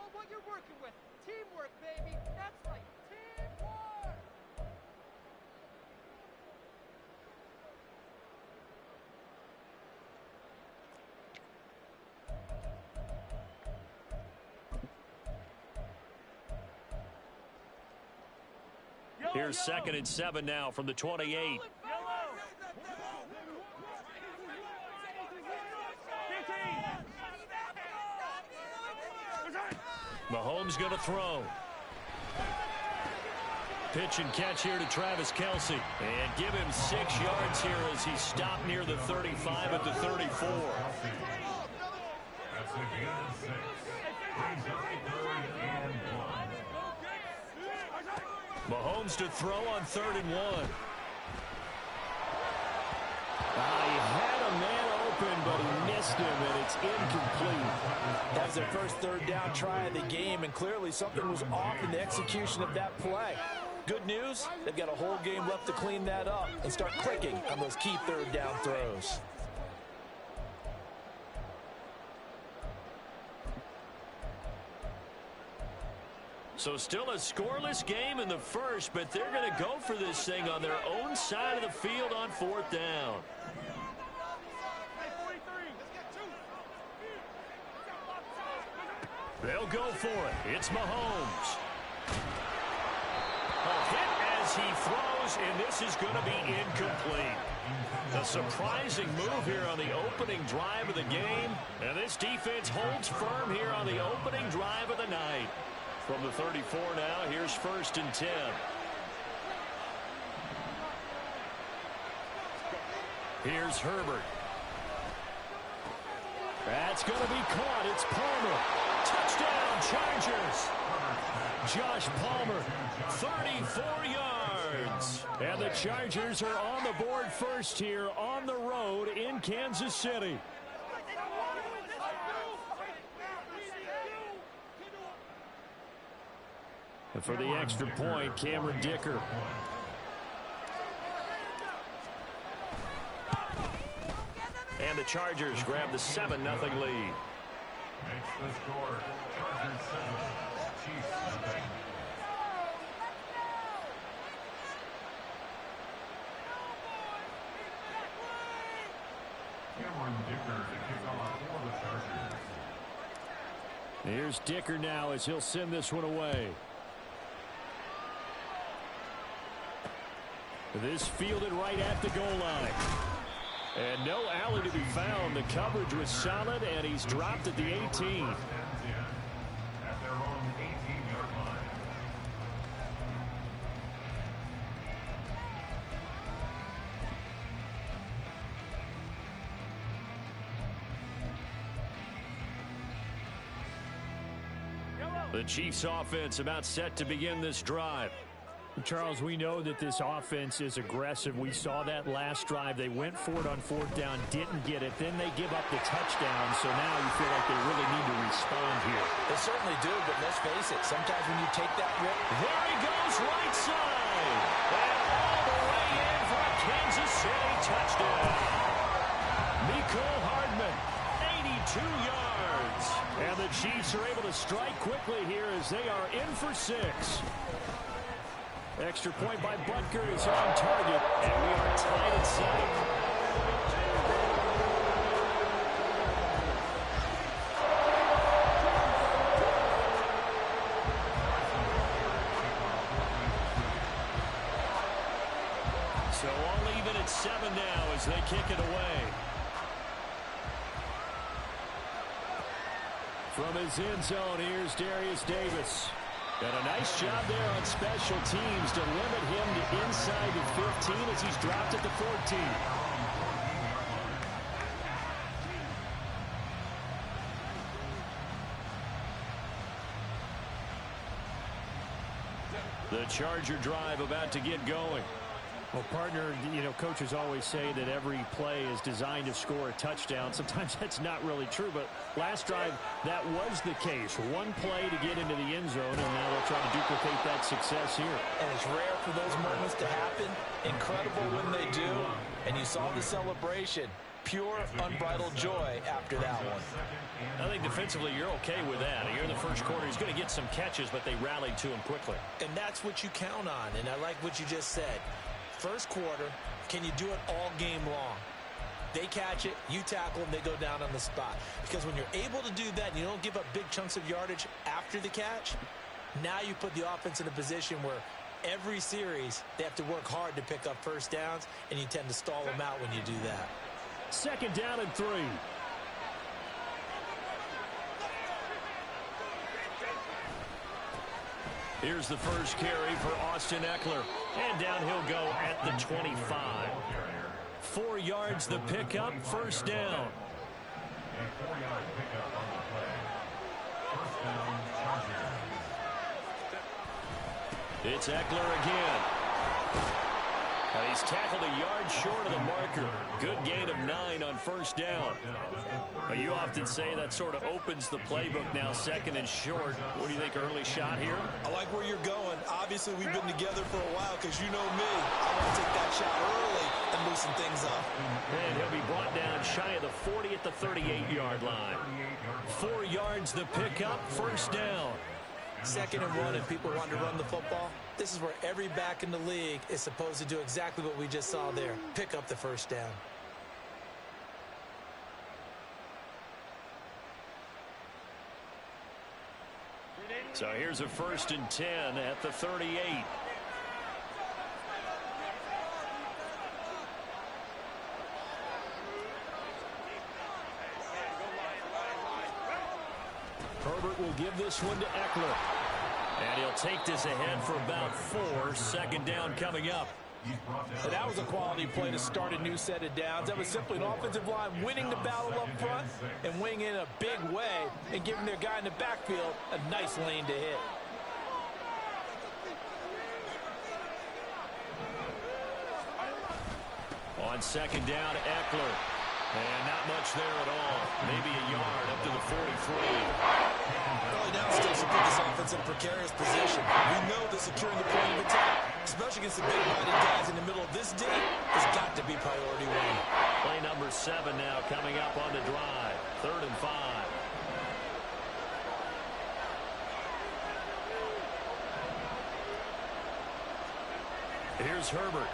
know what you're working with. Teamwork, baby. That's right. Teamwork. Here's 2nd and 7 now from the 28. Mahomes going to throw. Pitch and catch here to Travis Kelce. And give him 6 yards here as he stopped near the 35 at the 34. That's a good 6. Brings up 3rd and 1. Mahomes to throw on 3rd and 1. He had a man open, but he missed him, and it's incomplete. That was their first 3rd down try of the game, and clearly something was off in the execution of that play. Good news, they've got a whole game left to clean that up and start clicking on those key 3rd down throws. So still a scoreless game in the first, but they're going to go for this thing on their own side of the field on 4th down. They'll go for it. It's Mahomes. A hit as he throws, and this is going to be incomplete. A surprising move here on the opening drive of the game, and this defense holds firm here on the opening drive of the night. From the 34 now, here's 1st and 10. Here's Herbert. That's going to be caught. It's Palmer. Touchdown, Chargers. Josh Palmer, 34 yards. And the Chargers are on the board first here on the road in Kansas City. And for the extra point, Cameron Dicker. And the Chargers grab the 7-0 lead. Makes the score. Chargers 7, Chiefs 0. Cameron Dicker to kick off for the Chargers. Here's Dicker now as he'll send this one away. This fielded right at the goal line. And no alley to be found. The coverage was solid, and he's dropped at the 18. At their own 18-yard line. The Chiefs offense about set to begin this drive. Charles, we know that this offense is aggressive. We saw that last drive. They went for it on 4th down, didn't get it. Then they give up the touchdown, so now you feel like they really need to respond here. They certainly do, but let's face it, sometimes when you take that rip. There he goes, right side. And all the way in for a Kansas City touchdown. Mecole Hardman, 82 yards. And the Chiefs are able to strike quickly here as they are in for 6. Extra point by Butker is on target, and we are tied at 7. So all even at 7 now as they kick it away. From his end zone, here's Darius Davis. And a nice job there on special teams to limit him to inside the 15 as he's dropped at the 14. The Charger drive about to get going. Well, partner, coaches always say that every play is designed to score a touchdown. Sometimes that's not really true, but last drive, that was the case. One play to get into the end zone, and now they'll try to duplicate that success here. And it's rare for those moments to happen. Incredible when they do. And you saw the celebration. pure, unbridled joy after that one. I think defensively you're okay with that. Here in the first quarter, he's going to get some catches, but they rallied to him quickly. And that's what you count on, and I like what you just said. First quarter, can you do it all game long? They catch it, you tackle them, they go down on the spot. Because when you're able to do that and you don't give up big chunks of yardage after the catch, now you put the offense in a position where every series they have to work hard to pick up first downs, and you tend to stall them out when you do that. Second down and 3. Here's the first carry for Austin Ekeler. And down he'll go at the 25. 4 yards the pickup, first down. A 4-yard pickup on the play. First down, Chargers. It's Ekeler again. And he's tackled a yard short of the marker. Good gain of 9 on first down. Well, you often say that sort of opens the playbook now, second and short. What do you think, early shot here? I like where you're going. Obviously, we've been together for a while because you know me. I want to take that shot early and loosen things up. And he'll be brought down shy of the 40 at the 38-yard line. 4 yards the pickup, first down. Second and 1, and people want to run the football. This is where every back in the league is supposed to do exactly what we just saw there. Pick up the first down. So here's a 1st and 10 at the 38. Herbert will give this one to Ekeler. And he'll take this ahead for about 4. Second down coming up. And that was a quality play to start a new set of downs. That was simply an offensive line winning the battle up front and winning in a big way and giving their guy in the backfield a nice lane to hit. On second down, Ekeler. And not much there at all. Maybe a yard up to the 43. Early down sticks will put this offense in a precarious position. We know that securing the point of attack, especially against the big-bodied guys in the middle of this deep, has got to be priority 1. Play number 7 now coming up on the drive. 3rd and 5. Here's Herbert.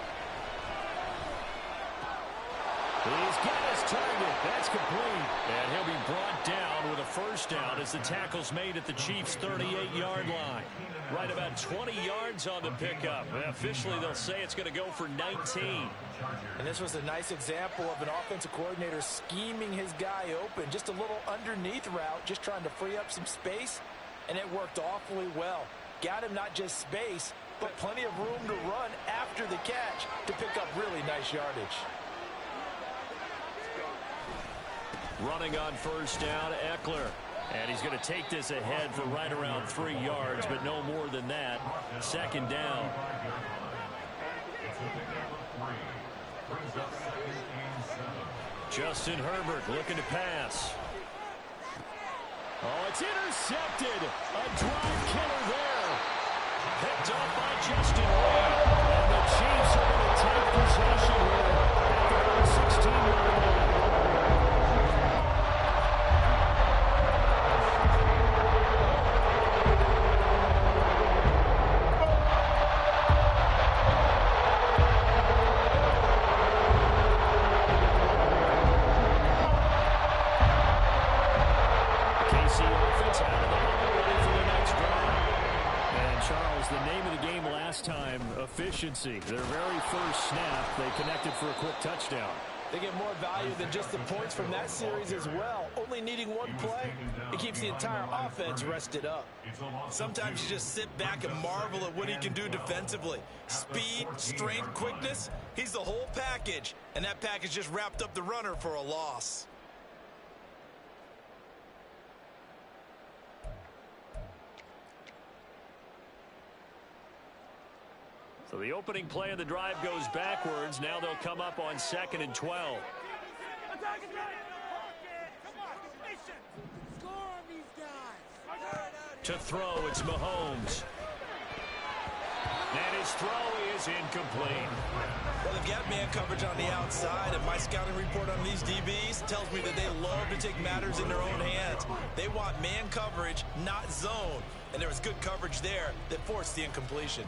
He's got his target. That's complete. And he'll be brought down with a first down as the tackle's made at the Chiefs' 38-yard line. Right about 20 yards on the pickup. Officially, they'll say it's going to go for 19. And this was a nice example of an offensive coordinator scheming his guy open. Just a little underneath route, just trying to free up some space. And it worked awfully well. Got him not just space, but plenty of room to run after the catch to pick up really nice yardage. Running on first down, Ekeler. And he's going to take this ahead for right around 3 yards, but no more than that. Second down. Justin Herbert looking to pass. Oh, it's intercepted. A drive killer there. Picked up by Justin Reed. And the Chiefs are going to take possession here at the 16-yard line. Efficiency. Their very first snap, they connected for a quick touchdown. They get more value than just the points from that series as well. Only needing one play, it keeps the entire offense rested up. Sometimes you just sit back and marvel at what he can do defensively. Speed, strength, quickness, he's the whole package. And that package just wrapped up the runner for a loss. So the opening play of the drive goes backwards. Now they'll come up on 2nd and 12. To throw, it's Mahomes. And his throw is incomplete. Well, they've got man coverage on the outside, and my scouting report on these DBs tells me that they love to take matters in their own hands. They want man coverage, not zone. And there was good coverage there that forced the incompletion.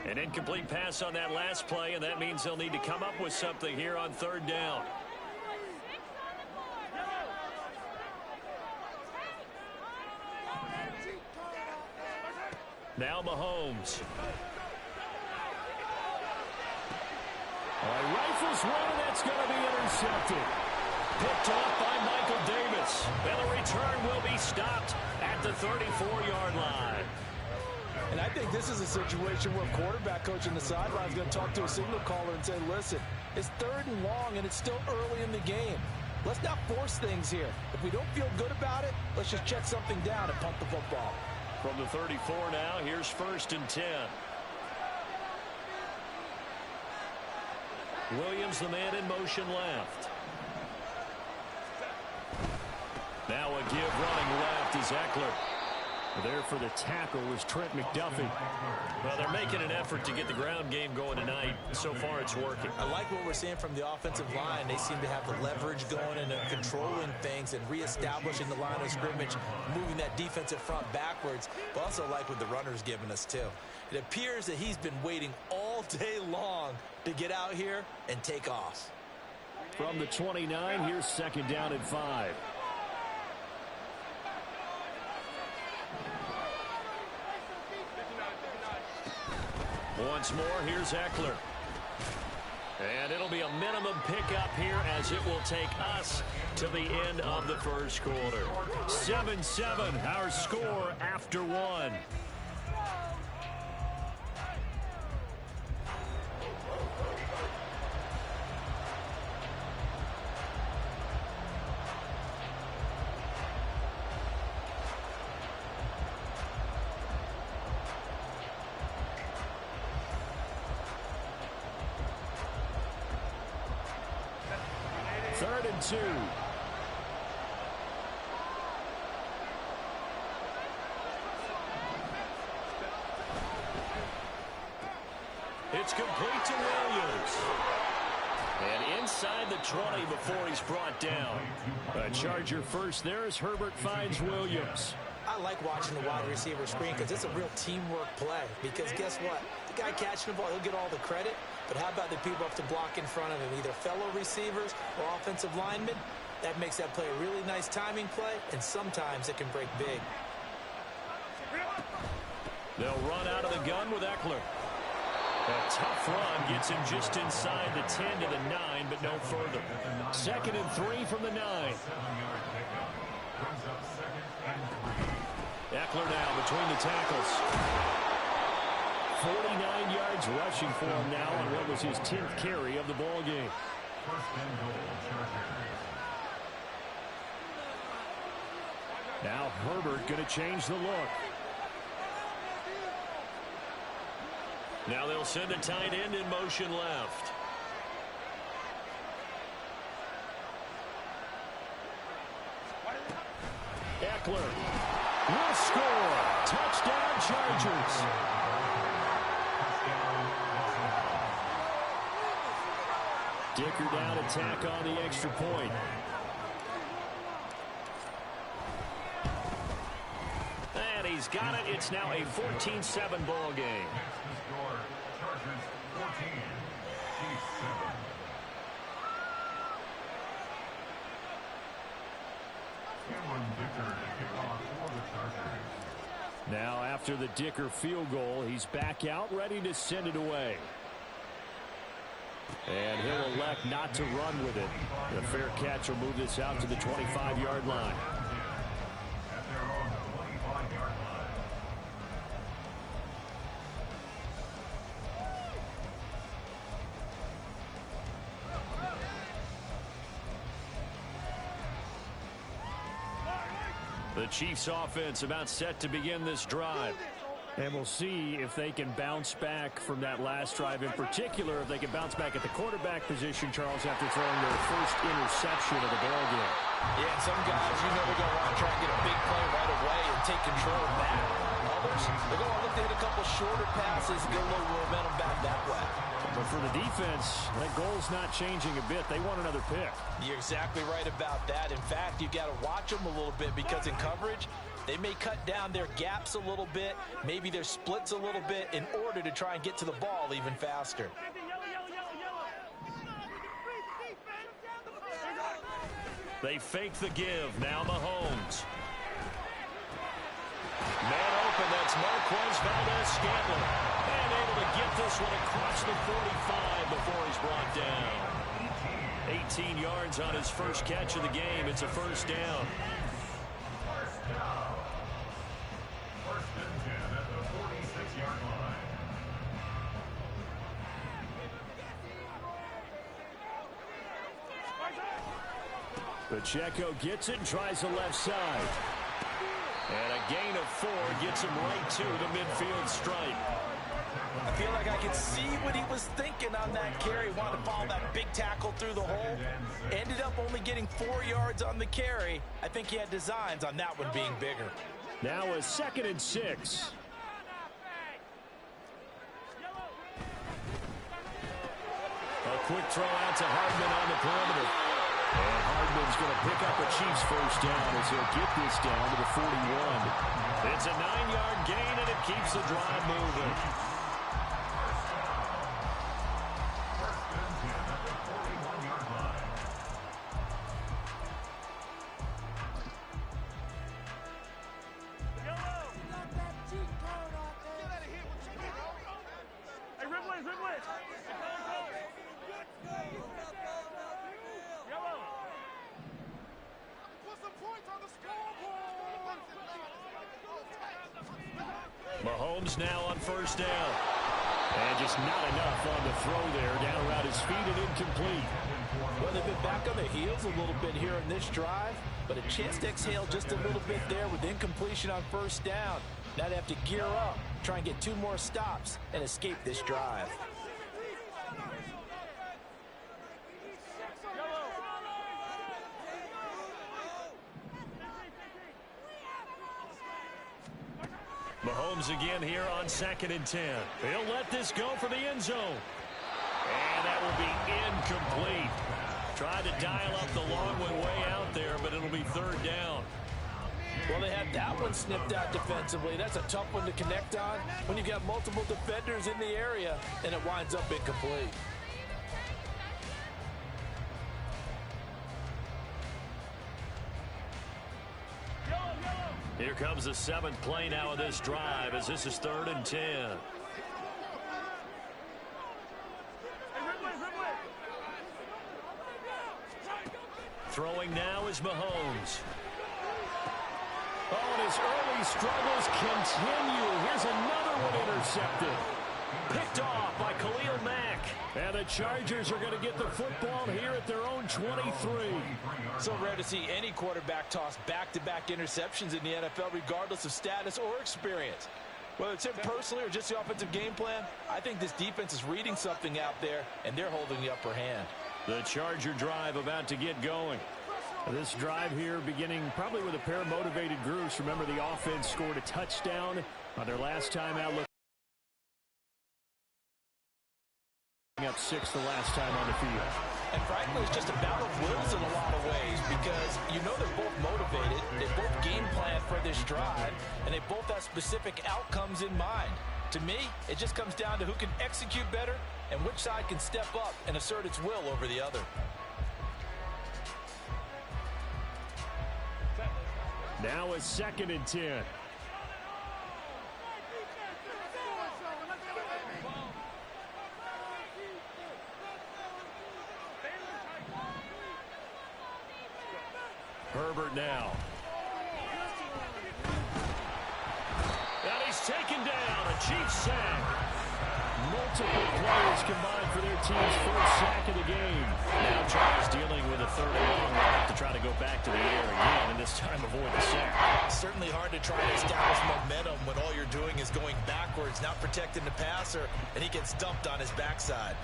An incomplete pass on that last play, and that means they'll need to come up with something here on third down. Now Mahomes. Rifles one, and that's going to be intercepted. Picked off by Michael Davis. And the return will be stopped at the 34-yard line. And I think this is a situation where quarterback coach on the sideline is going to talk to a signal caller and say, listen, it's 3rd and long, and it's still early in the game. Let's not force things here. If we don't feel good about it, let's just check something down and punt the football. From the 34 now, here's 1st and 10. Williams, the man in motion left. Now a give running left is Eckler. There for the tackle was Trent McDuffie. Well, they're making an effort to get the ground game going tonight. So far, it's working. I like what we're seeing from the offensive line. They seem to have the leverage going and controlling things and reestablishing the line of scrimmage, moving that defensive front backwards. But also like what the runner's giving us, too. It appears that he's been waiting all day long to get out here and take off. From the 29, here's 2nd down and 5. Once more, here's Eckler. And it'll be a minimum pickup here as it will take us to the end of the first quarter. 7-7, our score after 1. Third and 2. It's complete to Williams. And inside the 20 before he's brought down. A Charger first there as Herbert finds Williams. I like watching the wide receiver screen because it's a real teamwork play. Because guess what? The guy catching the ball, he'll get all the credit. But how about the people have to block in front of him, either fellow receivers or offensive linemen? That makes that play a really nice timing play, and sometimes it can break big. They'll run out of the gun with Eckler. A tough run gets him just inside the 10 to the 9, but no further. 2nd and 3 from the 9. Eckler now between the tackles. 49 yards rushing for him now on what was his 10th carry of the ball game. 1st and goal, Chargers. Now Herbert going to change the look. Now they'll send a tight end in motion left. Eckler will score. Touchdown Chargers. Dicker down to tack on the extra point. And he's got it. It's now a 14-7 ball game. Next to score, Chargers 14, Chiefs 7. Cameron Dicker to kick off for the Chargers. Now after the Dicker field goal, he's back out ready to send it away. And he'll elect not to run with it. The fair catch will move this out to the 25-yard line. At their own 25-yard line. The Chiefs offense about set to begin this drive. And we'll see if they can bounce back from that last drive. In particular, if they can bounce back at the quarterback position, Charles, after throwing their first interception of the ball game. Yeah, and some guys, you know, they're going to want to try and get a big play right away and take control of that. Others, they're going to look to hit a couple shorter passes, get a little momentum back that way. But for the defense, that goal's not changing a bit. They want another pick. You're exactly right about that. In fact, you've got to watch them a little bit because in coverage, they may cut down their gaps a little bit, maybe their splits a little bit in order to try and get to the ball even faster. They fake the give. Now Mahomes. Man open. That's Marquez Valdes-Scantling. And able to get this one across the 45 before he's brought down. 18 yards on his first catch of the game. It's a first down. First and 10 at the 46-yard line. Pacheco gets it and tries the left side. And a gain of 4 gets him right to the midfield stripe. I feel like I could see what he was thinking on that carry. Wanted to follow that big tackle through the hole. Ended up only getting 4 yards on the carry. I think he had designs on that one being bigger. Now a 2nd and 6. A quick throw out to Hardman on the perimeter. And Hardman's going to pick up a Chiefs first down as he'll get this down to the 41. It's a 9-yard gain, and it keeps the drive moving. Mahomes now on first down. And just not enough on the throw there. Down around his feet and incomplete. Well, they've been back on their heels a little bit here in this drive, but a chance to exhale just a little bit there with incompletion on first down. Now they have to gear up, try and get 2 more stops, and escape this drive. Mahomes again here on 2nd and 10. He'll let this go for the end zone. And that will be incomplete. Tried to dial up the long one way out there, but it'll be 3rd down. Well, they had that one snipped out defensively. That's a tough one to connect on when you've got multiple defenders in the area, and it winds up incomplete. Here comes the 7th play now of this drive as this is 3rd and 10. Throwing now is Mahomes. Oh, and his early struggles continue. Here's another one intercepted. Picked off by Khalil Mack. And the Chargers are going to get the football here at their own 23. So rare to see any quarterback toss back-to-back interceptions in the NFL, regardless of status or experience. Whether it's him personally or just the offensive game plan, I think this defense is reading something out there, and they're holding the upper hand. The Charger drive about to get going. This drive here beginning probably with a pair of motivated groups. Remember, the offense scored a touchdown on their last time out. Up 6 the last time on the field. And frankly, it's just a battle of wills in a lot of ways because you know they're both motivated, they both game plan for this drive, and they both have specific outcomes in mind. To me, it just comes down to who can execute better and which side can step up and assert its will over the other. Now a 2nd and 10. Herbert now. And he's taken down. A Chiefs sack. Multiple players combined for their team's first sack of the game. Now Chargers dealing with a 3rd and long. They'll have to try to go back to the air again, and this time avoid the sack. Certainly hard to try to establish momentum when all you're doing is going backwards, not protecting the passer, and he gets dumped on his backside.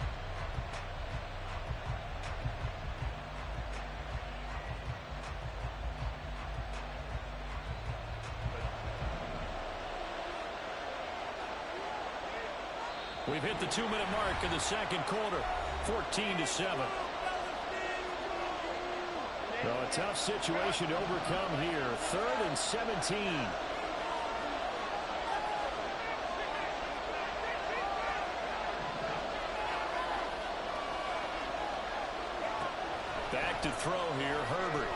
We've hit the 2-minute mark in the second quarter, 14-7. Well, a tough situation to overcome here. 3rd and 17. Back to throw here, Herbert.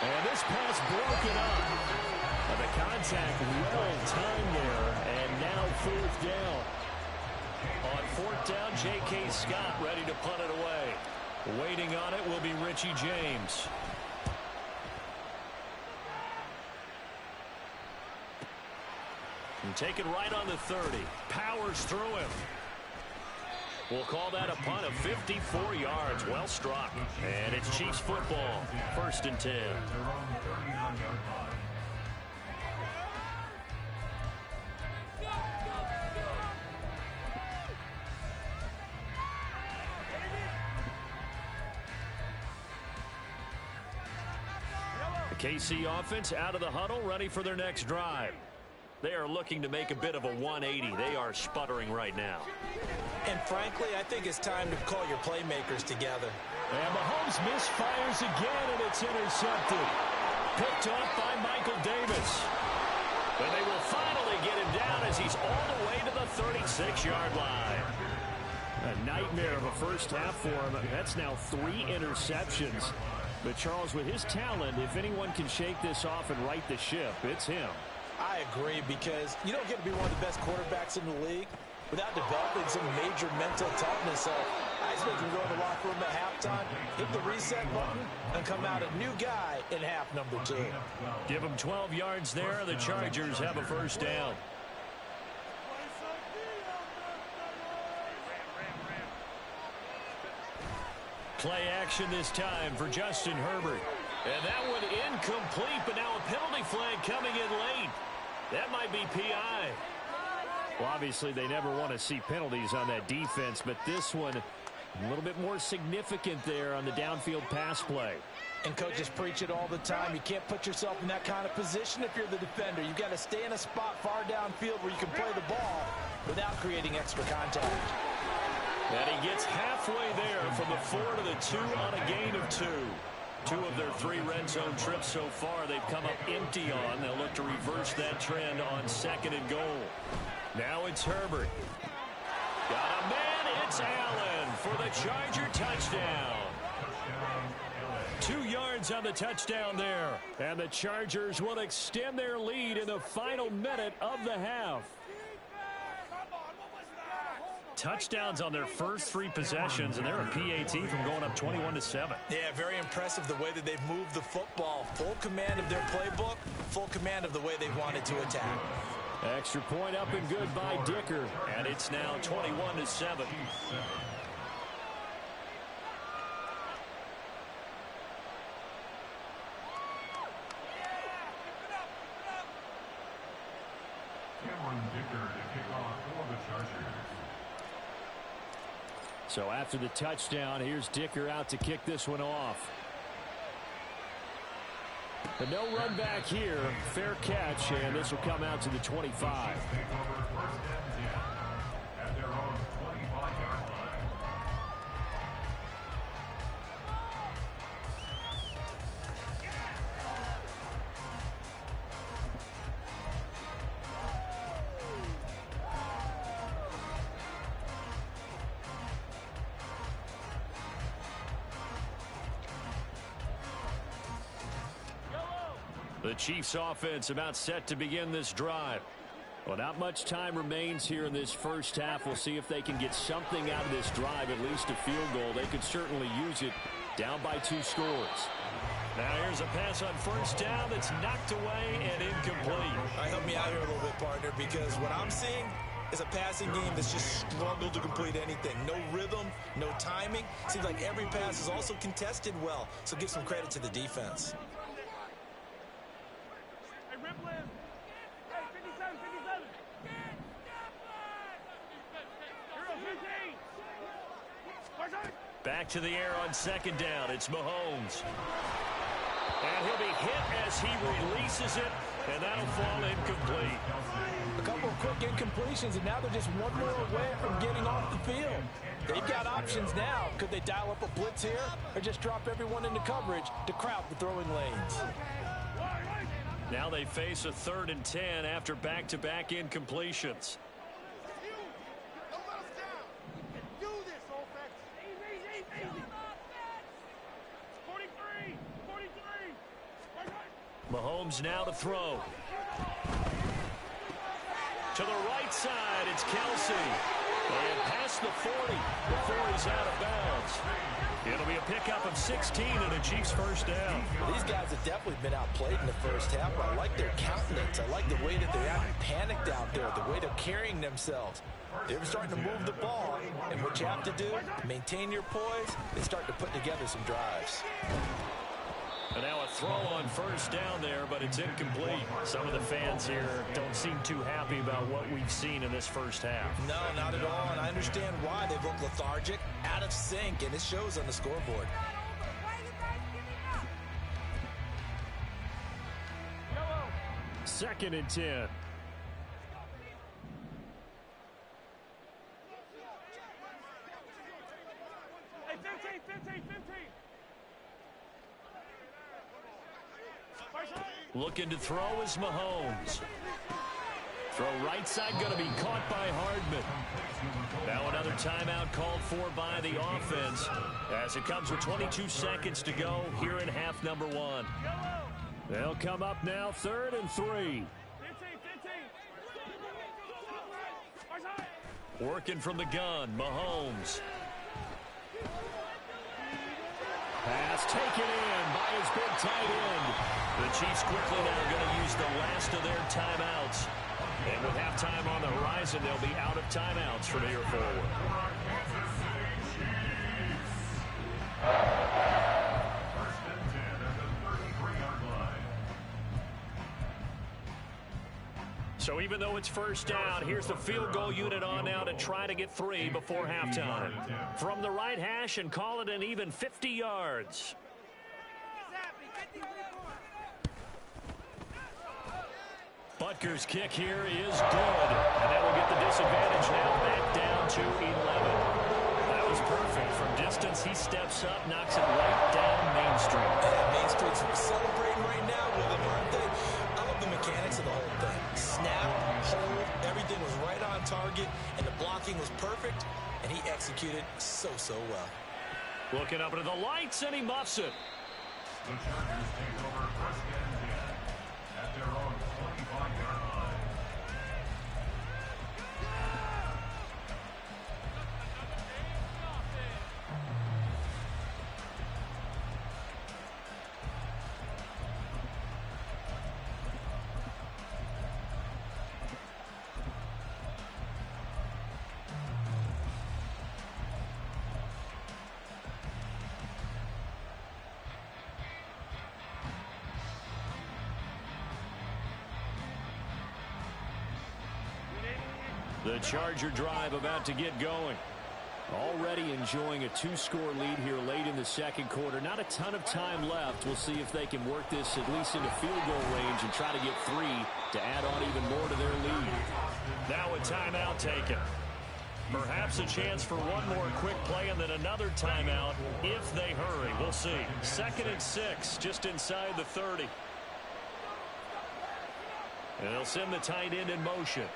And this pass broken up. The contact well timed there, and now 4th down. On 4th down, J.K. Scott ready to punt it away. Waiting on it will be Richie James. And take it right on the 30. Powers through him. We'll call that a punt of 54 yards. Well struck. And it's Chiefs football. 1st and 10. KC offense out of the huddle, ready for their next drive. They are looking to make a bit of a 180. They are sputtering right now. And frankly, I think it's time to call your playmakers together. And Mahomes misfires again, and it's intercepted. Picked off by Michael Davis. And they will finally get him down as he's all the way to the 36-yard line. A nightmare of a first half for him. That's now 3 interceptions. But, Charles, with his talent, if anyone can shake this off and right the ship, it's him. I agree, because you don't get to be one of the best quarterbacks in the league without developing some major mental toughness. So I expect him to go in the locker room at halftime, hit the reset button, and come out a new guy in half number 2. Give him 12 yards there. The Chargers have a 1st down. Play action this time for Justin Herbert. And that one incomplete, but now a penalty flag coming in late. That might be PI. Well, obviously, they never want to see penalties on that defense, but this one a little bit more significant there on the downfield pass play. And coaches preach it all the time. You can't put yourself in that kind of position if you're the defender. You've got to stay in a spot far downfield where you can play the ball without creating extra contact. And he gets halfway there from the 4 to the 2 on a gain of 2. 2 of their 3 red zone trips so far they've come up empty on. They'll look to reverse that trend on 2nd and goal. Now it's Herbert. Got a man. It's Allen for the Charger touchdown. 2 yards on the touchdown there. And the Chargers will extend their lead in the final minute of the half. Touchdowns on their first 3 possessions, and they're a PAT from going up 21-7. Yeah, very impressive the way that they've moved the football. Full command of their playbook, full command of the way they wanted to attack. Extra point up and good by Dicker. And it's now 21-7. Cameron Dicker to kick off for the Chargers. So after the touchdown, here's Dicker out to kick this one off. But no run back here. Fair catch, and this will come out to the 25. At their own 25-yard line. The Chiefs offense about set to begin this drive. Well, not much time remains here in this first half. We'll see if they can get something out of this drive, at least a field goal. They could certainly use it down by 2 scores. Now here's a pass on 1st down that's knocked away and incomplete. Help me out here a little bit, partner, because what I'm seeing is a passing game that's just struggled to complete anything. No rhythm, no timing. Seems like every pass is also contested well, so give some credit to the defense. Hey, Ripley. Hey, 50 Cent. Back to the air on second down. It's Mahomes. And he'll be hit as he releases it, and that'll fall incomplete. A couple of quick incompletions, and now they're just one more away from getting off the field. They've got options now. Could they dial up a blitz here or just drop everyone into coverage to crowd the throwing lanes? Now they face a 3rd and 10 after back-to-back incompletions. Mahomes now to throw. To the right side, it's Kelsey. And past the 40 before he's out of bounds. It'll be a pickup of 16 and a Chiefs first down. These guys have definitely been outplayed in the first half. I like their countenance. I like the way that they're not panicked out there, the way they're carrying themselves. They're starting to move the ball, and what you have to do, maintain your poise, and start to put together some drives. And now a throw on first down there, but it's incomplete. Some of the fans here don't seem too happy about what we've seen in this first half. No, not at all, and I understand why. They've looked lethargic, out of sync, and it shows on the scoreboard. Second and 10. Hey, 15. Looking to throw is Mahomes. Throw right side going to be caught by Hardman. Now another timeout called for by the offense as it comes with 22 seconds to go here in half number 1. They'll come up now 3rd and 3. 15. Working from the gun, Mahomes. Pass taken in by his big tight end. The Chiefs quickly now going to use the last of their timeouts. And with halftime on the horizon, they'll be out of timeouts from here forward. First and 10 at the 33-yard line. So even though it's first down, here's the field goal unit on now to try to get 3 before halftime. From the right hash and call it an even 50 yards. Butker's kick here is good. And that will get the disadvantage now back down to 11. That was perfect. From distance, he steps up, knocks it right down Main Street. Yeah, Main Street's celebrating right now with him, aren't they? I love the mechanics of the whole thing. Snap, hold, everything was right on target, and the blocking was perfect, and he executed so well. Looking up into the lights, and he muffs it. The Chargers take over first and 10 at their own 25-yard line. The Charger drive about to get going. Already enjoying a 2-score lead here late in the second quarter. Not a ton of time left. We'll see if they can work this at least into field goal range and try to get 3 to add on even more to their lead. Now a timeout taken. Perhaps a chance for one more quick play and then another timeout if they hurry. We'll see. 2nd and 6, just inside the 30. And they'll send the tight end in motion.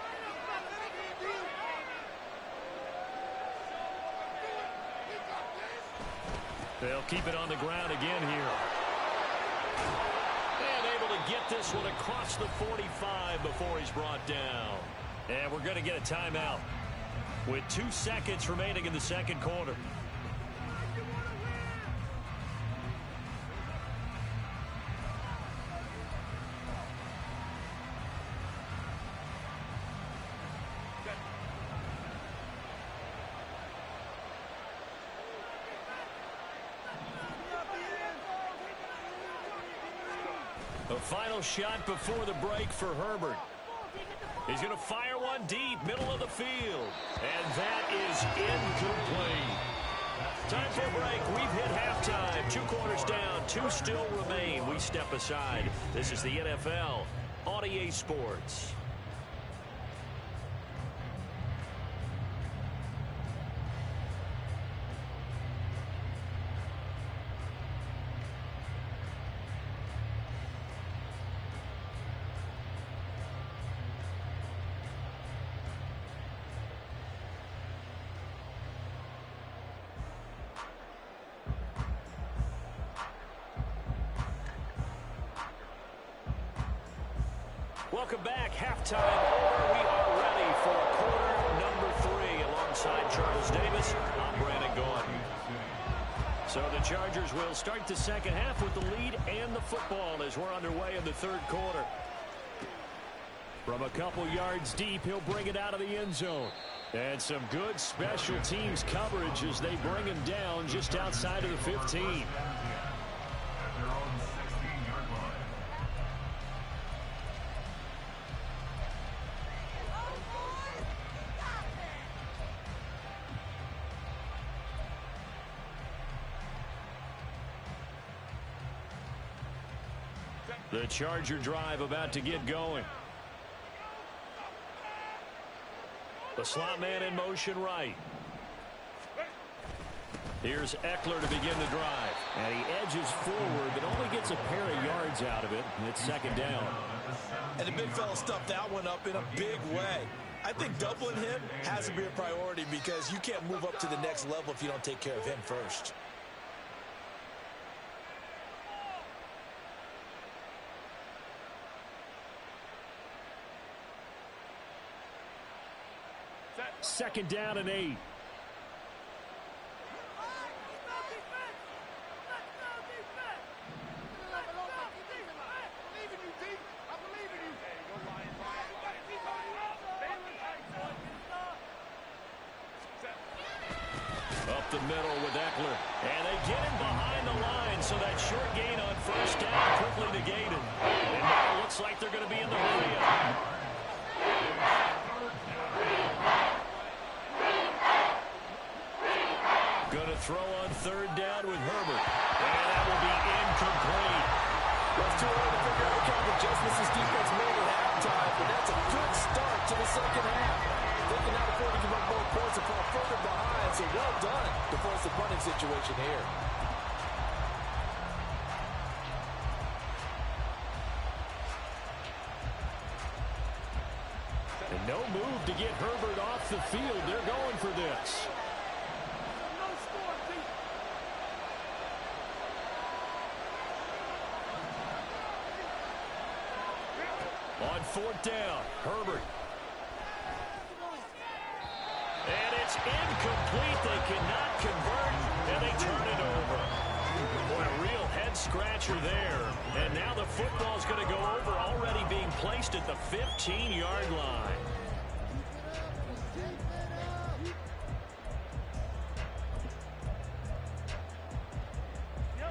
They'll keep it on the ground again here. And able to get this one across the 45 before he's brought down. And we're going to get a timeout with 2 seconds remaining in the second quarter. A final shot before the break for Herbert. He's going to fire one deep, middle of the field. And that is incomplete. Time for a break. We've hit halftime. 2 quarters down. 2 still remain. We step aside. This is the NFL on EA Sports. Welcome back. Halftime over. We are ready for quarter number 3. Alongside Charles Davis, I'm Brandon Gaudin. So the Chargers will start the second half with the lead and the football as we're underway in the third quarter. From a couple yards deep, he'll bring it out of the end zone. And some good special teams coverage as they bring him down just outside of the 15. The Charger drive about to get going. The slot man in motion right. Here's Eckler to begin the drive. And he edges forward, but only gets a pair of yards out of it. And it's second down. And the big fella stuffed that one up in a big way. I think doubling him has to be a priority because you can't move up to the next level if you don't take care of him first. Second down and 8. Up the middle with Eckler. And they get him behind the line, so that short gain on first down quickly negated. And now it looks like they're going to be in the hurry. Going to throw on third down with Herbert. And that will be incomplete. Well, it's too early to figure out what kind of adjustments this defense made at halftime, but that's a good start to the second half. They can now afford to give up more points and fall further behind, so well done to force the punting situation here. And no move to get Herbert off the field. They're going for this. On fourth down, Herbert. And it's incomplete. They cannot convert, and they turn it over. Boy, a real head-scratcher there. And now the football's going to go over, already being placed at the 15-yard line.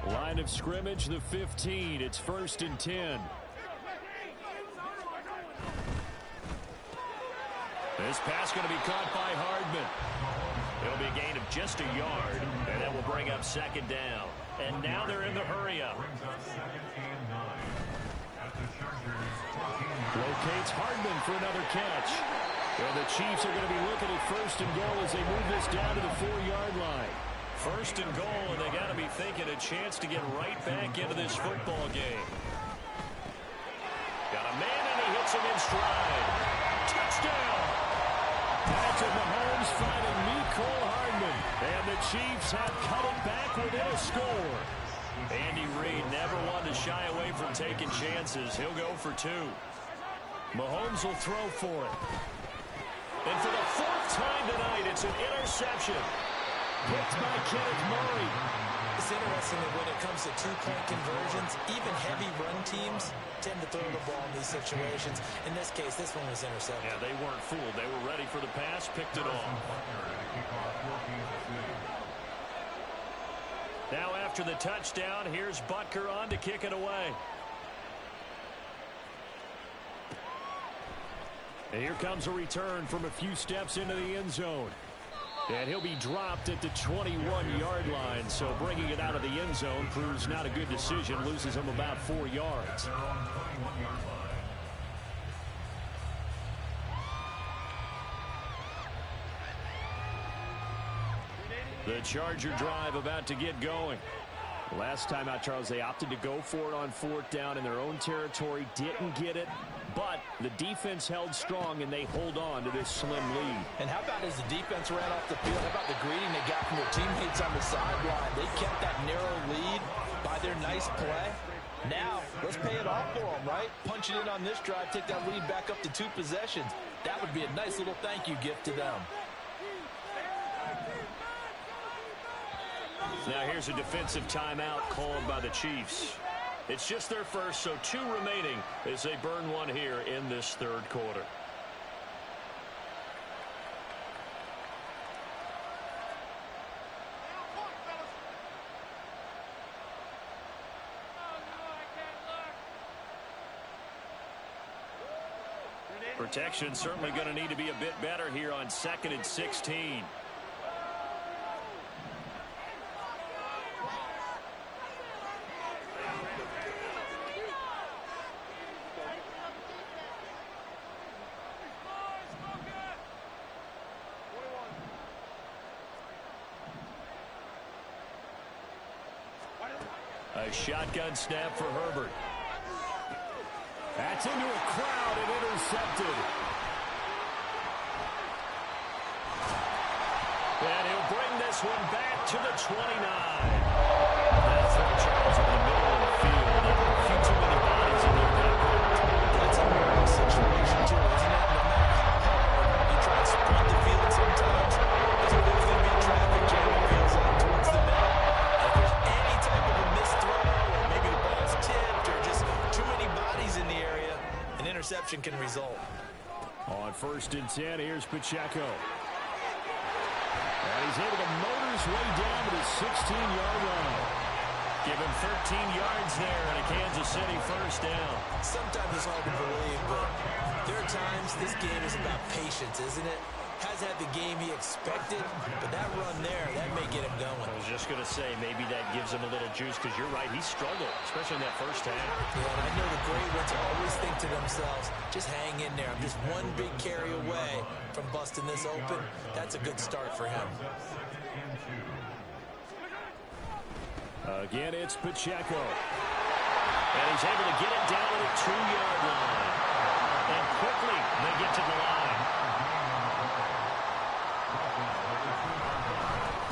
Line of scrimmage, the 15. It's 1st and 10. This pass going to be caught by Hardman. It'll be a gain of just a yard, and that will bring up second down. And now they're in the hurry-up. Locates Hardman for another catch. And the Chiefs are going to be looking at 1st and goal as they move this down to the 4-yard line. 1st and goal, and they got to be thinking a chance to get right back into this football game. Got a man, and he hits him in stride. Touchdown! Patrick Mahomes finding Mecole Hardman. And the Chiefs have cut it back within a score. Andy Reid never wanted to shy away from taking chances. He'll go for 2. Mahomes will throw for it. And for the 4th time tonight, it's an interception. Picked by Kenneth Murray. It's interesting that when it comes to two-point conversions, even heavy run teams tend to throw the ball in these situations. In this case, this one was intercepted. Yeah, they weren't fooled. They were ready for the pass, picked it off. Now after the touchdown, here's Butker on to kick it away. And here comes a return from a few steps into the end zone. And he'll be dropped at the 21-yard line. So bringing it out of the end zone proves not a good decision. Loses him about 4 yards. They're on 21-yard line. The Charger drive about to get going. Last time out, Charles, they opted to go for it on 4th down in their own territory. Didn't get it, but the defense held strong, and they hold on to this slim lead. And how about as the defense ran off the field, how about the greeting they got from their teammates on the sideline? They kept that narrow lead by their nice play. Now, let's pay it off for them, right? Punch it in on this drive, take that lead back up to 2 possessions. That would be a nice little thank you gift to them. Now here's a defensive timeout called by the Chiefs. It's just their first, so 2 remaining as they burn one here in this 3rd quarter. Protection certainly going to need to be a bit better here on 2nd and 16. A shotgun snap for Herbert. That's into a crowd and intercepted. And he'll bring this one back to the 29. That's the Charles in the middle of the field. A few too many bodies in there. That's a rare situation, too, isn't it? No matter how hard you try to spread the field sometimes, there's always going to be a traffic jam, it feels like, towards the middle. If there's any type of a missed throw, or maybe the ball's tipped, or just too many bodies in the area, an interception can result. On 1st and 10, here's Pacheco. And he's able to motor his way down to the 16-yard line. Give him 13 yards there and a Kansas City 1st down. Sometimes it's hard to believe, but there are times this game is about patience, isn't it? Hasn't had the game he expected, but that run there, that may get him going. I was just going to say, maybe that gives him a little juice, because you're right, he struggled, especially in that 1st half. Yeah, and I know the great ones always think to themselves, just hang in there. I'm just one big carry away from busting this open. That's a good start for him. Again, it's Pacheco. And he's able to get it down to the 2-yard line. And quickly, they get to the line.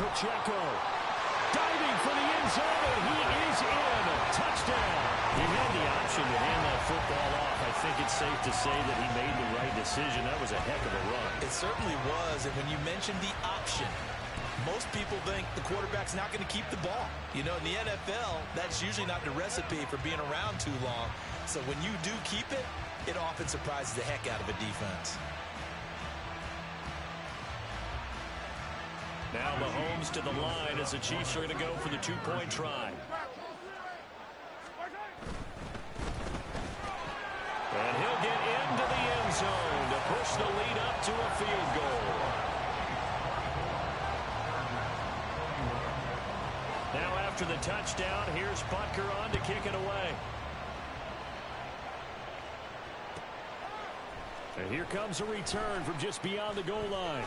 Pacheco diving for the end zone, and he is in. Touchdown. He had the option to hand that football off. I think it's safe to say that he made the right decision. That was a heck of a run. It certainly was, and when you mentioned the option, most people think the quarterback's not going to keep the ball. You know, in the NFL, that's usually not the recipe for being around too long. So when you do keep it, it often surprises the heck out of a defense. Now Mahomes to the line as the Chiefs are going to go for the 2-point try. And he'll get into the end zone to push the lead up to a field goal. Now after the touchdown, here's Butker on to kick it away. And here comes a return from just beyond the goal line.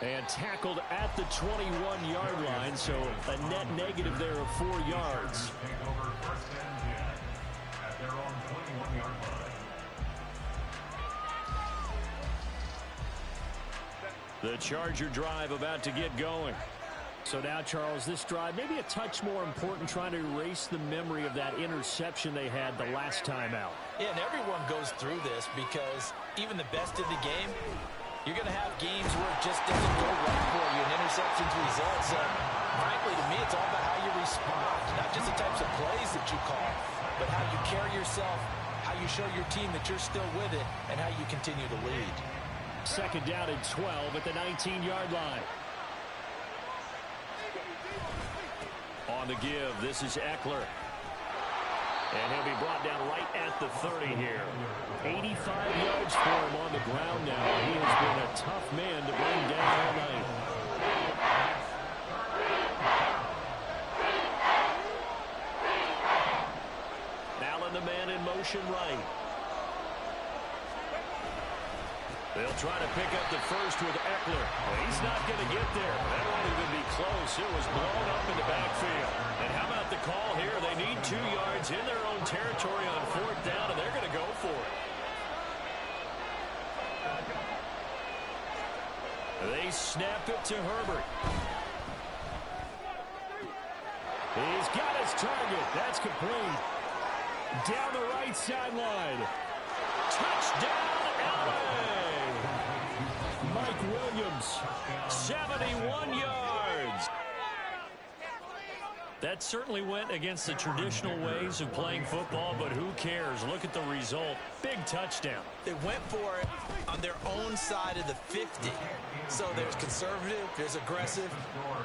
And tackled at the 21-yard line, so a net negative there of 4 yards. Take over 1st and 10 at their own 21-yard line. The Charger drive about to get going. So now, Charles, this drive maybe a touch more important, trying to erase the memory of that interception they had the last time out. Yeah, and everyone goes through this because even the best in the game, you're going to have games where it just doesn't go right for you, and interceptions result. So, frankly, to me, it's all about how you respond, not just the types of plays that you call, but how you carry yourself, how you show your team that you're still with it, and how you continue to lead. 2nd down and 12 at the 19-yard line. On the give, this is Eckler. And he'll be brought down right at the 30 here. 85 yards for him on the ground now. He has been a tough man to bring down all night. formation right. They'll try to pick up the first with Eckler. Well, he's not going to get there. That won't even be close. It was blown up in the backfield. And how about the call here? They need 2 yards in their own territory on 4th down, and they're going to go for it. They snap it to Herbert. He's got his target. That's complete. Down the right sideline. Touchdown, LA! Mike Williams. 71 yards. That certainly went against the traditional ways of playing football, but who cares? Look at the result. Big touchdown. They went for it on their own side of the 50. So there's conservative, there's aggressive,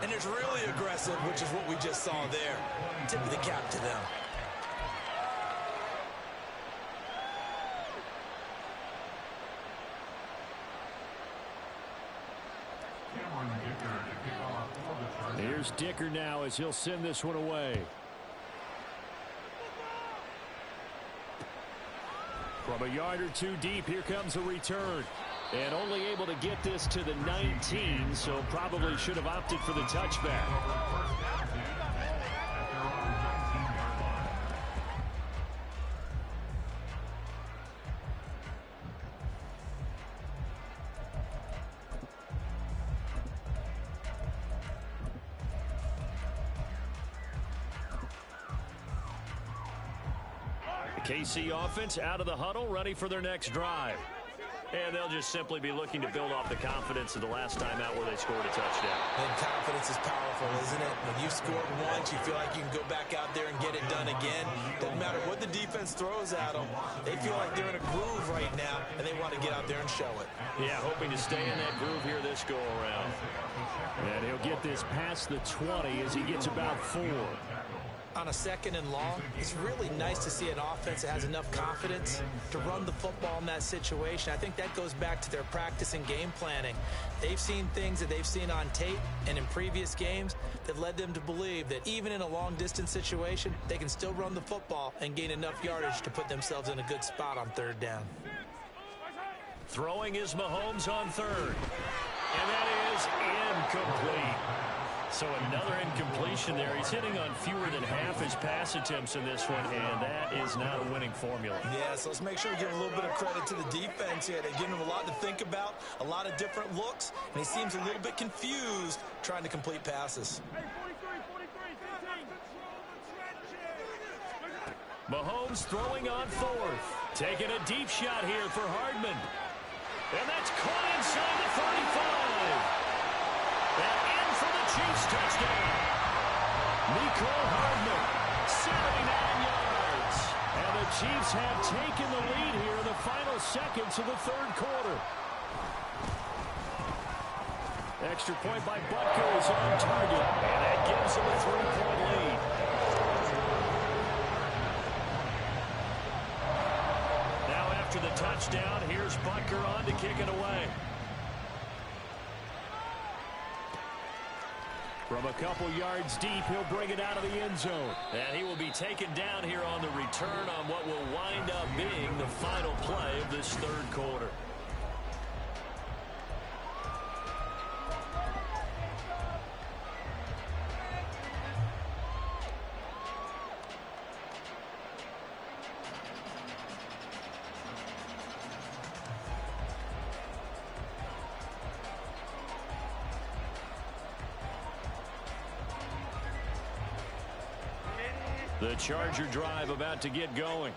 and there's really aggressive, which is what we just saw there. Tip of the cap to them. Here's Dicker now as he'll send this one away. From a yard or 2 deep, here comes a return. And only able to get this to the 19, so probably should have opted for the touchback. KC offense out of the huddle, ready for their next drive. And they'll just simply be looking to build off the confidence of the last time out where they scored a touchdown. And confidence is powerful, isn't it? When you scored once, you feel like you can go back out there and get it done again. Doesn't matter what the defense throws at them. They feel like they're in a groove right now, and they want to get out there and show it. Yeah, hoping to stay in that groove here this go-around. And he'll get this past the 20 as he gets about 4. On a 2nd and long, it's really nice to see an offense that has enough confidence to run the football in that situation. I think that goes back to their practice and game planning. They've seen things that they've seen on tape and in previous games that led them to believe that even in a long-distance situation, they can still run the football and gain enough yardage to put themselves in a good spot on 3rd down. Throwing is Mahomes on 3rd. And that is incomplete. So another incompletion there. He's hitting on fewer than half his pass attempts in this one, and that is not a winning formula. Yeah, so let's make sure we give a little bit of credit to the defense here. They're giving him a lot to think about, a lot of different looks, and he seems a little bit confused trying to complete passes. Mahomes throwing on 4th. Taking a deep shot here for Hardman. And that's caught inside the 35. And in for the Chiefs touchdown. Mecole Hardman, 79 yards. And the Chiefs have taken the lead here in the final seconds of the 3rd quarter. Extra point by Butker is on target. And that gives them a 3-point lead. Now after the touchdown, here's Butker on to kick it away. From a couple yards deep, he'll bring it out of the end zone. And he will be taken down here on the return on what will wind up being the final play of this 3rd quarter. The Charger drive about to get going.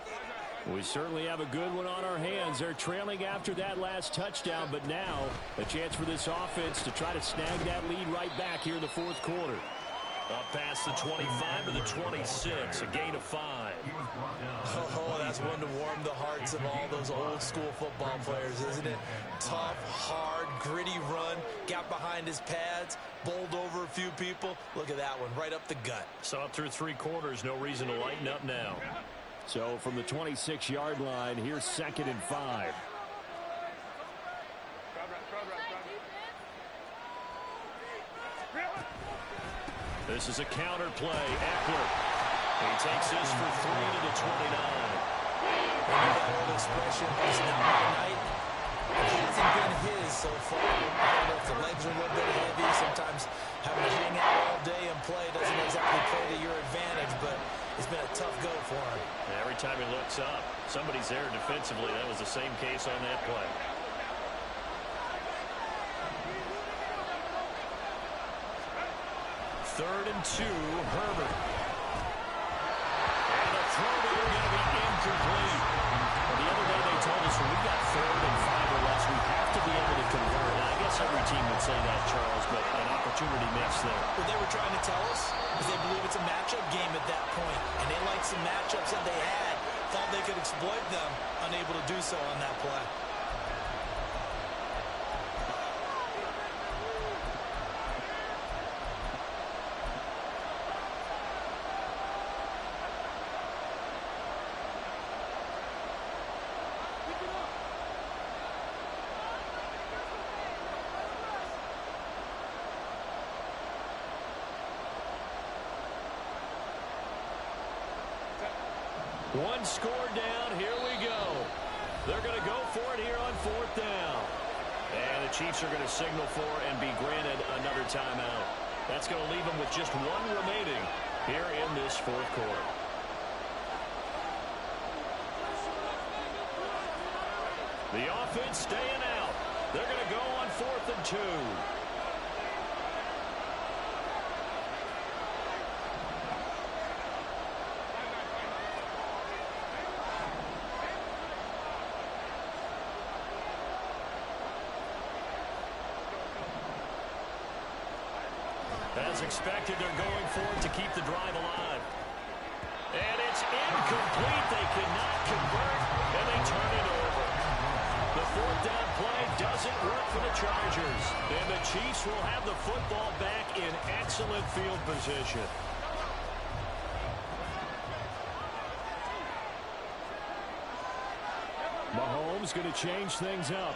We certainly have a good one on our hands. They're trailing after that last touchdown, but now a chance for this offense to try to snag that lead right back here in the 4th quarter. Up past the 25 to the 26, a gain of 5. Oh, that's one to warm the hearts of all those old school football players, isn't it? Tough, hard, gritty run, got behind his pads, bowled over a few people. Look at that one, right up the gut. Saw it through 3 quarters, no reason to lighten up now. So from the 26-yard line, here's 2nd and 5. This is a counter play. Eckler. He takes this for 3 to the 29. Maybe that old expression, it's not my night. It hasn't been his so far. I don't know if the legs are a little bit heavy. Sometimes having to hang out all day and play doesn't exactly play to your advantage, but it's been a tough go for him. Every time he looks up, somebody's there defensively. That was the same case on that play. Third and 2, Herbert. And the throw there going to be incomplete. Well, the other day they told us when we got 3rd and 5 or less, we have to be able to convert. And I guess every team would say that, Charles, but an opportunity missed there. What they were trying to tell us is they believe it's a matchup game at that point, and they liked some matchups that they had, thought they could exploit them, unable to do so on that play. One score down. Here we go. They're going to go for it here on 4th down. And the Chiefs are going to signal for and be granted another timeout. That's going to leave them with just one remaining here in this 4th quarter. The offense staying out. They're going to go on 4th and 2. As expected, they're going for it to keep the drive alive. And it's incomplete. They cannot convert, and they turn it over. The 4th down play doesn't work for the Chargers. And the Chiefs will have the football back in excellent field position. Mahomes going to change things up.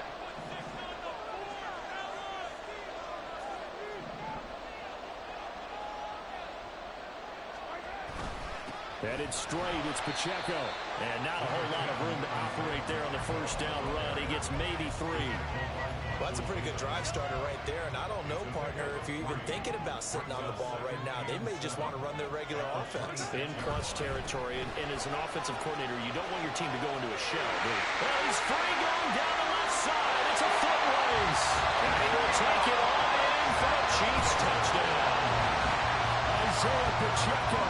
Headed straight, it's Pacheco. And not a whole lot of room to operate there on the 1st down run. He gets maybe 3. Well, that's a pretty good drive starter right there. And I don't know, partner, if you're even thinking about sitting on the ball right now. They may just want to run their regular offense. In plus territory. And as an offensive coordinator, you don't want your team to go into a shell, do you? Well, he's free going down the left side. It's a foot race. And he will take it all in for a Chiefs touchdown. Isaiah Pacheco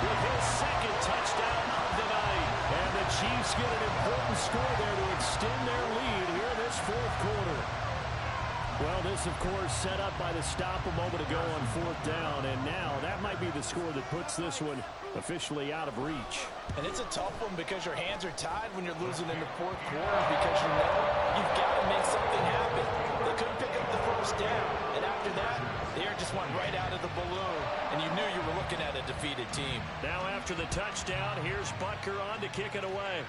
with his 2nd touchdown of the night. And the Chiefs get an important score there to extend their lead here in this 4th quarter. Well, this, of course, set up by the stop a moment ago on 4th down. And now that might be the score that puts this one officially out of reach. And it's a tough one because your hands are tied when you're losing in the 4th quarter because you know you've got to make something happen. They couldn't pick up the 1st down. And after that, the air just went right out of the balloon. And you knew you were looking at a defeated team. Now after the touchdown, here's Butker on to kick it away.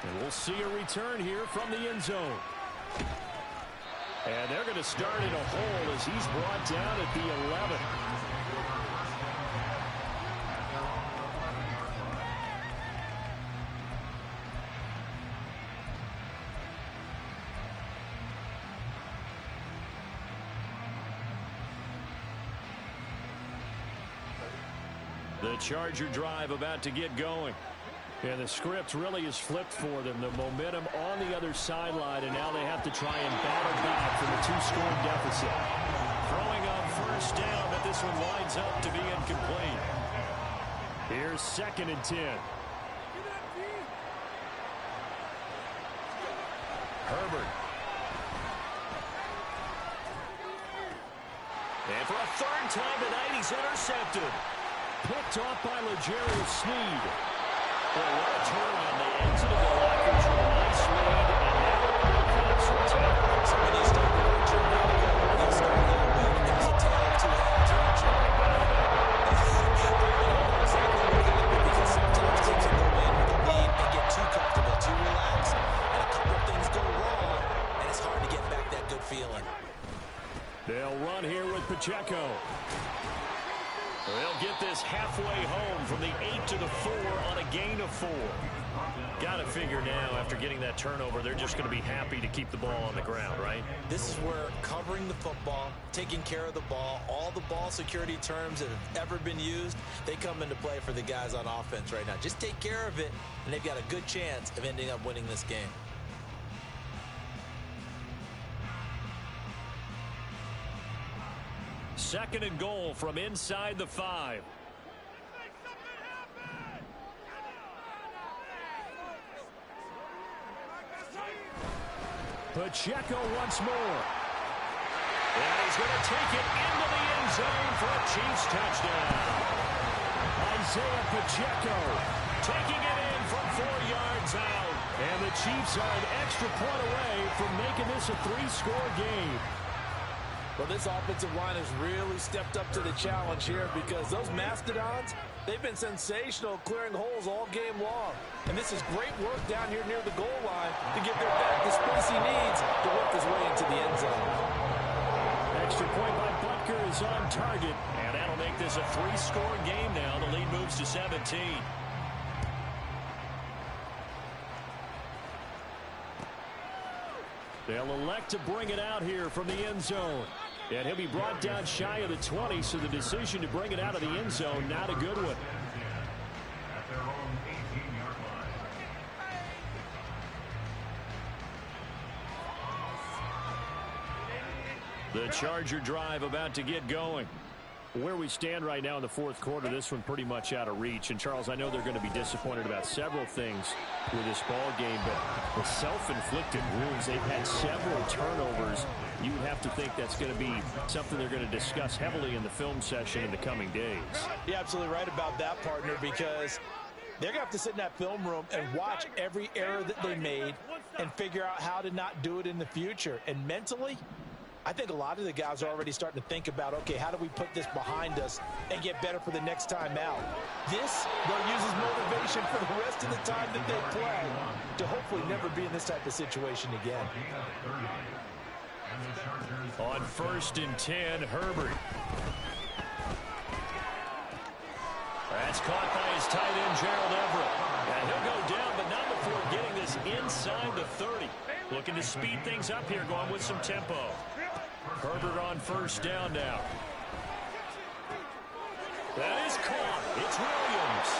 And we'll see a return here from the end zone. And they're going to start in a hole as he's brought down at the 11. The Charger drive about to get going. And the script really is flipped for them. The momentum on the other sideline, and now they have to try and battle back from a 2-score deficit. Throwing on 1st down, but this one winds up to be incomplete. Here's 2nd and 10. Herbert. And for a 3rd time tonight, he's intercepted. Picked off by L'Jarius Sneed. Well, what a turnaround. They exited the lockers with a nice lead, and now they're going to attack. So when you start to reach your lead, you start a little bit. There's a tale of two halves, aren't you? Exactly what they're doing, because sometimes teams can go in with a lead and get too comfortable, too relaxed, and a couple of things go wrong, and it's hard to get back that good feeling. They'll run here with Pacheco. They'll get this halfway home from the 8 to the 4 on a gain of 4. Got to figure now, after getting that turnover, they're just going to be happy to keep the ball on the ground, right? This is where covering the football, taking care of the ball, all the ball security terms that have ever been used, they come into play for the guys on offense right now. Just take care of it, and they've got a good chance of ending up winning this game. Second and goal from inside the 5. Pacheco once more. And he's going to take it into the end zone for a Chiefs touchdown. Isaiah Pacheco taking it in from 4 yards out. And the Chiefs are an extra point away from making this a 3-score game. Well, this offensive line has really stepped up to the challenge here because those Mastodons, they've been sensational clearing holes all game long. And this is great work down here near the goal line to give their back the space he needs to work his way into the end zone. Extra point by Butker is on target. And that'll make this a 3-score game now. The lead moves to 17. They'll elect to bring it out here from the end zone. And he'll be brought down shy of the 20, so the decision to bring it out of the end zone, not a good one. At their own 18-yard line. The Charger drive about to get going. Where we stand right now in the fourth quarter, this one pretty much out of reach. And, Charles, I know they're going to be disappointed about several things with this ball game, but the self-inflicted wounds, they've had several turnovers. You would have to think that's going to be something they're going to discuss heavily in the film session in the coming days. You're absolutely right about that, partner, because they're going to have to sit in that film room and watch every error that they made and figure out how to not do it in the future. And mentally, I think a lot of the guys are already starting to think about, okay, how do we put this behind us and get better for the next time out? This, they'll use as motivation for the rest of the time that they play to hopefully never be in this type of situation again. On 1st and 10, Herbert. That's caught by his tight end, Gerald Everett. And he'll go down, but not before getting this inside the 30. Looking to speed things up here, going with some tempo. Herbert on 1st down now. That is caught. It's Williams.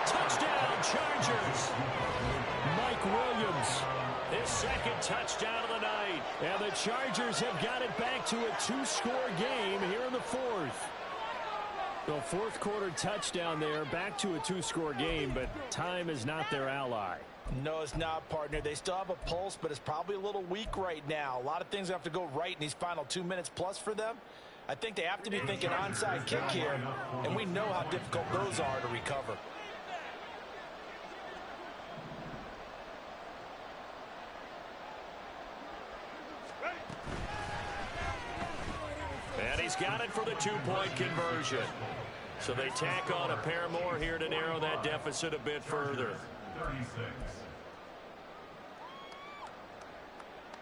Touchdown, Chargers. Mike Williams, his 2nd touchdown of the night. And the Chargers have got it back to a 2-score game here in the 4th. The fourth quarter touchdown there, back to a 2-score game, but time is not their ally. No, it's not, partner. They still have a pulse, but it's probably a little weak right now. A lot of things have to go right in these final 2 minutes plus for them. I think they have to be thinking onside kick here, and we know how difficult those are to recover. And he's got it for the 2-point conversion. So they tack on a pair more here to narrow that deficit a bit further. 36.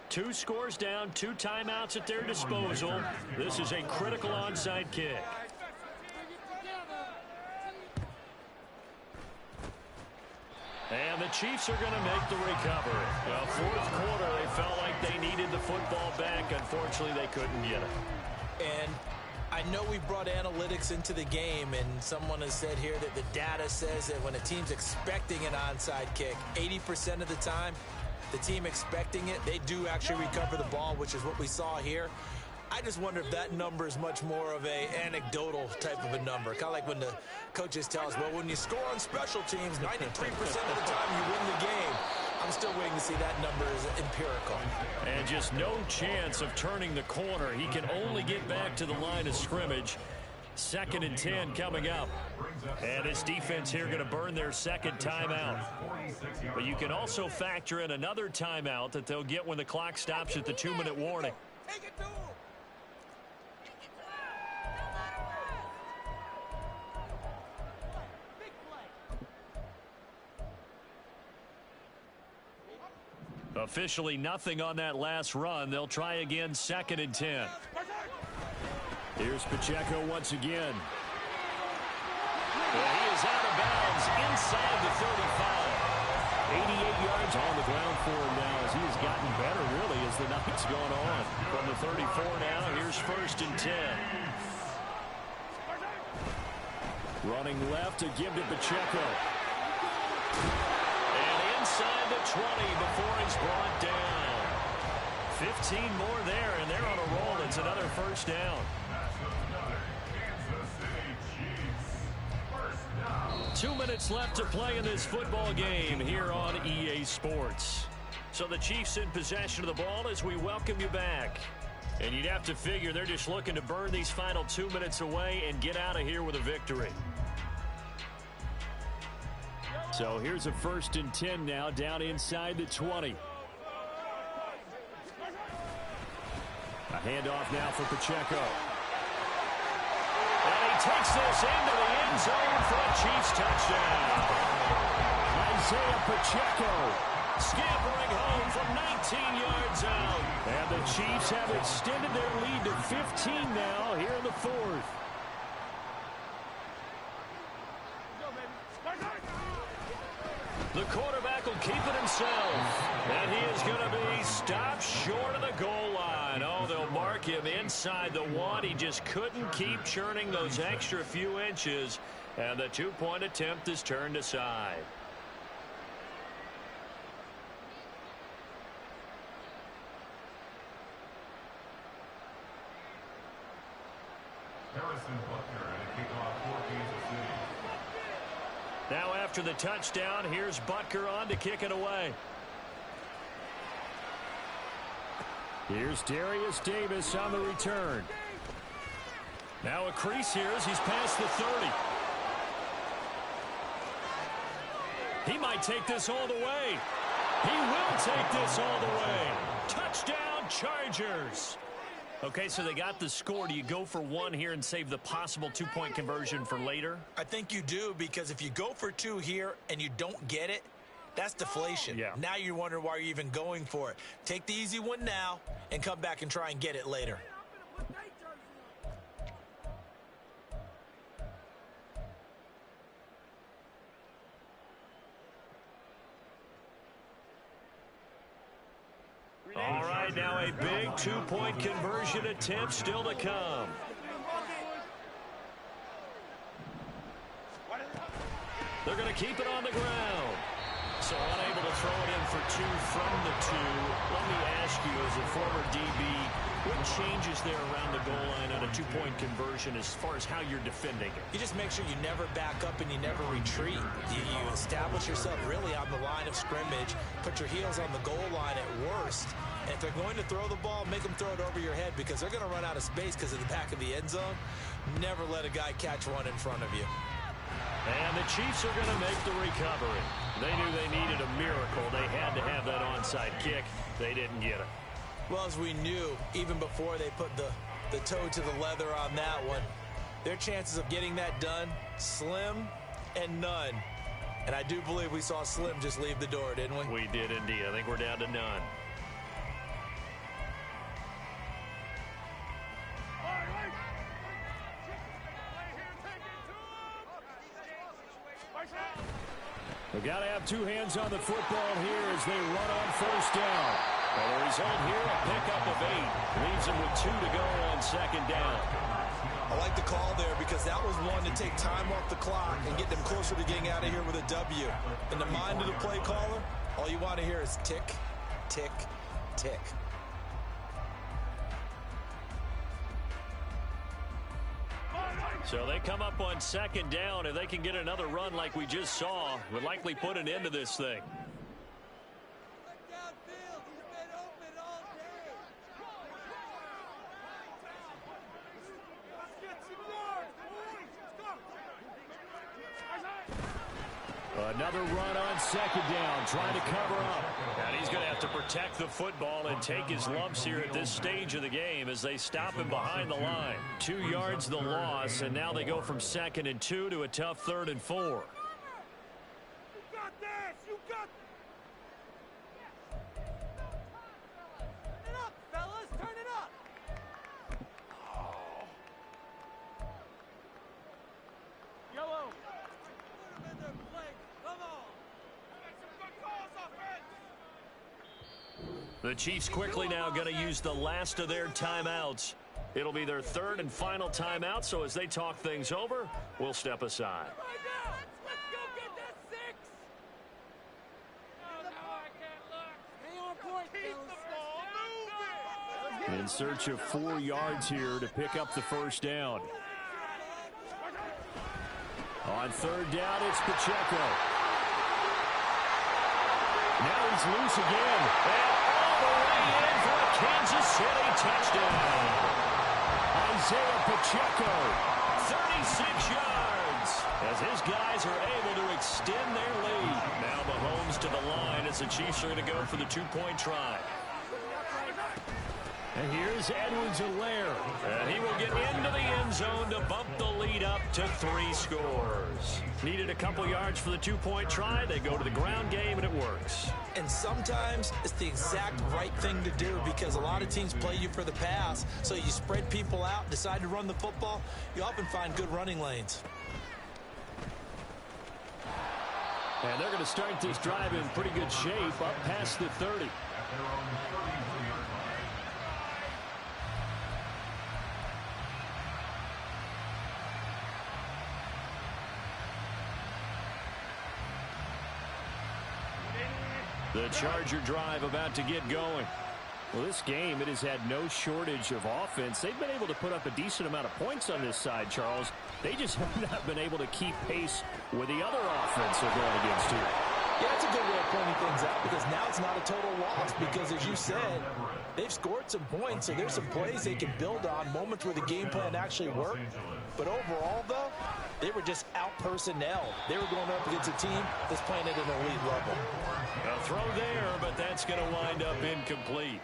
2 scores down, 2 timeouts at their disposal. This is a critical onside kick. And the Chiefs are going to make the recovery. Well, fourth quarter, they felt like they needed the football back. Unfortunately, they couldn't get it. And I know we brought analytics into the game, and someone has said here that the data says that when a team's expecting an onside kick, 80% of the time, the team expecting it, they do actually recover the ball, which is what we saw here. I just wonder if that number is much more of a anecdotal type of a number. Kind of like when the coaches tell us, well, when you score on special teams, 93% of the time you win the game. I'm still waiting to see that number is empirical. And just no chance of turning the corner. He can only get back to the line of scrimmage. 2nd and 10 coming up. And this defense here going to burn their 2nd timeout. But you can also factor in another timeout that they'll get when the clock stops at the 2-minute warning. Take it to him. Officially nothing on that last run. They'll try again, 2nd and 10. Here's Pacheco once again. Well, he is out of bounds inside the 35. 88 yards on the ground for him now as he has gotten better, really, as the night's gone on. From the 34 now, here's 1st and 10. Running left to give to Pacheco. And inside the 20 before he's brought down. 15 more there, and they're on a roll. It's another 1st down. 2 minutes left to play in this football game here on EA Sports. So the Chiefs in possession of the ball as we welcome you back. And you'd have to figure they're just looking to burn these final 2 minutes away and get out of here with a victory. So here's a 1st and 10 now, down inside the 20. A handoff now for Pacheco. And he takes this into the end zone for a Chiefs touchdown. Isaiah Pacheco Scampering home from 19 yards out. And the Chiefs have extended their lead to 15 now here in the 4th. The quarterback will keep it himself. And he is going to be stopped short of the goal line. Oh, they'll mark him inside the 1. He just couldn't keep churning those extra few inches. And the 2-point attempt is turned aside. Harrison Butker and a kickoff for Kansas City. Now after the touchdown, here's Butker on to kick it away. Here's Darius Davis on the return. Now a crease here as he's past the 30. He might take this all the way. He will take this all the way. Touchdown, Chargers. Okay, so they got the score. Do you go for 1 here and save the possible 2-point conversion for later? I think you do, because if you go for 2 here and you don't get it, that's deflation. Yeah. Now you wonder why you're even going for it. Take the easy one now and come back and try and get it later. All right, now a big 2-point conversion attempt still to come. They're going to keep it on the ground. So unable to throw it in for 2 from the 2. Let me ask you, as a former DB, what changes there around the goal line on a 2-point conversion as far as how you're defending it? You just make sure you never back up and you never retreat. You establish yourself really on the line of scrimmage, put your heels on the goal line at worst. And if they're going to throw the ball, make them throw it over your head, because they're going to run out of space because of the back of the end zone. Never let a guy catch one in front of you. And the Chiefs are going to make the recovery. They knew they needed a miracle. They had to have that onside kick. They didn't get it. Well, as we knew, even before they put the toe to the leather on that one, their chances of getting that done, slim and none. And I do believe we saw Slim just leave the door, didn't we? We did indeed. I think we're down to none. They've got to have 2 hands on the football here as they run on 1st down. Well, the result here, a pickup of 8. Leaves them with 2 to go on 2nd down. I like the call there, because that was one to take time off the clock and get them closer to getting out of here with a W. In the mind of the play caller, all you want to hear is tick, tick, tick. So they come up on 2nd down. If they can get another run like we just saw, would likely put an end to this thing. Another run on 2nd down, trying to cover up. And he's going to have to protect the football and take his lumps here at this stage of the game as they stop him behind the line. 2 yards the loss, and now they go from 2nd and 2 to a tough 3rd and 4. You got this! You got Turn it up, fellas! Turn it up! Yellow! The Chiefs quickly now going to use the last of their timeouts. It'll be their third and final timeout, so as they talk things over, we'll step aside. Let's go get that 6. Oh, no, I can't look. Stay on point, keep the ball moving. In search of 4 yards here to pick up the first down. On third down, it's Pacheco. Now he's loose again. And all the way in for a Kansas City touchdown. Isaiah Pacheco. 36 yards as his guys are able to extend their lead. Now Mahomes to the line as the Chiefs are going to go for the 2-point try. And here's Edwards-Helaire. And he will get into the end zone to bump the lead up to 3 scores. Needed a couple yards for the 2-point try. They go to the ground game, and it works. And sometimes it's the exact right thing to do because a lot of teams play you for the pass. So you spread people out, decide to run the football. You often find good running lanes. And they're going to start this drive in pretty good shape up past the 30. The Charger drive about to get going. Well, this game, it has had no shortage of offense. They've been able to put up a decent amount of points on this side, Charles. They just have not been able to keep pace with the other offense they're going against here. Yeah, that's a good way of pointing things out because now it's not a total loss because, as you said, they've scored some points, so there's some plays they can build on, moments where the game plan actually worked. But overall, though, they were just out-personnel. They were going up against a team that's playing at an elite level. A throw there, but that's going to wind up incomplete.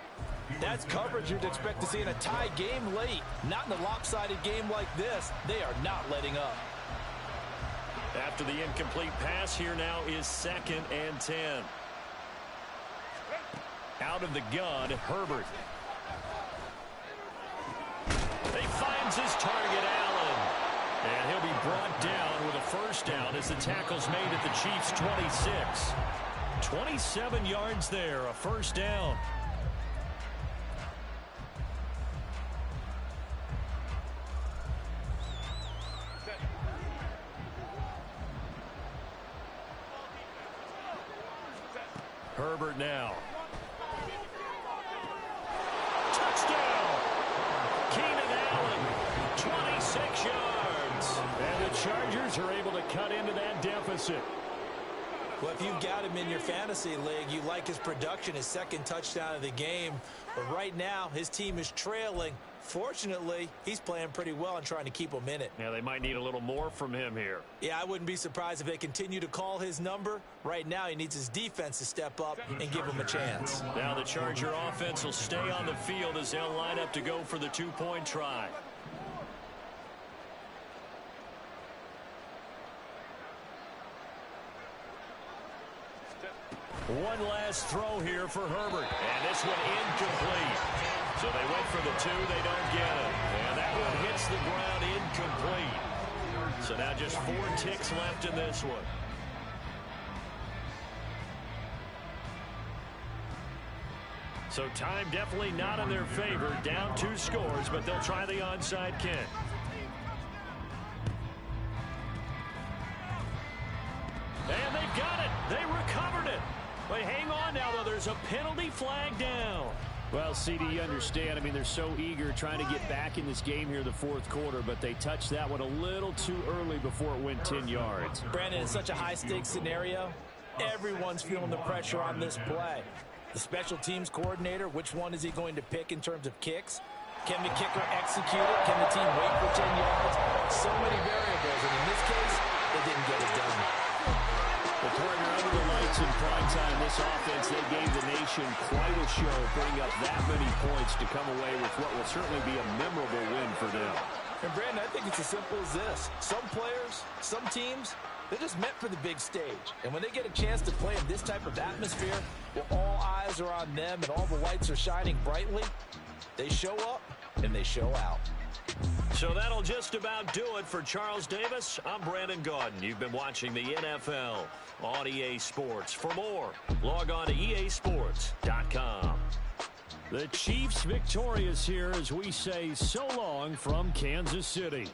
That's coverage you'd expect to see in a tie game late. Not in a lopsided game like this. They are not letting up. After the incomplete pass, here now is 2nd and 10. Out of the gun, Herbert. He finds his target, Allen. And he'll be brought down with a first down as the tackle's made at the Chiefs' 26. 27 yards there, a first down. Herbert now. Touchdown! Keenan Allen, 26 yards. And the Chargers are able to cut into that deficit. Well, if you've got him in your fantasy league, you like his production, his 2nd touchdown of the game. But right now, his team is trailing. Fortunately, he's playing pretty well and trying to keep them in it. Yeah, they might need a little more from him here. Yeah, I wouldn't be surprised if they continue to call his number. Right now, he needs his defense to step up and give him a chance. Now the Charger offense will stay on the field as they'll line up to go for the 2-point try. One last throw here for Herbert. And this one incomplete. So they went for the 2, they don't get it. And that one hits the ground incomplete. So now just 4 ticks left in this one. So time definitely not in their favor. Down 2 scores, but they'll try the onside kick. And they've got it. They recovered it. But hang on now, though. There's a penalty flag down. Well, CD, you understand. I mean, they're so eager trying to get back in this game here in the 4th quarter, but they touched that one a little too early before it went 10 yards. Brandon, it's such a high-stakes scenario. Everyone's feeling the pressure on this play. The special teams coordinator, which one is he going to pick in terms of kicks? Can the kicker execute it? Can the team wait for 10 yards? So many variables, and in this case, they didn't get it done. The partner under the lights in prime time, this offense, they gave the nation quite a show, putting up that many points to come away with what will certainly be a memorable win for them. And Brandon, I think it's as simple as this. Some players, some teams, they're just meant for the big stage. And when they get a chance to play in this type of atmosphere, where all eyes are on them and all the lights are shining brightly, they show up and they show out. So that'll just about do it for Charles Davis. I'm Brandon Gaudin. You've been watching the NFL on EA Sports. For more, log on to easports.com. The Chiefs victorious here as we say so long from Kansas City.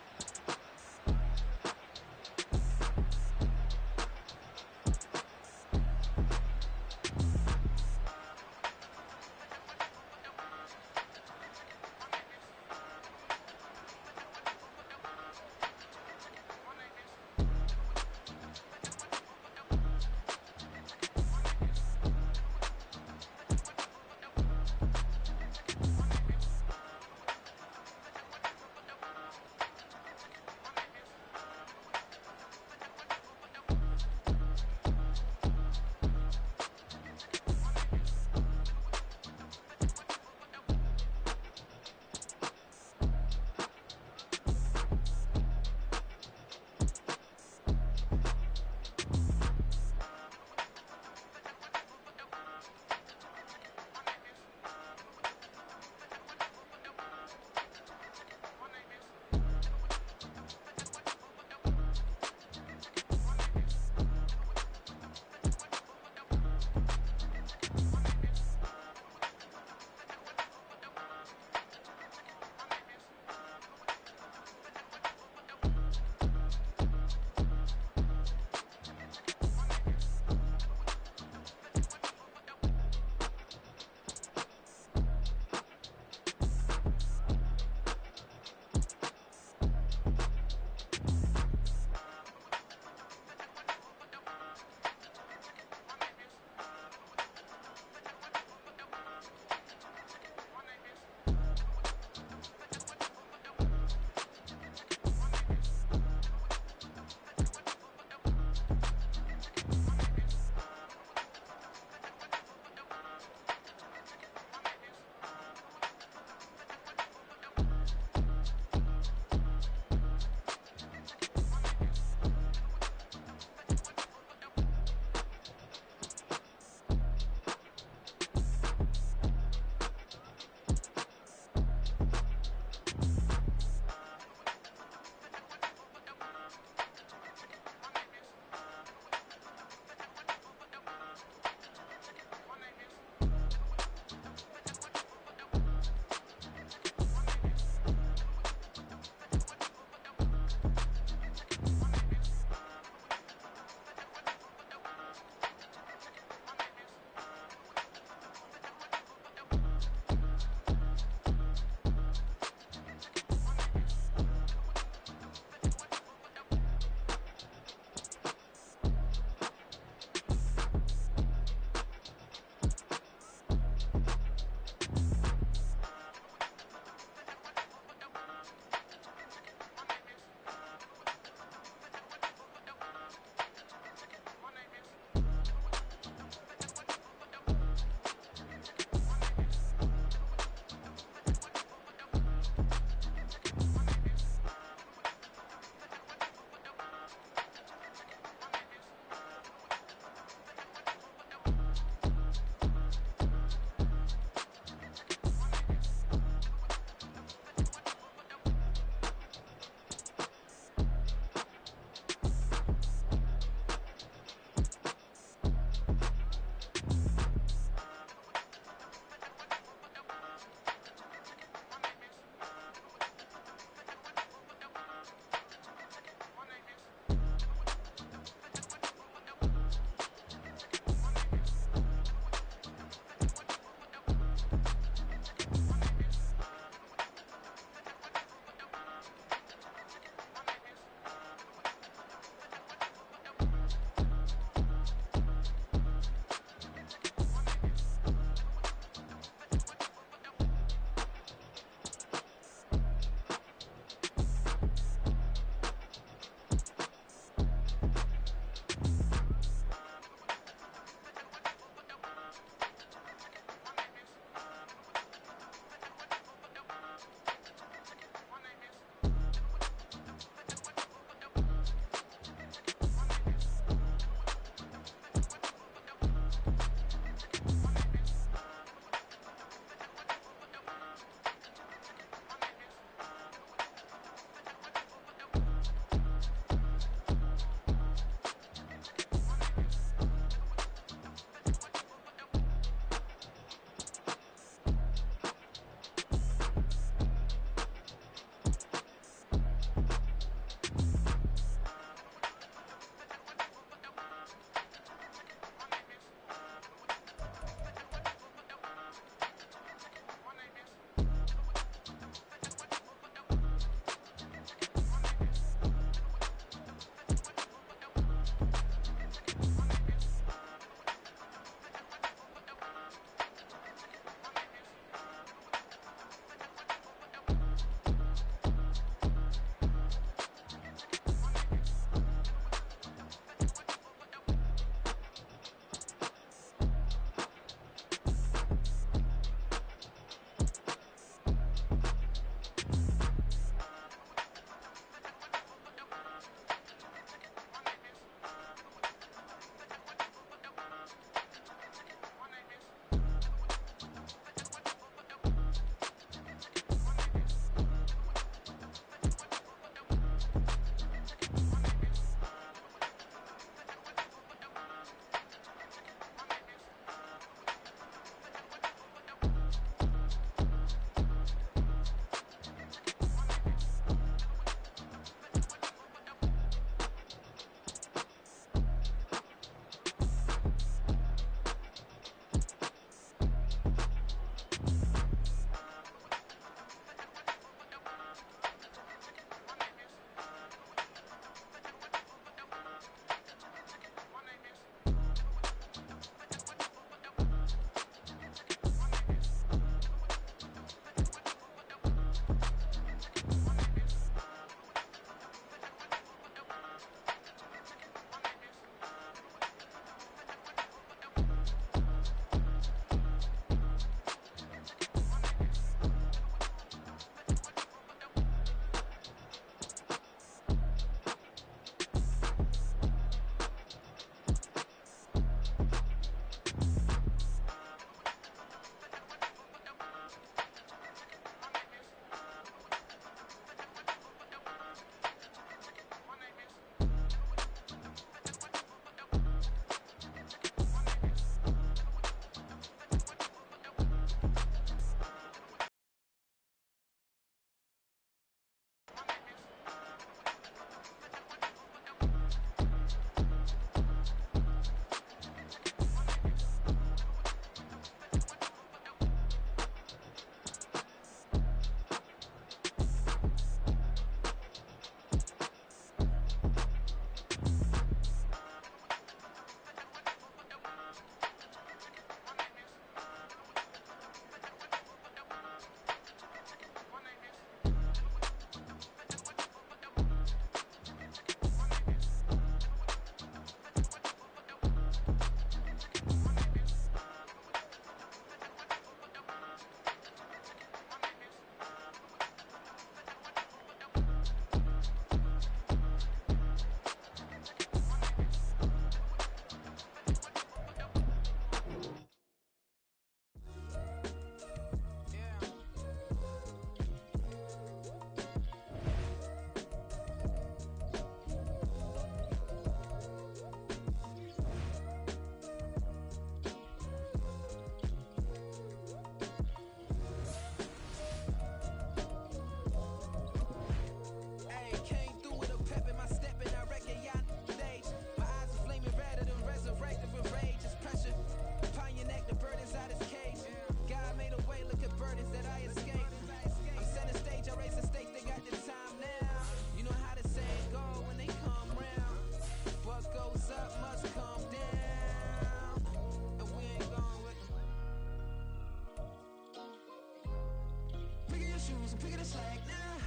shoes and pick it a slack now.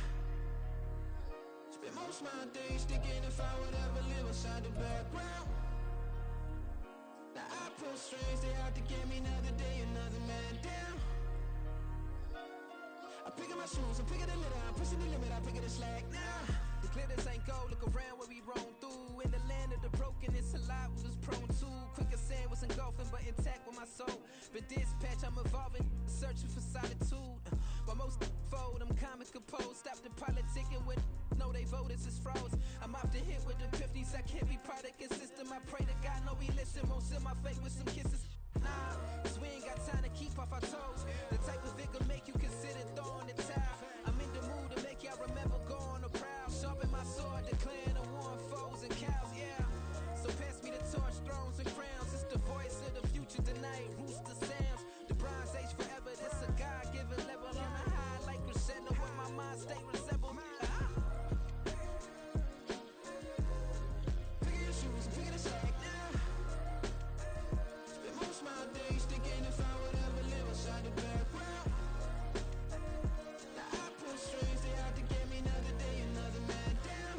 Spend most of my days thinking if I would ever live inside the background. Now I pull strings, they out to get me another day, another man down. I pick up my shoes, I'm picking the litter, I'm pushing the limit, I pick it a slack now. The glitters ain't gold, look around where we roam through. In the land of the broken, it's a lot we was prone to. Quicker sand was engulfing, but intact with my soul. But dispatch, I'm evolving, searching for solitude. While most fold, I'm comic composed. Stop the politicking with no, they voters is froze. I'm off the hit with the 50s, I can't be product and system. I pray to God, no, we listen. Won't send my fate with some kisses. Nah, cause we ain't got time to keep off our toes. The type of vigor make you consider throwing the towel. I'm in the mood to make y'all remember going to proud. Sharpen my sword, declaring the war on foes and cows, yeah. So pass me the torch, thrones and crowns. It's the voice of the future tonight, rooster sounds. The Bronze Age forever, this a God-given level. On a high like crescendo, where my mind stay resemble. Pick your shoes and pick it a slack now. Spend most of my days thinking if I would ever live inside the background. Now I pull strings, they out to get me another day, another man down.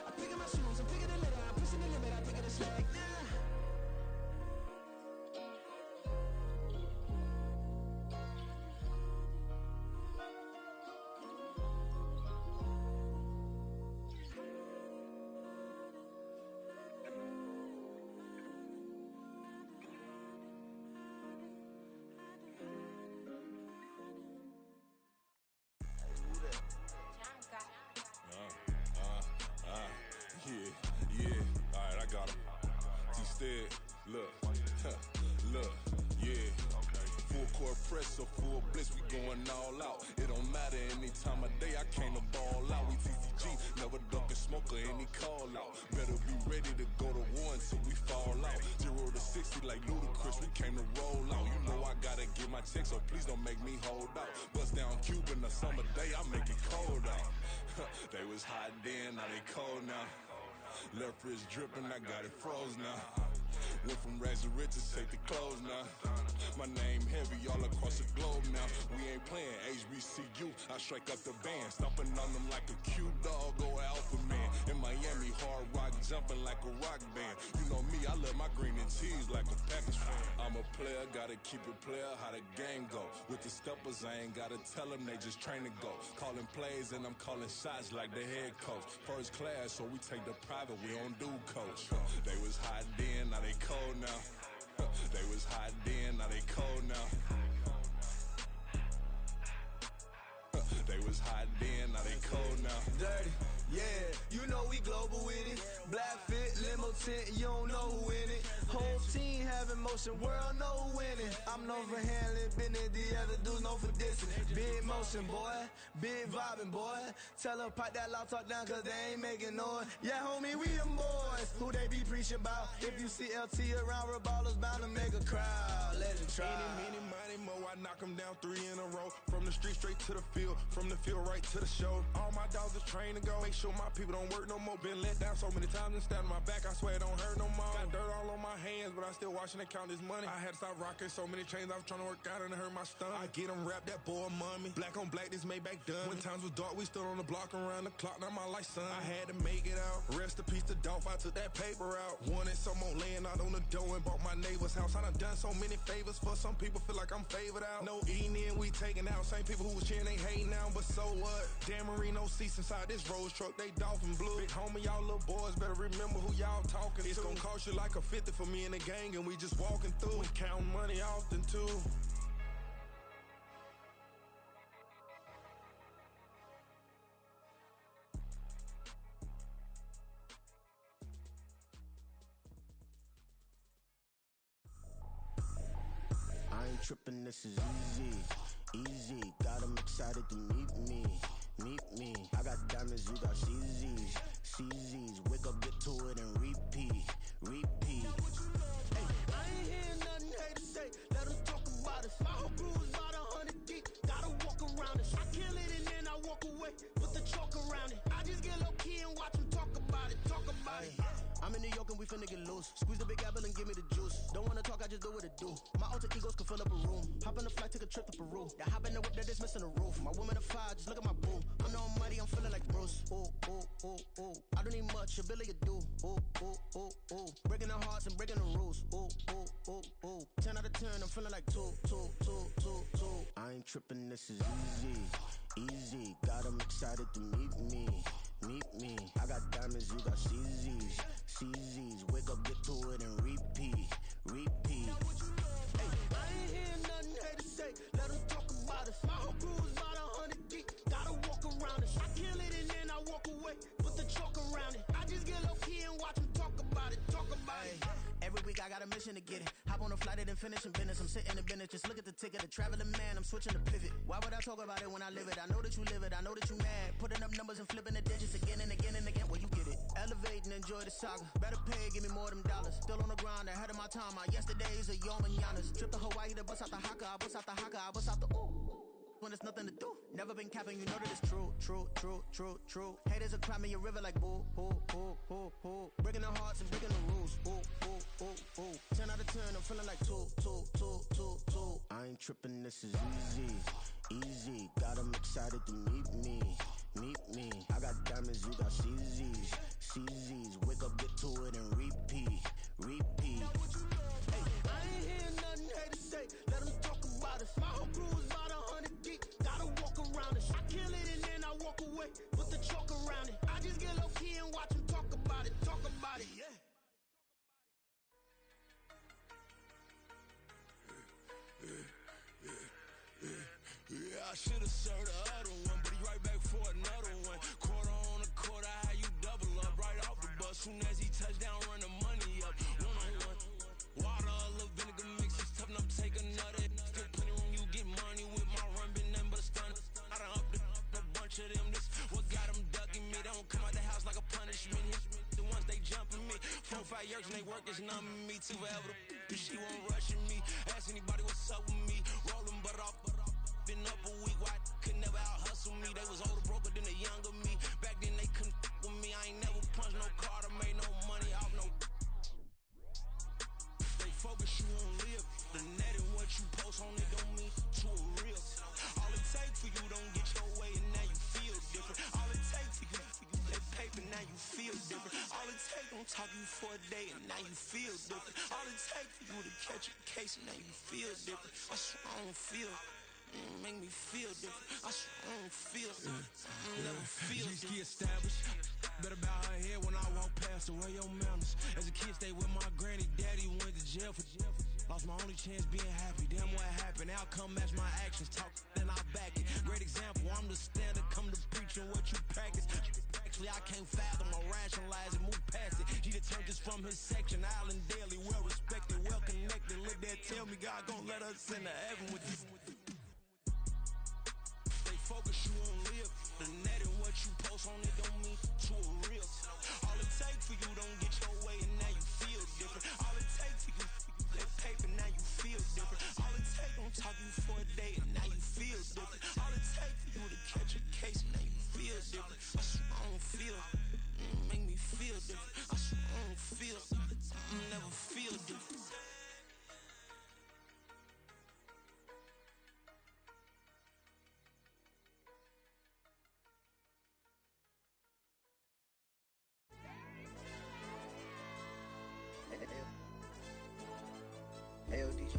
I pick up my shoes, I'm picking the litter, I'm pushing the limit, I pick it a slack now. Yeah, alright, I got him. T-Stead, look, look, yeah. Full court press or full blitz, we going all out. It don't matter any time of day, I came to ball out. We TCG, never duck a smoker, any call out. Better be ready to go to war until we fall out. 0 to 60 like Ludacris, we came to roll out. You know I gotta get my check, so please don't make me hold out. Bust down Cuban a summer day, I make it cold out. They was hot then, now they cold now. Left wrist dripping, I got it froze now. Went from rags to riches, take the clothes now. My name heavy all across the globe now. We ain't playing HBCU, I strike up the band. Stomping on them like a Q-dog or alpha man. In Miami, hard rock jumping like a rock band. You know me, I love my green and cheese like a Packers fan. I'm a player, gotta keep it player, how the game go. With the steppers, I ain't gotta tell them, they just train to go. Calling plays and I'm calling shots like the head coach. First class, so we take the private, we don't do coach. They was hot then, now they cold now. They was hot then, now they cold now. They was hot then, now they cold now. Dirty, yeah, you know we global with it. Black fit, limo tint, you don't know who in it. Whole team having motion, world know who winning. I'm known for handling business, the other dudes known for dissing. Big motion, boy, big vibing, boy. Tell her pipe that loud talk down, cause they ain't making noise. Yeah, homie, we them boys, who they be preaching about. If you see LT around, Reballers bound to make a crowd. Let it try. Eeny, meeny, mo, I knock them down 3 in a row. From the street straight to the field, from the field right to the show. All my dogs are trained to go. Make sure my people don't work no more. Been let down so many times and stabbed my back, I swear it don't hurt no more. Got dirt all on my hands, but I still watching and count this money. I had to stop rocking so many chains, I was trying to work out and it hurt my stomach. I get them wrapped, that boy mommy. Black on black, this Maybach done. When times was dark, we stood on the block around the clock, now my life son. I had to make it out. Rest in peace to Dolph, I took that paper out. Wanted some more laying out on the dough and bought my neighbor's house. I done so many favors for some people, feel like I'm favored out. No eating in, we taking out. Same people who was cheering, they hating now, but so what? Dan Marino seats inside this Rolls truck, they dolphin blue. Big homie, y'all little boys better remember who y'all talking to. It's gonna cost you like a 50 for me and the gang, and we just walking through. We counting money often too. I ain't tripping, this is easy, easy. Got 'em excited to meet me. I got diamonds, you got CZs. Wake up, get to it and repeat. Hey, I ain't hearing nothing haters say. Let us talk about it. My whole crew is about 100 deep. Gotta walk around it. I kill it and then I walk away. Put the chalk around it. I just get low key and watch them talk about it. I I'm in New York and we finna get loose. Squeeze the big apple and give me the juice. Don't wanna talk, I just do what it do. My alter egos can fill up a room. Hop on a flight, take a trip to Peru. That hop in the whip that is missing the roof. My woman a fire, just look at my boo. I'm no money, I'm feeling like Bruce. Ooh, ooh, ooh, ooh. I don't need much, a billy a do. Ooh, ooh, ooh, ooh. Breaking the hearts and breaking the rules. Ooh, ooh, ooh, ooh. 10 out of 10, I'm feeling like 2, 2, 2, 2, 2. I ain't tripping, this is easy. Easy, got 'em excited to meet me. Meet me. I got diamonds, you got CZs. CZs, wake up, get to it and repeat. Repeat. Hey, I ain't hearing nothing hate to say. Let them talk about us. My whole crew is about 100 deep. Gotta walk around us. I kill it and then I walk away. Put the chalk around it. I just get low key and watch them talk about it. Talk about it. Every week I got a mission to get it. Hop on a flight and then finish in business. I'm sitting in business. Just look at the ticket. A traveling man. I'm switching the pivot. Why would I talk about it when I live it? I know that you live it. I know that you mad. Putting up numbers and flipping the digits again and again and again. Well, you get it. Elevate and enjoy the saga. Better pay, give me more than dollars. Still on the grind, ahead of my time. My yesterdays are your mananas. Trip to Hawaii to bust out the haka. I bust out the haka. I bust out the ooh. When there's nothing to do. Never been capping, you know that it's true, true, true, true, true. Haters are climbing your river like boo, boo, boo, boo, boo. Breaking the hearts and breaking the rules. Ooh, ooh, ooh, ooh. 10 out of 10, I'm feeling like 2, 2, 2, 2, 2. I ain't tripping, this is easy. Easy, got 'em excited to meet me. Meet me. I got diamonds, you got CZs. CZs, wake up, get to it and repeat. Repeat. Hey, I ain't hearing nothing hate to say. Let them talk about us. My whole crew is about 100 deep. Gotta walk around us. I kill it and then I walk away. Put the chalk around it. I just get low key and watch them talk about it. Talk about it, yeah. Yeah, I should've served the other one, but he right back for another one. Quarter on a quarter, how you double up right off the bus. Soon as he touch down, run the money up. One-on-one. Water, a little vinegar mix, it's tough enough to take another. Still plenty room, you get money with my run, been nothing but a stun. I done up a bunch of them, this what got them ducking me. They don't come out the house like a punishment. The ones they jumping me. 4, 5 years and they work is numbing me. Too forever, she won't rushing me. Ask anybody what's up with me. Rollin' butt off. Been up a week, why could never out hustle me? They was older, broker than the younger me. Back then they couldn't with me. I ain't never punched no card or made no money off no. They focus, you won't live. The net and what you post on it don't mean to a real. All it take for you don't get your way and now you feel different. All it take for you that paper, now you feel different. All it take don't talk you for a day and now you feel different. All it take for you to catch a case and now you feel different. I swear I don't feel. Make me feel different. I swear I don't feel. Never feel different. Established. Better bow her head when I walk past her. Where your manners? As a kid, stayed with my granny. Daddy went to jail for lost my only chance being happy. Damn, what happened? Outcome match my actions. Talk, then I back it. Great example. I'm the standard. Come to preaching what you practice. Actually, I can't fathom or rationalize and move past it. He turned this from his section. Island Daily, well respected, well connected. Look there, tell me God gon' let us into heaven with this. Focus, you won't live. The net and what you post on it don't mean to a real. All it take for you don't get your way and now you feel different. All it take for you that paper, now you feel different. All it take don't talk you for a day and now you feel different. All it take for you to catch a case and now you feel different. I swear I don't feel. Make me feel different. I swear I don't feel. Never feel different. Hey, yo, DJ.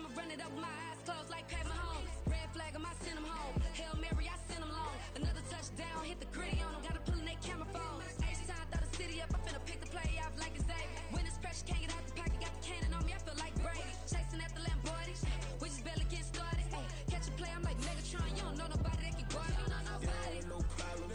I'ma run it up with my eyes closed like Pat Mahomes. Red flag, I send him home. Hail Mary, I send him long. Another touchdown, hit the gritty on him. Gotta pull in their camera phones. H-time, throw the city up. I finna pick the play off like it's David. When it's pressure, can't get out the pocket. Got the cannon on me, I feel like Brady. Chasing at the Lamborghini. We just barely getting started. Ay, catch a play, I'm like Megatron. You don't know nobody that can guard me. You don't know nobody. They don't want no problems.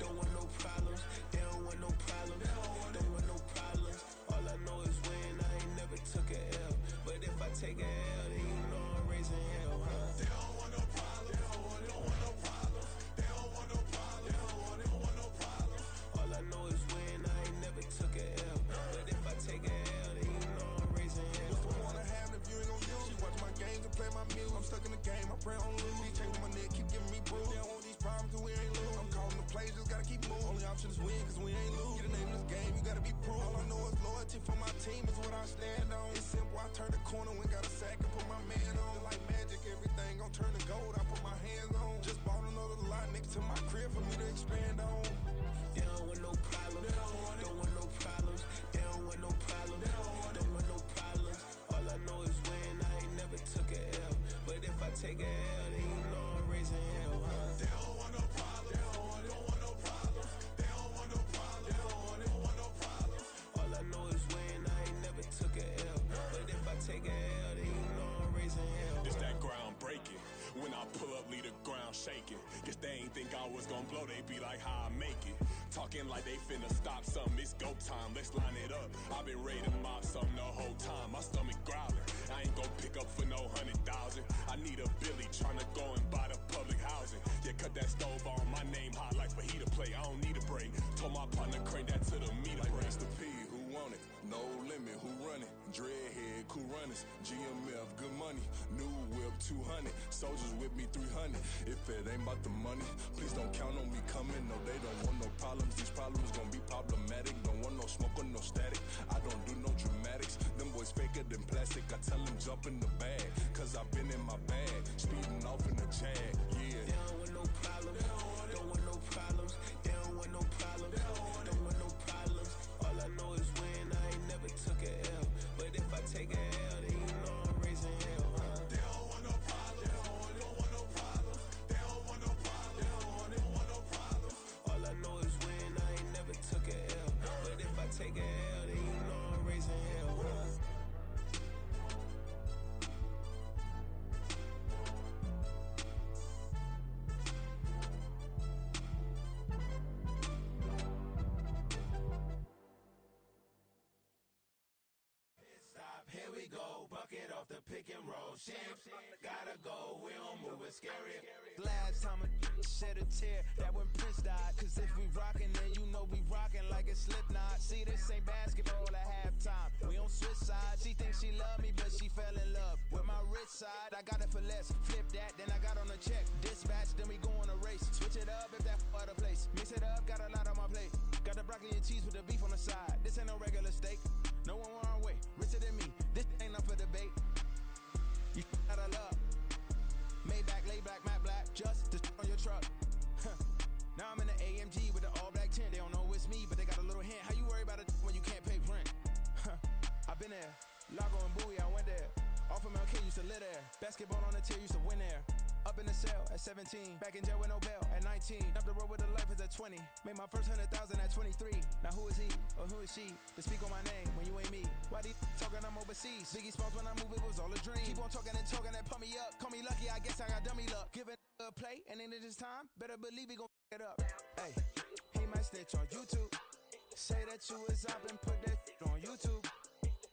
Don't want no problems. They don't want no problems. Don't want no problems. All I know is win. I ain't never took a L. But if I take a L, then you know I'm raising hell, huh? They don't want no problems. They don't want no problems. They don't want no problems. They don't want no problems. All I know is win. I ain't never took a L. But if I take a L, then you know I'm raising hell. What's the point of having if you ain't gon' use? She watch my games and play my music. I'm stuck in the game. I pray on lose. These chains on my neck keep giving me bruise. They don't want these problems 'cause we ain't lose. I'm calling the plays, just gotta keep moving. Only option is win 'cause we ain't lose. Get a name in this game, you gotta be proved. All I know is loyalty for my team is what I stand on. It's simple. I turn the corner when got a sack and put my man on. Like magic, everything gon' turn to gold. I put my hands on. Just bought another lot next to my crib for me to expand on. They don't want no problems. They don't want no problems. They don't want no problems. They don't want no problems. All I know is win. I ain't never took a L. But if I take a L, then you know I'm raising hell, huh? They don't want no problems. They don't want no problems. They don't want no problems. They don't want no problems. All I know is win. I ain't never took a L. But if I take a L, then you know I'm raising hell. It's that ground breaking. When I pull up, leave the ground shaking. Guess they ain't think I was gonna blow, they be like, how I make it. Talking like they finna stop something, it's go time, let's line it up. I've been ready to mop something the whole time, my stomach growling. I ain't gon' pick up for no 100,000. I need a Billy tryna go and buy the public housing. Yeah, cut that stove on, my name hot like fajita play. I don't need a break. Told my partner crank that to the meter. Like race the P, who want it? No limit, who run it? Dreadhead, cool runners. GMF, good money. New whip, 200. Soldiers with me, 300. If it ain't about the money, please don't count on me coming. No, they don't want no problems. These problems gon' be problematic. Don't want no smoke or no static. I don't do no dramatics. Them boys faker than plastic. I tell them jump in the bag, 'cause I've been in my bag. Speeding off in the Jag, yeah. They don't want no problems. They don't want no problems. They don't want no problems. They don't want no problems. All I know is win. I ain't never took a L. But if I take a L, then you know I'm raising hell, huh? They don't want no problems. They don't want no problems. They don't want no problems. They don't want no problems. All I know is win. I ain't never took a L. But if I take a L, then you know I'm raising hell, huh? Here we go, bucket off the pick and roll. Shit, gotta go, we don't move it scary. Last time a shed a tear, that when Prince died. Cause if we rockin', then you know we rockin' like a Slipknot. See, this ain't basketball at halftime. We on switch sides. She thinks she love me, but she fell in love with my rich side. I got it for less. Flip that, then I got on a check. Dispatch, then we go on a race. Switch it up if that other place. Mix it up, got a lot on my plate. Got the broccoli and cheese with the beef on the side. This ain't no regular steak. No one wrong way, richer than me. This ain't up for debate. You out of luck. Maybach, lay back, matte black, just to on your truck. Now I'm in the AMG with the all black tint. They don't know it's me, but they got a little hint. How you worry about it when you can't pay rent? I've been there. Lago and Bowie, I went there. Off of MLK, used to live there. Basketball on the tier, used to win there. Up in the cell at 17. Back in jail with no bail at 19. Up the road with the life is at 20. Made my first 100,000 at 23. Now who is he or who is she to speak on my name when you ain't me? Why they talking I'm overseas? Biggie Smalls when I move, it was all a dream. Keep on talking and talking and pump me up. Call me lucky, I guess I got dummy luck. Give it a play and then it's time. Better believe he gon' it up. Hey, he might snitch on YouTube. Say that you was up and put that on YouTube.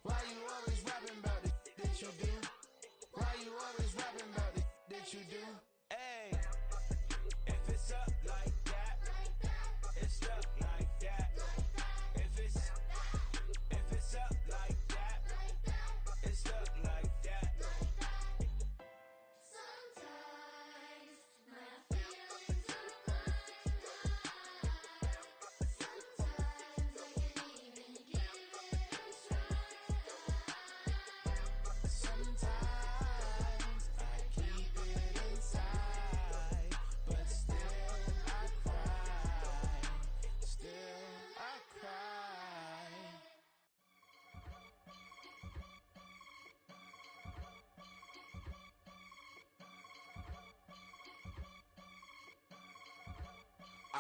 Why you always rapping about the that you do? Why you always rapping about the that you do? Hey, if it's up like that, it's stuck like that. If it's up like that, it's stuck like that. Sometimes my feelings are blind. Sometimes I can't even give it a try. Sometimes I keep it inside.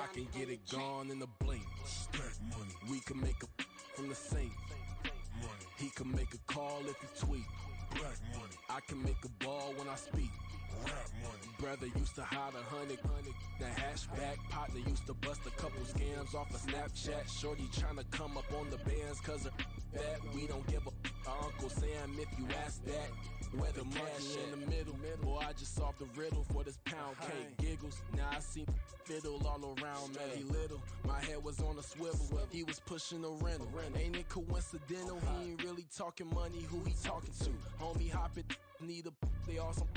I can get it gone in a blink. Stack money. We can make a from the sink. Money. He can make a call if he tweet. Black money. I can make a ball when I speak. Rap money. Brother used to hide 100. The hashback partner used to bust a couple scams off of Snapchat. Shorty tryna come up on the bands cause of that. We don't give a Uncle Sam if you ask that. Where the money in the middle. Boy, I just solved the riddle for this pound cake. Giggles. Now I see fiddle all around me. He little. My head was on a swivel. He was pushing a rental. Ain't it coincidental? He ain't really talking money. Who he talking to? Homie hoppin'. Need a. They awesome.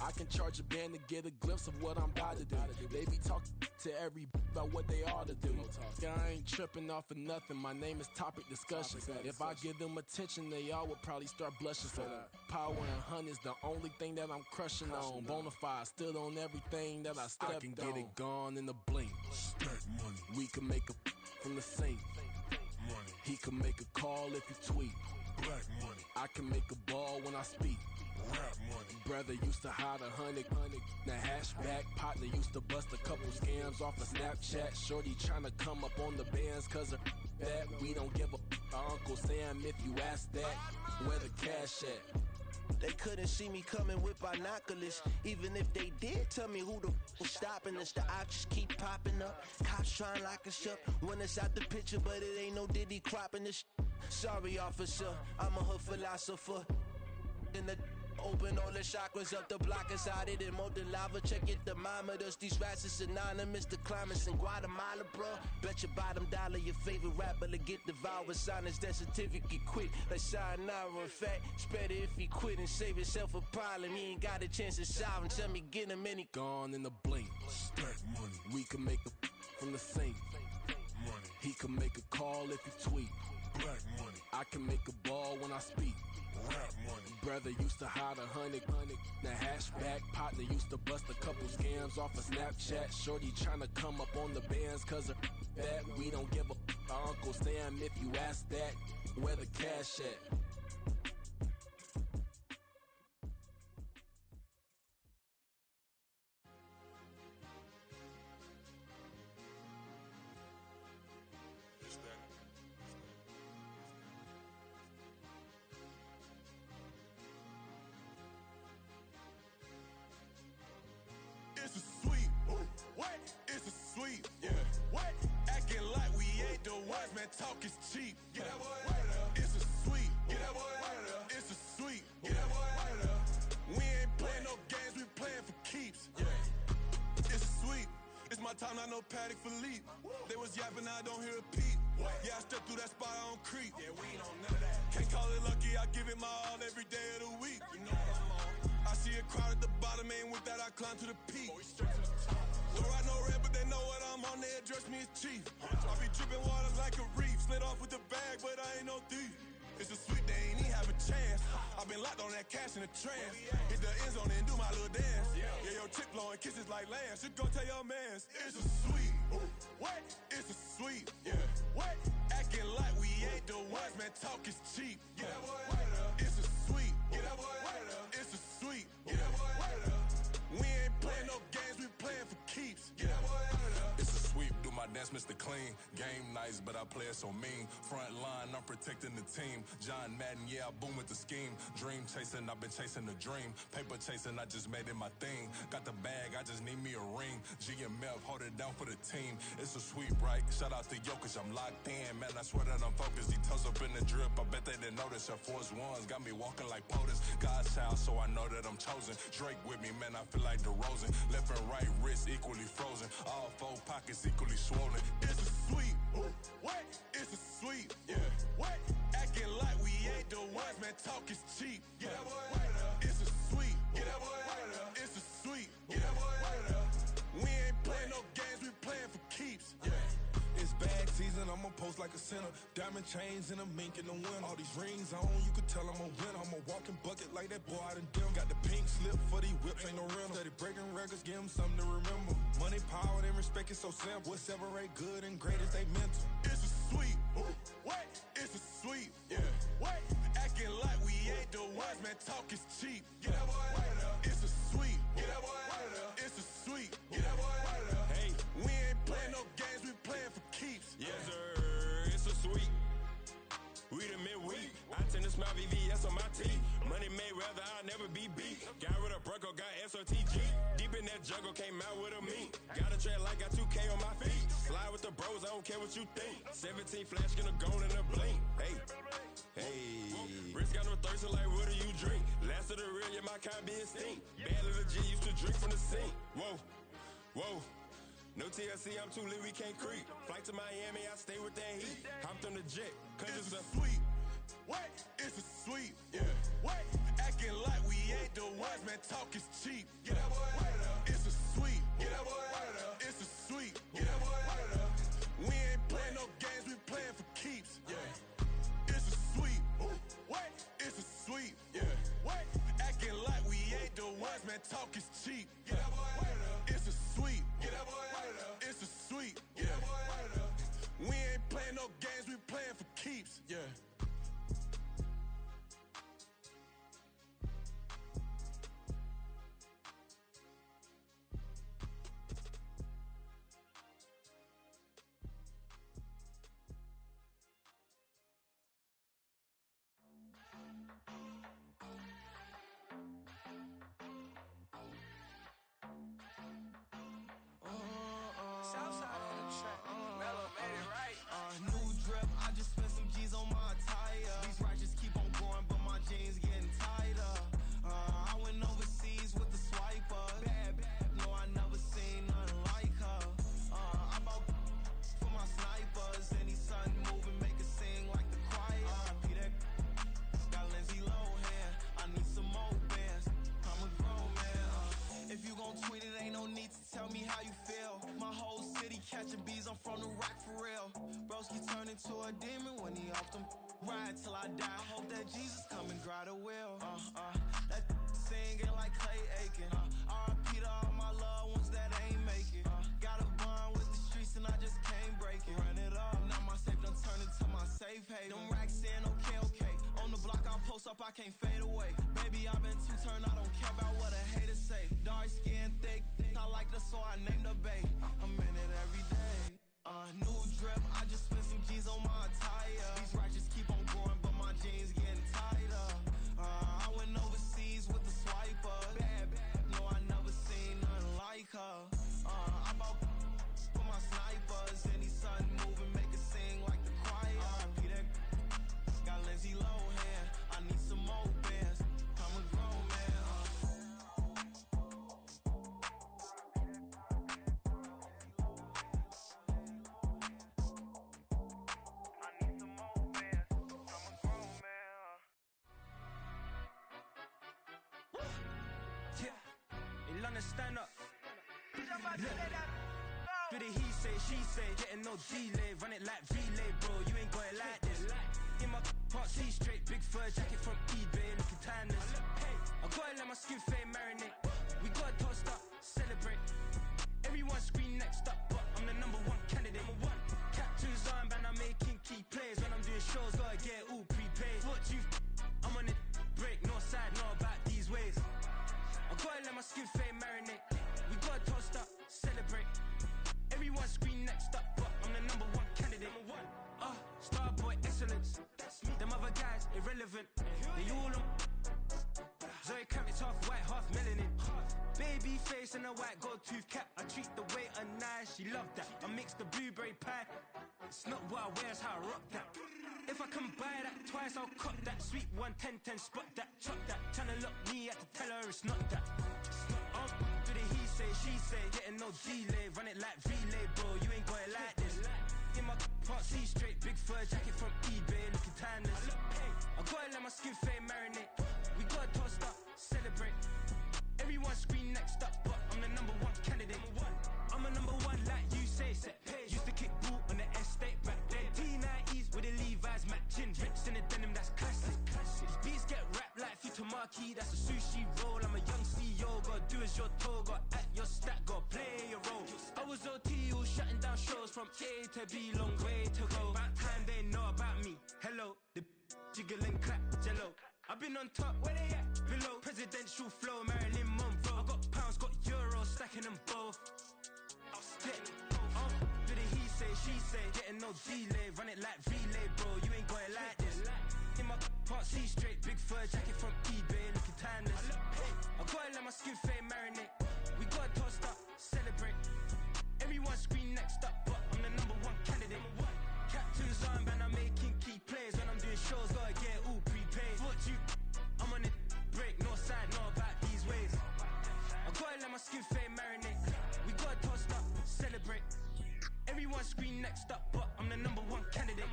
I can charge a band to get a glimpse of what I'm about to do. They be talking to every about what they ought to do. Yeah, I ain't tripping off of nothing. My name is Topic Discussion. If I give them attention, they all would probably start blushing. So power and hunt is the only thing that I'm crushing on. Bonafide stood on everything that I stepped on. I can get it gone in a blink. Stack money. We can make a from the sink. Money. He can make a call if he tweet. Black money. I can make a ball when I speak. Rap money. Brother used to hide 100. The hashback partner used to bust a couple scams off of Snapchat. Shorty tryna come up on the bands cause of that. We don't give a Uncle Sam if you ask that. Where the cash at? They couldn't see me coming with binoculars. Even if they did, tell me who the was stopping us. The options keep popping up. Cops trying lock us up. When it's out the picture, but it ain't no Diddy cropping this. Sorry, officer, I'm a hood philosopher. In the open all the chakras up the block inside it and molten lava. Check it, thermometers. These rats is synonymous. The climates in Guatemala, bro. Bet your bottom dollar your favorite rapper to get devoured. Sign his death certificate quick. Like sayonara. In fact, it's better if he quit and save himself a problem. He ain't got a chance to solve him. Tell me get him any gone in the blink. Stack money. We can make a from the sink. Money. He can make a call if he tweet. Black money. I can make a ball when I speak. Rap money. Brother used to hide 100. The hashback partner used to bust a couple scams off of Snapchat. Shorty tryna come up on the bands cause of that. We don't give a Uncle Sam if you ask that. Where the cash at? It's a sweet. What? It's a sweet. Yeah. What? Acting like we ain't the ones, man. Talk is cheap. Get that boy out of there. It's a sweet. Get that boy out of there. It's a sweet. Get that boy out of there. We ain't playing no games, we playing for keeps. Yeah. It's a sweet. It's my time, not no Paddock Philippe. They was yapping, I don't hear a peep. Yeah, I step through that spot, I don't creep. Yeah, we ain't on none of that. Can't call it lucky, I give it my all every day of the week. You know what I'm on. I see a crowd at the bottom, ain't with that, I climb to the peak. Don't ride no red, but they know what I'm on, they address me as chief. I be dripping water like a reef, slid off with the bag, but I ain't no thief. It's a sweet, they ain't even have a chance. I been locked on that cash in a trance. Hit the end zone and do my little dance. Yeah, your chick blowing kisses like lambs. You go tell your mans. It's a sweet. What? It's a sweet. Yeah. What? Acting like we ain't the ones, man. Talk is cheap. Get that boy out of there. It's a sweet. Get that boy out of there. It's a sweet. Get that boy out of there. We ain't playing no games, we playing for keeps. Get that boy out of there. It's a sweep, do my dance, Mr. Clean. Game nice, but I play it so mean. Front line, I'm protecting the team. John Madden, yeah, I boom with the scheme. Dream chasing, I've been chasing the dream. Paper chasing, I just made it my thing. Got the bag, I just need me a ring. GMF, hold it down for the team. It's a sweep, right? Shout out to Jokic, I'm locked in. Man, I swear that I'm focused. He toes up in the drip, I bet they didn't notice. Her force ones got me walking like POTUS. God's child, so I know that I'm chosen. Drake with me, man, I feel like DeRozan. Left and right wrist equally frozen. All four pockets equally swollen. It's a sweet. What? It's a sweet. Yeah. What? Acting like we ain't the ones, man. Talk is cheap. Get that boy out of there. It's a sweet. Get that boy out of there. It's a sweet. Get that boy out of there. We ain't playing no games, we playing for keeps. Yeah. It's bag season, I'ma post like a center. Diamond chains and a mink in the winter. All these rings on, you could tell I'm a winner. I'm a walking bucket like that boy out in Denver. Got the pink slip for these whips, ain't no rental. Steady breaking records, give them something to remember. Money, power, and respect is so simple. What separate good and great is they mental. It's a sweet. What? It's a sweet. Yeah. What? Acting like we ain't the ones, man. Talk is cheap. Get that boy out of there. It's a sweet. Get that boy out of there. It's a sweet. Get that boy out of there. Hey, we ain't playing that jungle, came out with a meat. Got a track like got 2K on my feet. Slide with the bros, I don't care what you think. 17 flash, gonna go in a blink. Hey, hey. Wrist got no thirst, like what do you drink? Last of the real, yeah, my kind be extinct. Bad little G used to drink from the sink. Whoa, whoa. No TLC, I'm too lit, we can't creep. Flight to Miami, I stay with that heat. Hopped on the jet, cause it's a sweet. What? It's a sweep. Yeah. What? Acting like we ain't the ones, man. Talk is cheap. Get that boy out of there. It's a sweep. Get that boy out of there. It's a sweep. Get that boy out of there. We ain't playing no games, we playing for keeps. Yeah. It's a sweep. What? It's a sweep. Yeah. What? Acting like we ain't the ones, man. Talk is cheap. Get that boy out of there. It's a sweep. Get that boy out of there. It's a sweep. Get that boy out of there. We ain't playing no games, we playing for keeps. Yeah. Southside on the track. Mellow made it right. New drip, I just spent some G's on my attire. These righteous keep on going, but my jeans getting tighter. I went overseas with the swiper. Bad, no, I never seen nothing like her. I bought for my snipers. Any sun moving, make it sing like the choir. RIP that got Lindsay Lohan. I need some more bands. I'm a grown man. If you gon' tweet it, ain't no need to tell me how you feel. My whole city catching bees, I'm from the rock for real. Broski turned into a demon when he off them. Ride till I die, hope that Jesus come and grab the wheel. That singing like Clay Aiken. RIP to all my loved ones that ain't make it. Got a bond with the streets and I just can't break it. Run it up, now my safe done turned into my safe haven. Them racks in, okay. On the block I'll post up, I can't fade away. Baby, I've been too turned, I don't care about what a hater say. Dark skin, thick, I like the so I named the babe. I'm in it every day. New drip, I just spent some G's on my attire. These righteous keep on going, but my jeans getting tighter. I went overseas with the swiper. Bad, no, I never seen nothing like her. I bought for my snipers. Any sun moving, make it sing like the choir. RIP that got Lindsay Lohan. I need some more bands. I'm a grown man. Stand up. Do the he say, she say, getting no delay, run it like relay, bro. You ain't got it like this. In my part C straight, big fur jacket from eBay, looking timeless. I gotta let my skin fade marinate. We gotta toast up, celebrate. Everyone scream next up, but I'm the number one candidate. Captain's armband, I'm making key plays. When I'm doing shows, gotta get all prepaid. What you I'm on it, break, no side, no about these ways. I gotta let my skin fade marinate. We gotta toast up, celebrate. Everyone scream next up, but I'm the number one candidate. Starboy excellence. Them other guys irrelevant. They all on. Zoe Kravitz half white, half melanin. Baby face and a white gold tooth cap. I treat the waiter nice, she love that. I mix the blueberry pie. It's not what I wear, it's how I rock that. If I can buy that twice, I'll cut that. Sweet 110, spot that, chop that. Tryna lock me at to tell her it's not that. Do the he say, she say, getting no delay. Run it like relay, bro, you ain't got it like this. In my part C straight, big fur jacket from eBay, looking timeless. I gotta let my skin fade marinate. We gotta toast up, celebrate. Everyone scream next up, but I'm the number one candidate. I'm a number one like you say, set page. Used to kick ball on the estate back then. T90s with the Levi's matching. Rips in the denim, that's classic. These beats get wrapped like Futamaki, that's a sushi roll. I'm a young CEO, gotta do as you're told. Gotta act your stat, gotta play your role. I was OT, all shutting down shows from A to B, long way to go. About time they know about me. Hello, the jiggle and clap, jello. I've been on top, where they at? Below, presidential flow, Marilyn Monroe. I got pounds, got euros, stacking them both. Do the he say, she say, getting no delay. Run it like relay, bro, you ain't got it like this. In my part C straight, big fur jacket from eBay, looking timeless. I gotta let my skin fade marinate. We got tossed up, celebrate. Everyone scream next up, but I'm the number one candidate. Captain's armband, I'm making key plays. When I'm doing shows, gotta get it all prepaid. Thought you, I'm on it, break, no side, no about these ways. I gotta let my skin fade marinate. We got tossed up, celebrate. Everyone scream next up, but I'm the number one candidate.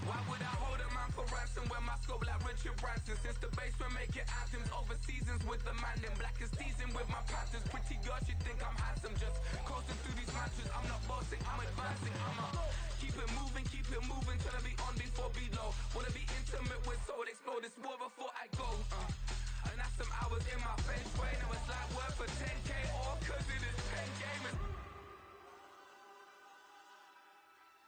Why would I hold a man for ransom when my scope like Richard Branson? Since the basement making anthems over seasons with the man in black is teasing with my Panthers. Pretty girl, she think I'm handsome. Just coasting through these matches. I'm not bossing, I'm advancing. I'ma keep it moving till I be on before below. Wanna be intimate with soul, explore this war before I go. And that's some hours in my feng shui. Now it's like work for 10K or cause it is 10 gamers.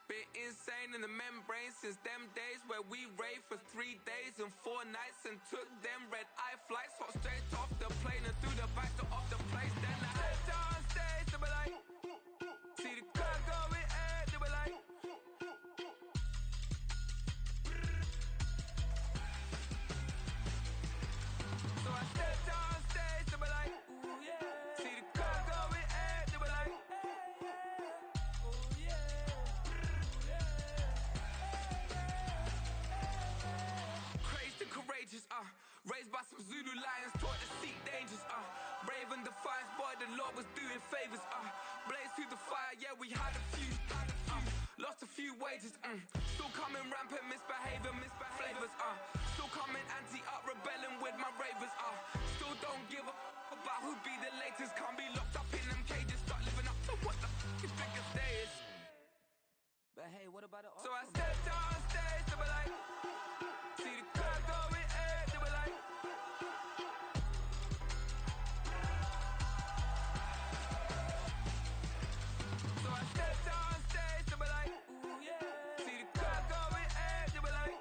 Been insane in the membrane since them days where we raved for 3 days and 4 nights and took them red eye flights, hop straight off the plane and through the back door of the place. Then I head down stage, they were like, see the car going ahead, they were like, so I stepped down stage, they were like, ooh yeah, see the car going ahead, they were like, ooh yeah. Crazed and courageous, raised by some Zulu lions, taught to seek dangers, brave and defiant, boy, the Lord was doing favors, blaze through the fire, yeah, we had a few, lost a few wages, still coming rampant, misbehavior, flavors, still coming anti-up, rebelling with my ravers, still don't give a about who be the latest, can't be locked up in them cages, start living up to what the you think your day is. But hey, what about the So I stepped on stage, they were like, see the crowd going ahead, they were like, so I stepped on stage, they were like, ooh yeah, see the crowd going ahead, they were like,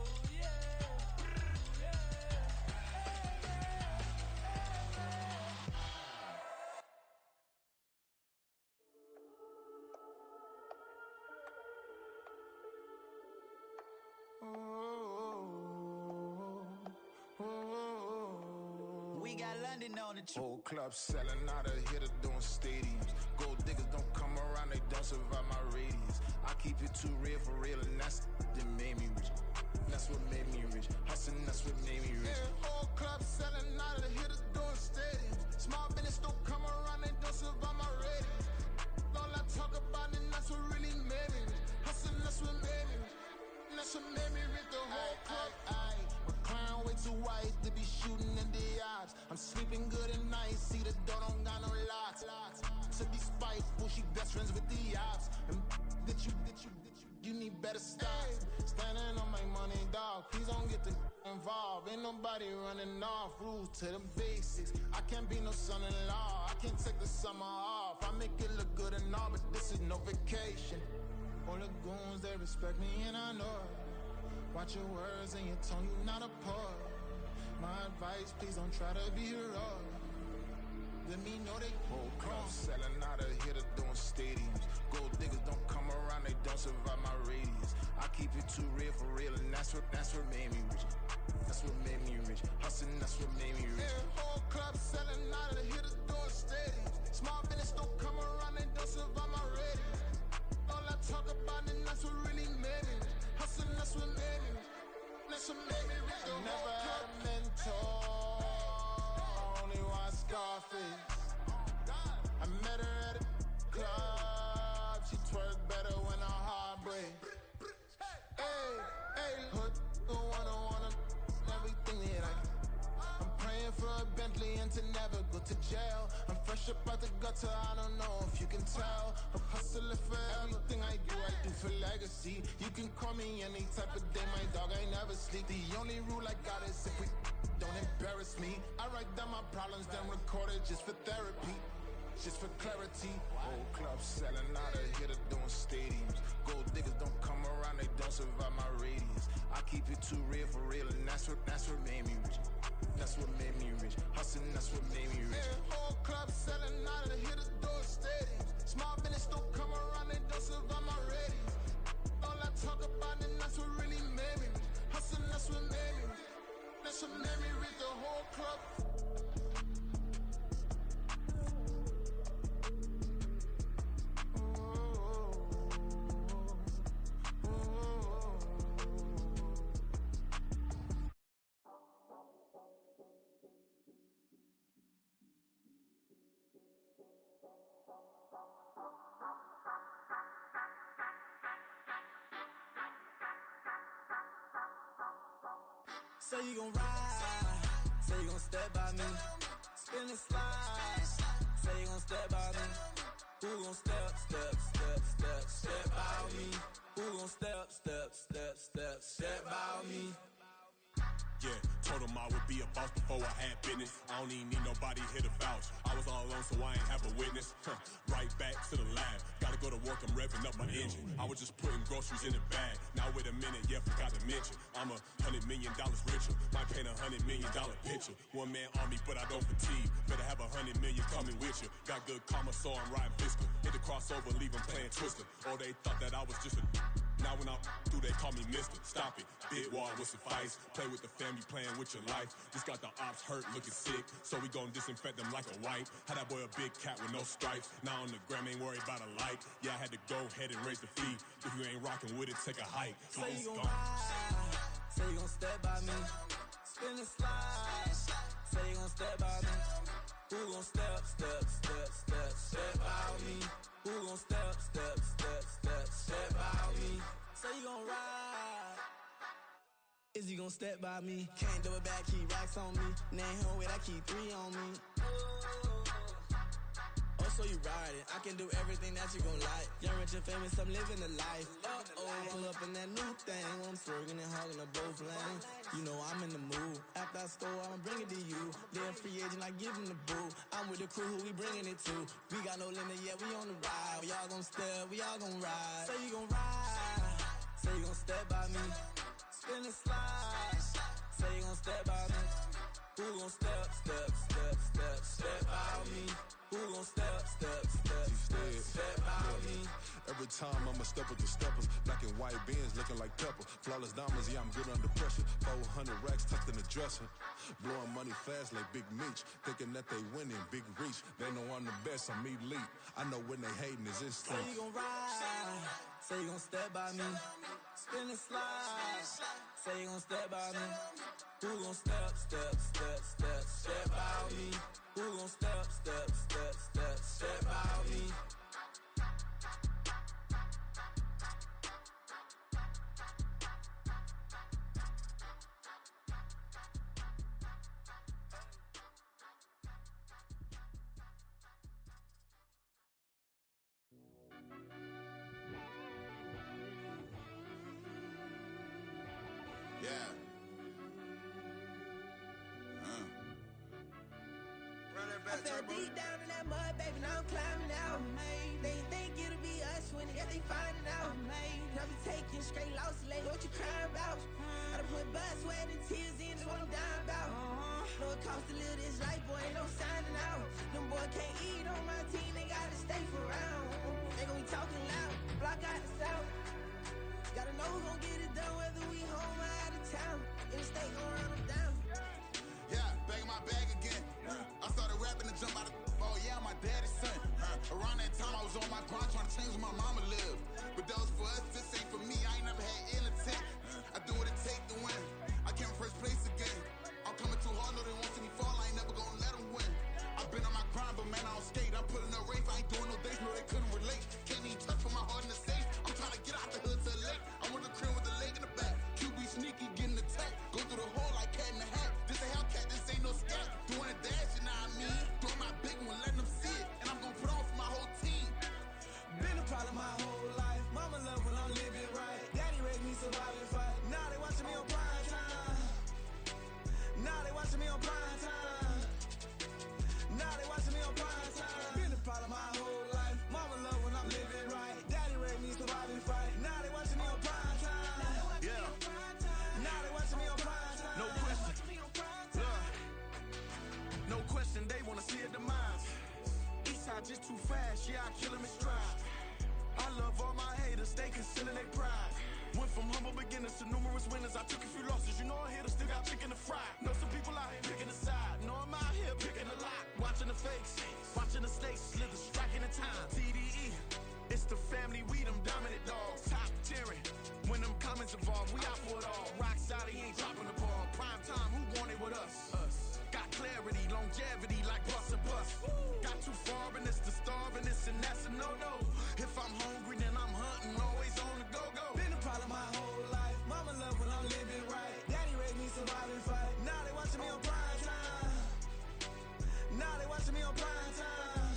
ooh yeah, We got London on the trip. Whole club selling out of hitter doing stadiums. Gold diggers don't come around, they don't survive my radius. I keep it too real for real, and that's that made me rich. That's what made me rich. Hustling, that's what made me rich. Yeah, whole club selling out of hitters doing stadiums. Small business don't come around, they don't survive my radius. All I talk about, and that's what really made me rich. Hustling, that's what made me rich. That's what made me rich. The whole club. My clown way too white to be shooting in the odds. I'm sleeping good at night, see the door don't got no locks. To be spiteful, she best friends with the ops. And that you need better stocks. Standing on my money, dog. Please don't get involved. Ain't nobody running off. Rules to the basics. I can't be no son-in-law. I can't take the summer off. I make it look good and all, but this is no vacation. All the goons, they respect me and I know it. Watch your words and your tone, you not a poet. My advice, please don't try to be heroic. Let me know they whole club selling out of hitter doing stadiums. Gold diggers don't come around, they don't survive my radius. I keep it too real for real, and that's what made me rich. That's what made me rich. Hustling, that's what made me rich. Yeah, whole club selling out of hitters doing stadiums. Small business don't come around, they don't survive my radius. All I talk about, and that's what really made me rich. Hustling, that's what made me rich. That's what made me rich. I never had a mentor. Only one Scarface. I met her at a club. She twerk better when her heart breaks. Hey, hood, wanna everything that I can. I'm praying for a Bentley and to never go to jail. I'm fresh up out the gutter, I don't know if you can tell. I'm hustling for everything I do for legacy. see. You can call me any type of day, my dog, I never sleep. The only rule I got is if we don't embarrass me. I write down my problems, then record it just for therapy. Just for clarity. Whole club selling out of here to doing stadiums. Gold diggers don't come around, they don't survive my radius. I keep it too real for real, and that's what made me rich. That's what made me rich. Hustling, that's what made me rich. Hey, whole club selling out of here to doing stadiums. Small business don't come around, they don't survive my radius. All I talk about, and that's what really made me rich. Hustling, that's what made me rich. That's what made me rich, the whole club. Say you gon' ride, say you gon' step by me, spin and slide, say you gon' step by me, who gon' step by me, who gon' step by me. Yeah, told him I would be a boss before I had business. I don't even need nobody here to vouch. I was all alone, so I ain't have a witness. Right back to the lab. Gotta go to work, I'm revving up my engine. I was just putting groceries in the bag. Now wait a minute, yeah, forgot to mention. I'm $100 million richer. Might paint $100 million picture. One man army, but I don't fatigue. Better have 100 million coming with you. Got good karma, so I'm riding fiscal. Hit the crossover, leave them playing Twister. Oh, they thought that I was just a... Now when I'm through, they call me Mister. Stop it. Big wall with suffice. Play with the family, playing with your life. This got the ops hurt, looking sick. So we gon' disinfect them like a wipe. Had that boy a big cat with no stripes. Now on the gram, ain't worried about a light. Yeah, I had to go ahead and raise the fee. If you ain't rocking with it, take a hike. Say you gon' ride, say you gon' step by me, spin and slide, say you gon' step by me, who gon' step by me, who gon' step by me, say you gon' ride, is you gon' step by me, can't do it back, keep racks on me, name home with I keep 3 on me. So you ride it, I can do everything that you gon' like. Young, rich, and famous, I'm living the life. Pull up in that new thing, I'm swerving and hogging up both lanes. You know I'm in the mood. After I score, I'ma bring it to you. They're a free agent, I give them the boo. I'm with the crew, who we bringing it to. We got no limit, yeah, we on the ride. We all gon' step, we all gon' ride. Say you gon' ride, say you gon' step by me, spin and slide. Say you gon' step by me, who gon' step by me? Who gon' step by me? Every time I'ma step with the steppers. Black and white beans looking like pepper. Flawless diamonds, yeah, I'm good under pressure. 400 racks tucked in the dresser. Blowing money fast like Big Meech. Thinking that they winning, big reach. They know I'm the best, I'm elite. I know when they hating is instinct. Say you gon' ride, say you gon' step by me, spin and slide. Say you gon' step by me, who gon' step by me? Who gon' step by me? Yeah. I fell deep down in that mud, baby, now I'm climbing out. They think it'll be us when they finding out. I be taking straight losses, lady, what you crying about? I done put blood, sweat, and tears in, that's what I'm dying about. Know it costs to live this life, boy, ain't no signing out. Them boy can't eat on my team, they gotta stay for round. They gon' be talking loud, block out the south. Gotta know who gon' get it done, whether we home or out of town. Interstate gon' run them down. Yeah, back in my bag again. I started rapping to jump out of. Oh yeah, my daddy's son. Around that time I was on my grind trying to change where my mama lived. But that was for us, this ain't for me. I ain't never had ill intent. I do what it take to win. I came first place again. I'm coming too hard, no they won't see me fall. I ain't never gonna let them win. I've been on my grind, but man I don't skate. I'm putting up race, I ain't doing no days, no they couldn't relate. Can't even touch for my heart in the safe. I'm trying to get out the hood to the lake. I'm with the crib with the leg in the back. QB sneaky, getting attacked. Go through the hole like cat in the hat. This a Hellcat, this ain't no scat. Doing a dash, you know what I mean? Doing my big one, letting them see it. And I'm gonna put on for my whole team. Been a problem my whole life. Mama love when longevity like bus and bus. Got too far and it's the starvingness and that's a no-no. If I'm hungry then I'm hunting, always on the go-go. Been a problem my whole life. Mama love when I'm living right. Daddy raised me survive and fight. Now they watching me on prime time. Now they watching me on prime time.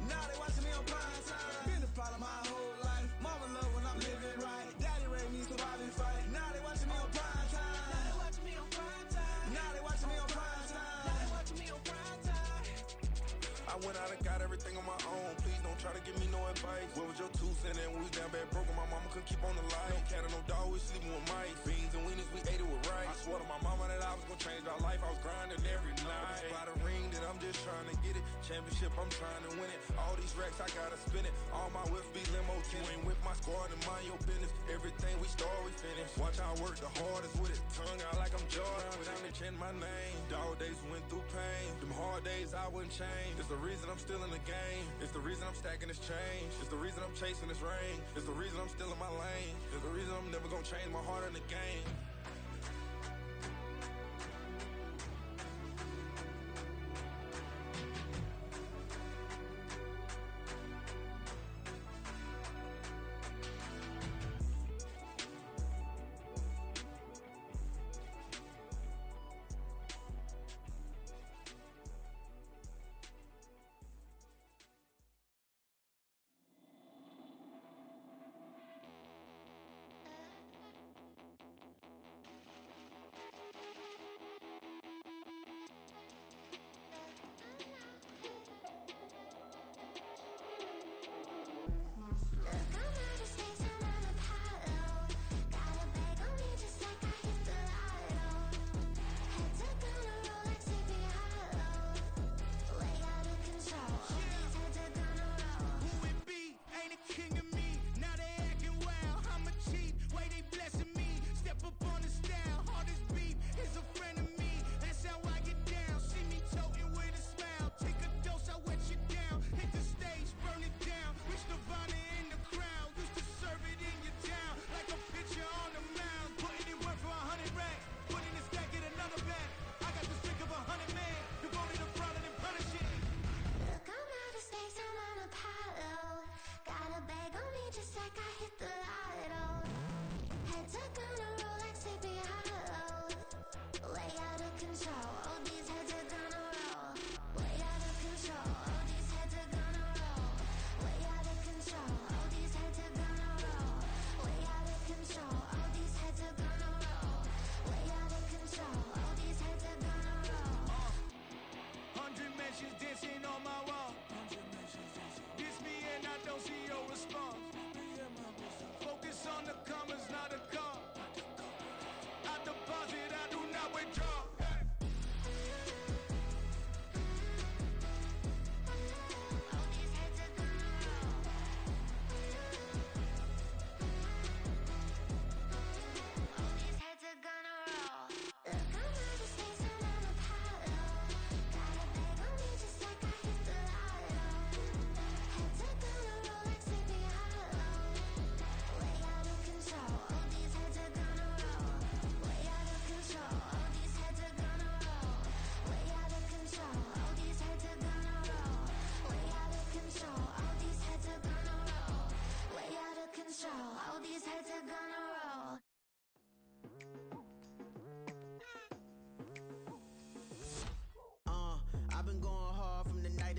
Now they watching me on prime time. Been a problem my whole life. Mama love when I'm living right. Daddy raised me survive and fight. Now they watching me on prime time. Now they watching me on prime time. Now they watching me on prime time. Now they watching me on prime time. I went out and got everything on my own. Please don't try to give me no advice. What was your 2 cents and we was down bad broke and my mama couldn't keep on the light. No cat or no dog, we sleeping with mice. Beans and weenies, we ate it with rice. I swore to my mama that I was gonna change our life. I was grinding every night. By the ring that I'm just trying to get it. Championship, I'm trying to win it. All these racks, I gotta spin it. All my whips be limo tin. You ain't with my squad and mind your business. Everything we start, we finish. Watch how I work the hardest with it. Tongue out like I'm Jordan. Without me chanting my name. Dog days went through pain. Them hard days I wouldn't change. It's the reason I'm still in the game. It's the reason I'm stacking this change. It's the reason I'm chasing this ring. It's the reason I'm still in my lane. It's the reason I'm never gonna change my heart in the game.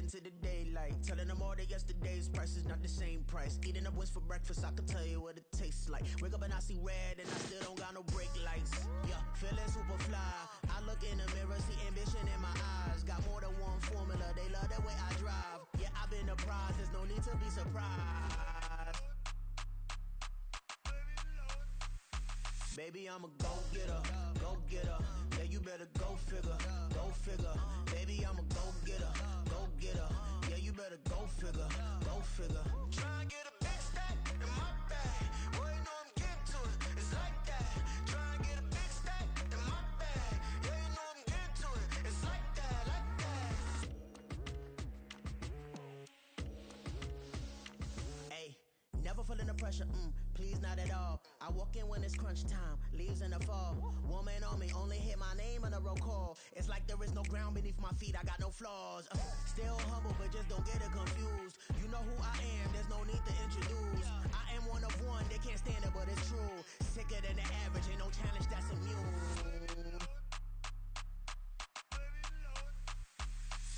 To the daylight, telling them all that yesterday's price is not the same price. Eating up wings for breakfast, I can tell you what it tastes like. Wake up and I see red and I still don't got no brake lights. Yeah, feeling super fly. I look in the mirror, see ambition in my eyes. Got more than one formula, they love the way I drive. Yeah, I've been the prize, there's no need to be surprised. Baby, I'm a go-getter, go-getter. Yeah, you better go figure, go figure. Baby, I'm a go-getter, go-getter. Yeah, you better go figure, go figure. Try and get a big stack in my bag. Boy, you know I'm getting to it, it's like that. Try and get a big stack in my bag. Yeah, you know I'm getting to it, it's like that, like that. Ay, never for pulling the pressure, please not at all. I walk in when it's crunch time, leaves in the fall. Woman on me, only hit my name on a roll call. It's like there is no ground beneath my feet, I got no flaws. Still humble, but just don't get it confused. You know who I am, there's no need to introduce. I am one of one, they can't stand it, but it's true. Sicker than the average, ain't no challenge that's immune.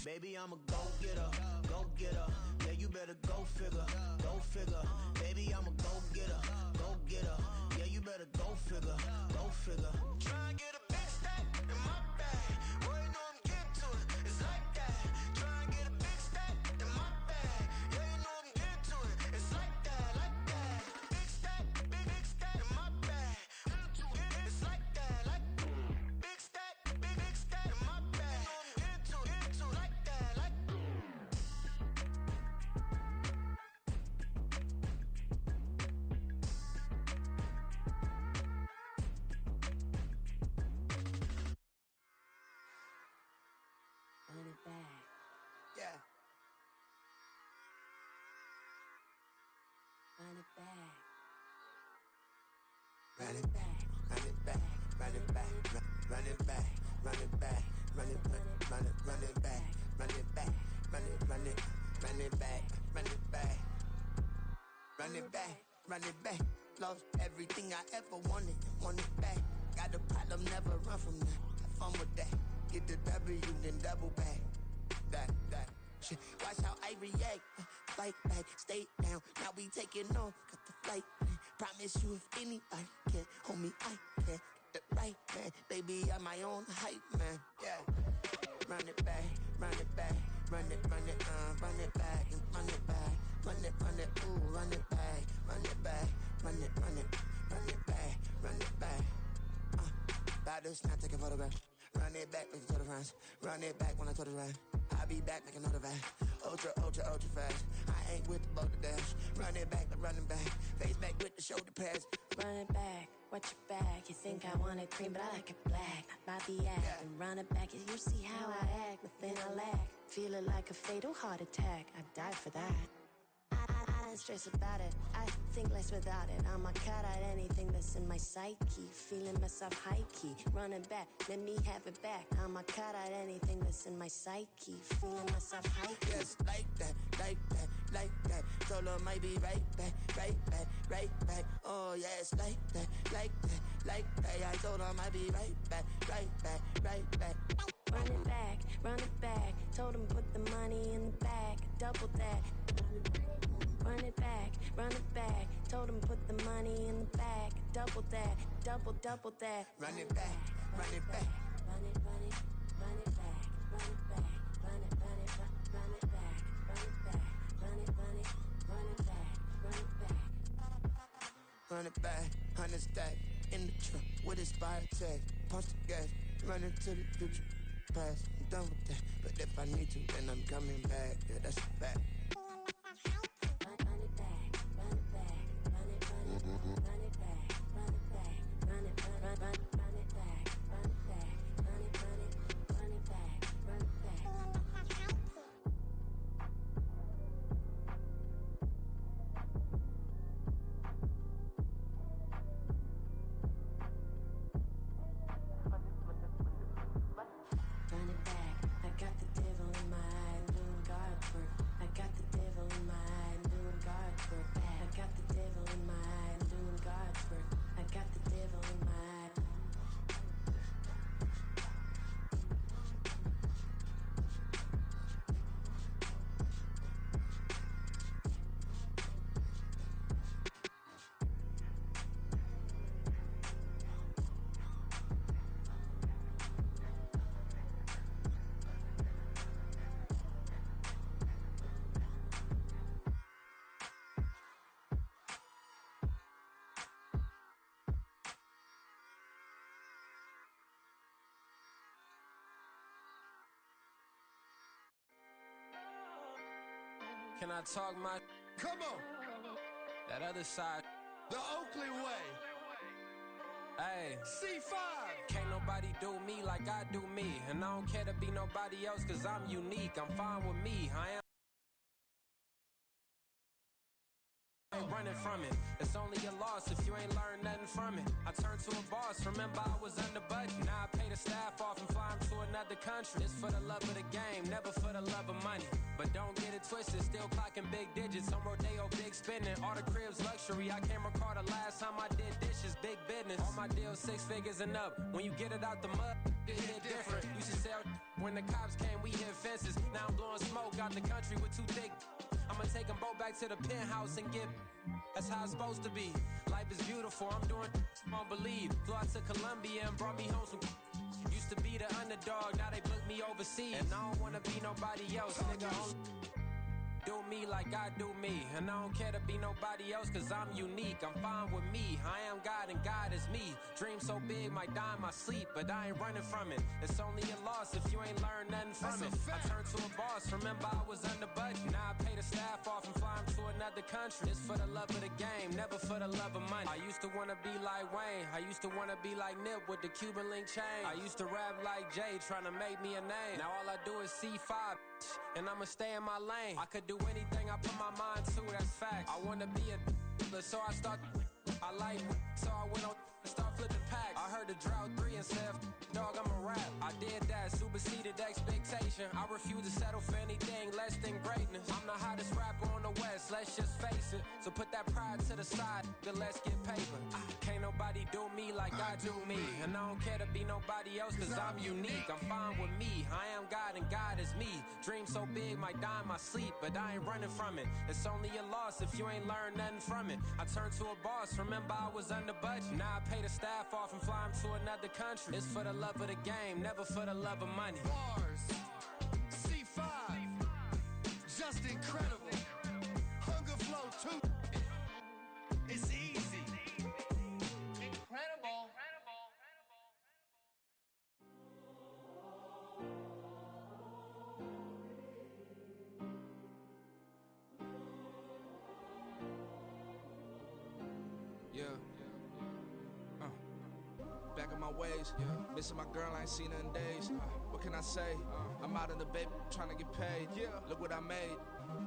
Baby, I'm a go-getter, go-getter. Yeah, you better go figure, go figure. Baby, I'm a go-getter, go-getter. Yeah, you better go figure, go figure. Try and get a big stack in my bag. Boy, you know I'm getting to it. It's like that. Try and get a big stack in my bag. Yeah, you know I'm getting to it. It's like that, like that. Big stack, big stack in my bag. It's like that, like big stack, big stack in my bag. You know I'm getting to it, like that, like. Run it back. Yeah. Run it back. Run it back, run it back, run it back, run it back, run it back, run it back, run it back, run it back, run it back, run it back, run it back, run it back. Lost everything I ever wanted it back. Got a problem, never run from that. Have fun with that. Get the W, then double back. That shit. Watch how I react. Fight back, stay down. Now we taking off. Got the flight. Promise you, if anybody can hold me, I can. Get the right man, baby, I'm my own hype man. Yeah. Run it back, run it back, run it back, and run it back, run it, ooh, run it back, run it back, run it back, run it back. Battles not taking photograph. Run it back, make it to the runs. Run it back when I told it right. I'll be back, make another back. Ultra fast. I ain't with the boat to dash. Run it back, but running back. Face back with the shoulder pads. Run it back, watch your back. You think I want it cream, but I like it black. Not Bobby act, and run it back. You see how I act, nothing I lack. Feeling like a fatal heart attack. I'd die for that. I don't stress about it, I think less without it. I'ma cut out anything that's in my psyche. Feeling myself high key, running back, let me have it back. I'ma cut out anything that's in my psyche. Feeling myself high key. Yes, like that, like that, like that. Solo might be right back, right back, right back. Oh yes, like that, like that, like that. I told her I might be right back, right back, right back. Run it back. Told him put the money in the bag, double that. Run it back. Told him put the money in the bag, double that, double that. Run it back, run it back. Run it back, run it back, run it back, run it back, run it back, run it back. Run it back, 100 stack in the trunk with expired tag. Punch the gas, run into the future. Past, I'm done with that. But if I need to, then I'm coming back. Yeah, that's a fact. Run it back, run it back, run it back, run it back, run it back, run it back, run it back, run it back, run it back, run it back. Run it back, I got the devil in my eye, I'm doing God's work. I got the devil in my eye, I'm doing God's work. I got the devil in my eye, I'm doing God's work. I got the devil in my eye. Can I talk my? Come on, That other side. the Oakley way. Hey, C5. can't nobody do me like I do me. And I don't care to be nobody else cause I'm unique. I'm fine with me. I am ain't running from it. It's only a loss if you ain't learned nothing from it. I turned to a boss, remember I was under budget. Now I pay the staff off and fly them to another country. It's for the love of the game, never for the love of money. But don't get it twisted, still clocking big digits. On Rodeo, big spending, all the cribs luxury. I can't recall the last time I did dishes, big business. All my deals 6 figures and up. When you get it out the mud, it hit different. Used to sell when the cops came, we hit fences. Now I'm blowing smoke out the country with 2 thick. I'ma take them both back to the penthouse and get. That's how it's supposed to be. Life is beautiful, I'm doing won't believe. Flew out to Colombia and brought me home some. Used to be the underdog, now they book me overseas. And I don't wanna be nobody else, nigga. Do me like I do me. And I don't care to be nobody else, cause I'm unique. I'm fine with me, I am God and God is me. Dream so big, might die in my sleep, but I ain't running from it. It's only a loss if you ain't learned nothing from it. I turned to a boss, remember I was under budget. Now I pay the staff off and fly them to another country. It's for the love of the game, never for the love of money. I used to wanna be like Wayne, I used to wanna be like Nip with the Cuban link chain. I used to rap like Jay, trying to make me a name. Now all I do is C5, and I'ma stay in my lane. I could do anything I put my mind to, that's fact. I wanna be a so I start. I like, so I went on and start flipping packs. I heard the drought 3 and said, dog, I'm a rap. I did that, superseded expectation. I refuse to settle for anything less than greatness. I'm the hottest rapper on the West, let's just face it. So put that pride to the side, then let's get paper. Can't nobody do me like I do me. And I don't care to be nobody else, cause I'm unique. I'm fine with me, I am God and God is me. Dream so big, might die in my sleep, but I ain't running from it. It's only a loss if you ain't learned nothing from it. I turned to a boss, remember I was under budget. Now I pay the staff off and fly them to another country. It's for the love of the game, never for the love of money. Bars, C5, just incredible. Hunger Flow 2, it's easy. Incredible. Back in my ways, missing my girl, I ain't seen her in days. What can I say? I'm out in the baby, trying to get paid. Look what I made.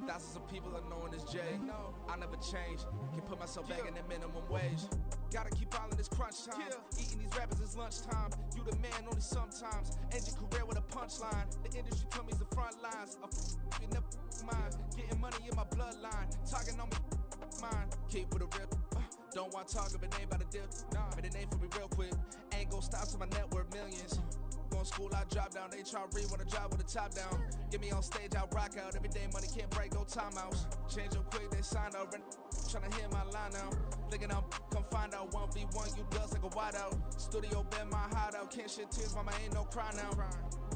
Thousands of people are knowing this Jay. I never change. Can put myself back in the minimum wage. Gotta keep all in this crunch time. Eating these rappers is lunchtime. You the man only sometimes. End your career with a punchline. The industry told me it's the front lines. You never mine. Getting money in my bloodline. Talking on my mind. Keep with a real. Don't want to talk if it ain't about a deal. But it ain't for me real quick. Ain't gon' stop till my net worth millions. Going to school, I drop down. They try to read when I drive with the top down. Get me on stage, I rock out. Every day money can't break, no timeouts. Change up quick, they sign up. Tryna hear my line now. Thinking I'm come find out 1v1, you dust like a wideout. Studio been my hideout. Can't shed tears, mama ain't no cry now.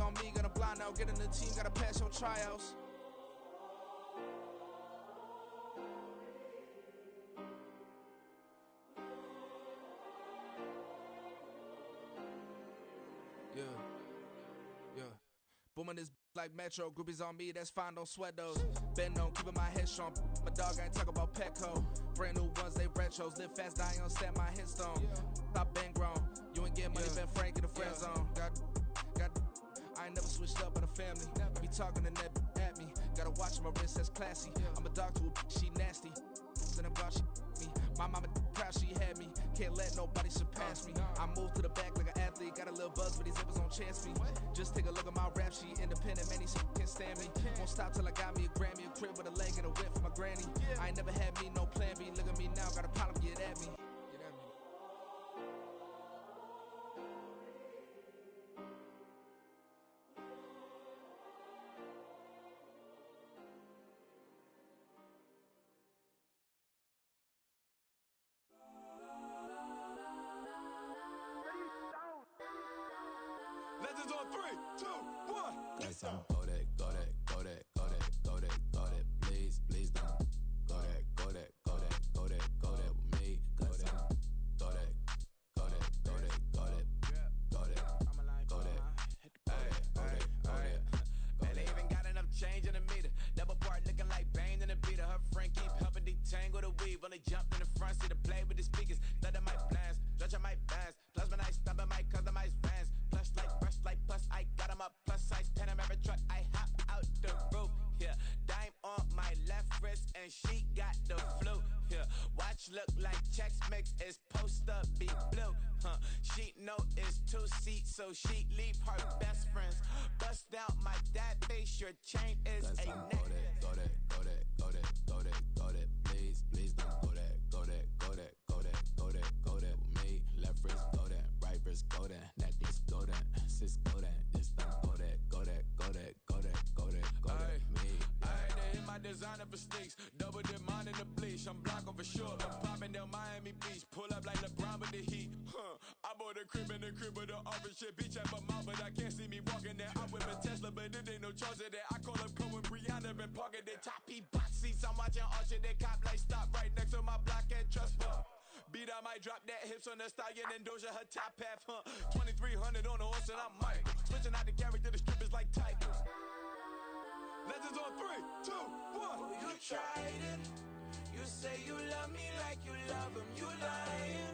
On me, gonna blind out. Get in the team, gotta pass your tryouts. Booming this like Metro, groupies on me, that's fine, don't sweat those. Bend on, keeping my head strong. My dog ain't talk about Petco. Brand new ones, they retros. Live fast, dying on set, my headstone. Stop been grown. You ain't getting money, been frank in the friend zone. I ain't never switched up on the family. Be talking to that at me. Gotta watch my wrist, that's classy. I'm a dog to a she nasty. Then I'm gone, she me. My mama proud she had me. Can't let nobody surpass me. I move to the back like an athlete. Got a little buzz, but these zippers don't chance me. Just take a look at my rap sheet. Independent, man, these can't stand me. Won't stop till I got me a Grammy, a crib with a leg and a whip for my granny. I ain't never had me no plan B. Look at me now, got a problem, get at me. Legends on 3, 2, 1. Cause I'm Kodak, Kodak, Kodak, Kodak, Kodak, Kodak. Please, please don't. Kodak, Kodak, Kodak, Kodak, Kodak with me. Cause I'm Kodak, Kodak, Kodak, Kodak, Kodak, Kodak, Kodak, Kodak. Man, they even got enough change in the meter. Double part looking like Bane in the beater. Her friend keep helping detangle the weave. Only jumped in the front seat to play with the speakers. Thought I might blast, judge I might pass. Plus when I stop I might customize fans. Plus like brush like plus I got 'em up. Plus size Panamera truck I hop out couch look like Chex Mix is post up be blue. Sheet note is 2 seats, so she leave her best friends. Bust out my dad face, your chain is a necklace. Go that, please, don't go that, go that with me. Left wrist, go that, right wrist, go that, that this, go that, sis, go that, this, don't go that, me. I had to hit my designer for sneaks, double dip mine in the bleach. I'm block over short, I'm popping down Miami Beach, pull up like LeBron with the heat. I bought a crib in the crib with the office shit. Bitch at my mouth, but I can't see me walking there. I whip a Tesla, but it ain't no charge of that. I call up Cohen, Brianna, been parking the top P box seats. I'm watching Archer, they cop like stop right next to my block and trust fund. Beat, I might drop that hips on the stallion and Doja her top half, 2300 on the horse and I'm Mike. Switching out the character, the strippers like tigers. Legends on 3, 2, 1. You tried it. You say you love me like you love him. You lying.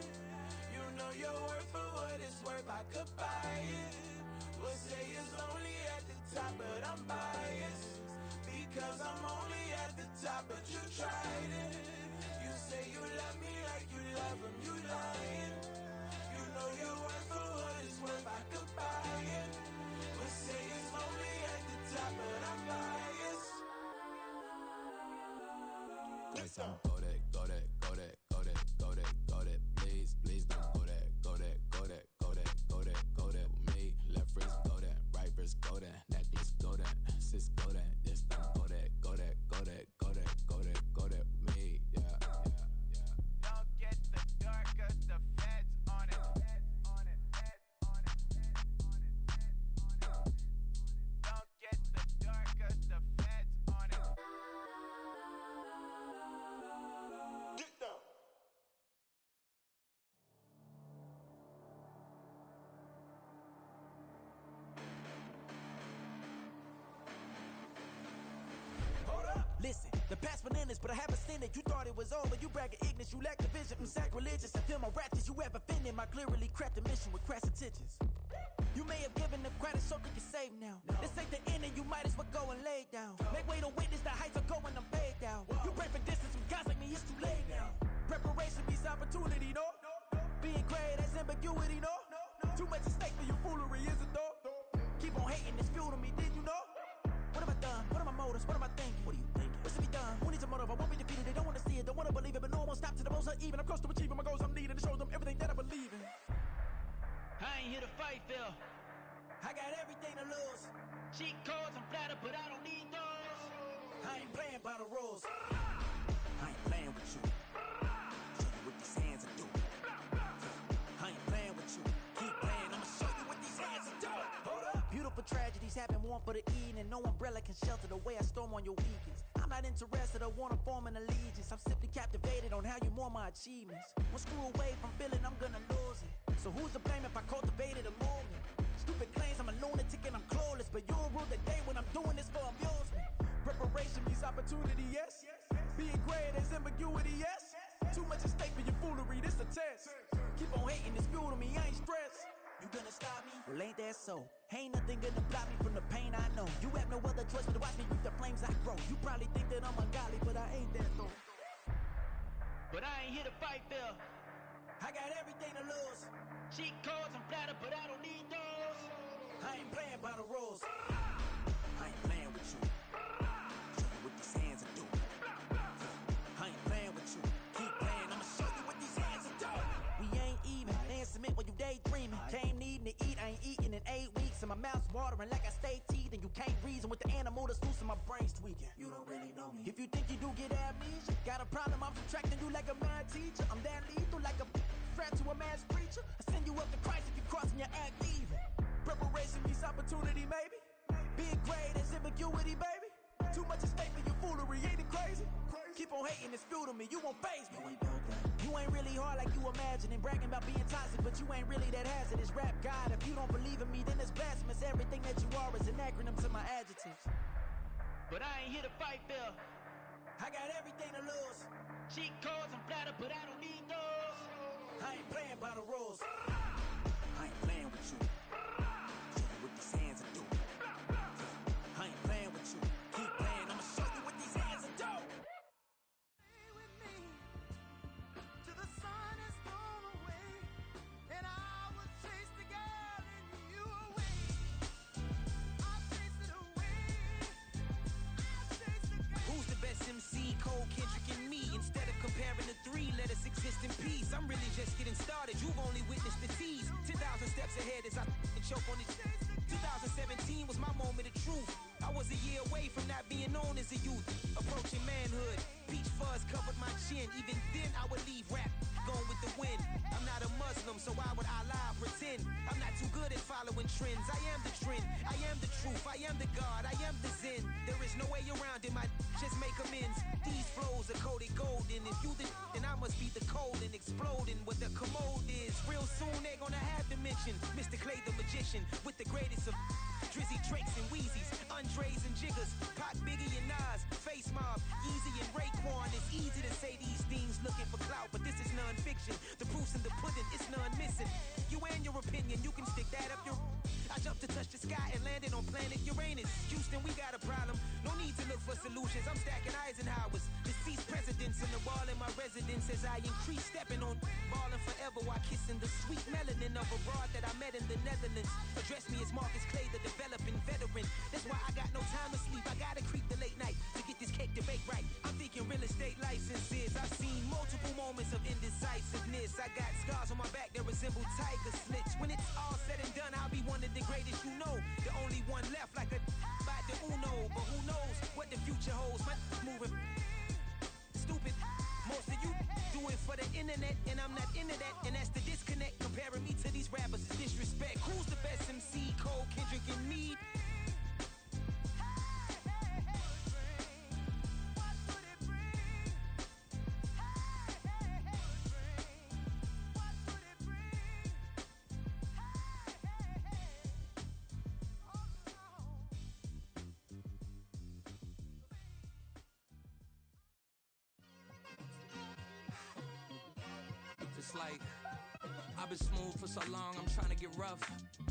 You know your worth for what it's worth. I could buy it. We'll say it's only at the top, but I'm biased because I'm only at the top. But you tried it. You say you love me like you love him. You lying. You know your worth for what it's worth. I could buy it. We'll say it's only at the top, but I'm biased. Go that, please, don't go that, go that with me. Left wrist, go that, right wrist, go that, this, go that, sis, go that, this, don't go that with me, yeah. Don't get the door, cause the feds on it. Don't get the door, cause the feds on it. Get down. Hold up, listen, the past bananas, but I haven't seen it. You thought it was over, you bragging ignorance, you lack the vision from sacrilegious. I feel my ratchets, you have offended my clearly crafted mission with crass intentions. You may have given them credit so they can save now. This ain't the end and you might as well go and lay down. Make way to witness the heights are going, I'm paid down. You pray for distance with guys like me, it's too late now. Preparation means opportunity, no? Being great as ambiguity, no? Too much at stake for your foolery, is it though? Keep on hating, it's fuel to me, did you know? What have I done? What are my motives? What am I thinking? What are you thinking? What's to be done? Who needs a motive? I won't be defeated. They don't want to see it, don't want to believe it, but no one won't stop to the most uneven. I'm close to achieving my goals. I'm needing to show them everything that I believe in. I ain't here to fight, Phil. I got everything to lose. Cheat codes, I'm flattered, but I don't need those. I ain't playing by the rules. I ain't playing with you. Show you what these hands are doing. I ain't playing with you. Keep playing, I'ma show you what these hands are doing. Hold up. Beautiful tragedies happen, one for the evening. No umbrella can shelter the way I storm on your weekends. I'm not interested, I wanna form an allegiance. I'm simply captivated on how you mourn my achievements. One screw away from feeling I'm gonna lose it. So who's to blame if I cultivated a movement? Stupid claims I'm a lunatic and I'm clueless, but you'll rule the day when I'm doing this for amusement. Preparation means opportunity, yes. Being great is ambiguity, yes. Too much at stake for your foolery, this a test. Keep on hating, it's fuel to me, I ain't stressed. You gonna stop me? Well, ain't that so? Ain't nothing gonna block me from the pain I know. You have no other choice but to watch me reap the flames I grow. You probably think that I'm ungodly, but I ain't that though. But I ain't here to fight, Phil. I got everything to lose. Cheat codes, I'm flattered, but I don't need those. I ain't playing by the rules. I ain't playing with you. Show you what these hands are doing. I ain't playing with you. Keep playing, I'ma show you what these hands are doing. We ain't even. They ain't submit when you daydreaming. Came needing to eat, I ain't eating in 8 weeks. And my mouth's watering like I stay teething. You can't reason with the animal that's loose and my brain's tweaking. You don't really know me. If you think you do get amnesia, got a problem, I'm subtracting you like a mad teacher. I'm that lethal like a threat to a mass preacher. I send you up to Christ if you crossing your act evil. Preparation means opportunity, maybe. Being great is ambiguity, baby. Too much at stake for your foolery, ain't it crazy? Keep on hating, it's fuel to me, you won't faze me. You ain't really hard like you imagining. Bragging about being toxic, but you ain't really that hazardous. Rap God, if you don't believe in me, then it's blasphemous. Everything that you are is an acronym to my adjectives. But I ain't here to fight, Phil. I got everything to lose. Cheat codes, I'm flattered, but I don't need those. I ain't playing by the rules. I ain't playing with you. Show you what these hands are doing. I ain't playing with you. Keep playing, I'ma show you what these hands are doing. Stay with me. choke on this. 2017 was my moment of truth. I was a year away from not being known as a youth. Approaching manhood, peach fuzz covered my chin. Even then I would leave rap, going with the wind. I'm not a Muslim, so why would I lie or pretend? I'm not too good at following trends. I am the trend, I am the truth, I am the God, I am the Zen. There is no way around it, my just make amends. These flows are coated golden. If you then I must be the cold and exploding what the commode is. Real soon they gonna have to mention Mr. Clay the Magician with the greatest of Drizzy, Drakes, and Wheezies, Andres and Jiggers, Pac, Biggie, and Nas, Face Mob, Easy and Raekwon. It's easy to say these things looking for clout, but this is non-fiction. The proof's in the pudding, it's none missing. You and your opinion, you can stick that up your... I jumped to touch the sky and landed on planet Uranus. Houston, we got a problem. No need to look for solutions. I'm stacking Eisenhowers. Deceased presidents in the wall in my residence as I increase stepping on balling forever while kissing the sweet melanin of a broad that I met in the Netherlands. Address me as Marcus Clay, the developing veteran. That's why I got no time to sleep. I gotta creep the late night to get this cake to bake right. I'm thinking real estate licenses. I've seen multiple moments of indecisiveness. I got scars on my back that resemble tiger slits. When it's all said and done, I'll be one of the greatest you know. The only one left like a by the Uno. But who knows what the future holds? My moving stupid. Most of you do it for the internet, and I'm not into that. And that's the disconnect. Comparing me to these rappers is disrespect. Who's the best MC? Cole, Kendrick, and Meade? It's like I've been smooth for so long, I'm trying to get rough.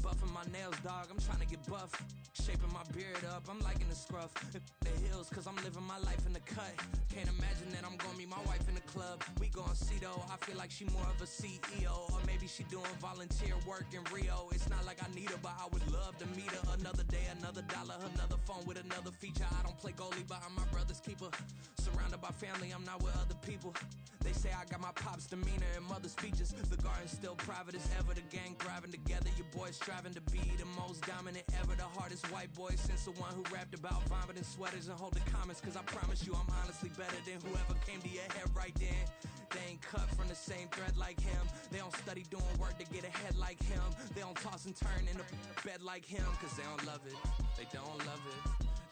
Buffing my nails, dog, I'm trying to get buff. Shaping my beard up, I'm liking the scruff. The hills, cause I'm living my life in the cut. Can't imagine that I'm gonna meet my wife in the club. We gon' see though, I feel like she more of a CEO. Or maybe she doing volunteer work in Rio. It's not like I need her, but I would love to meet her. Another day, another dollar, another phone with another feature. I don't play goalie, but I'm my brother's keeper. Surrounded by family, I'm not with other people. They say I got my pop's demeanor and mother's features. The garden's still private as ever, the gang thriving together. Your boys striving to be the most dominant ever. The hardest white boy since the one who rapped about vomiting sweaters and holding comments. Cause I promise you I'm honestly better than whoever came to your head right then. They ain't cut from the same thread like him. They don't study doing work to get ahead like him. They don't toss and turn in the bed like him. Cause they don't love it, they don't love it.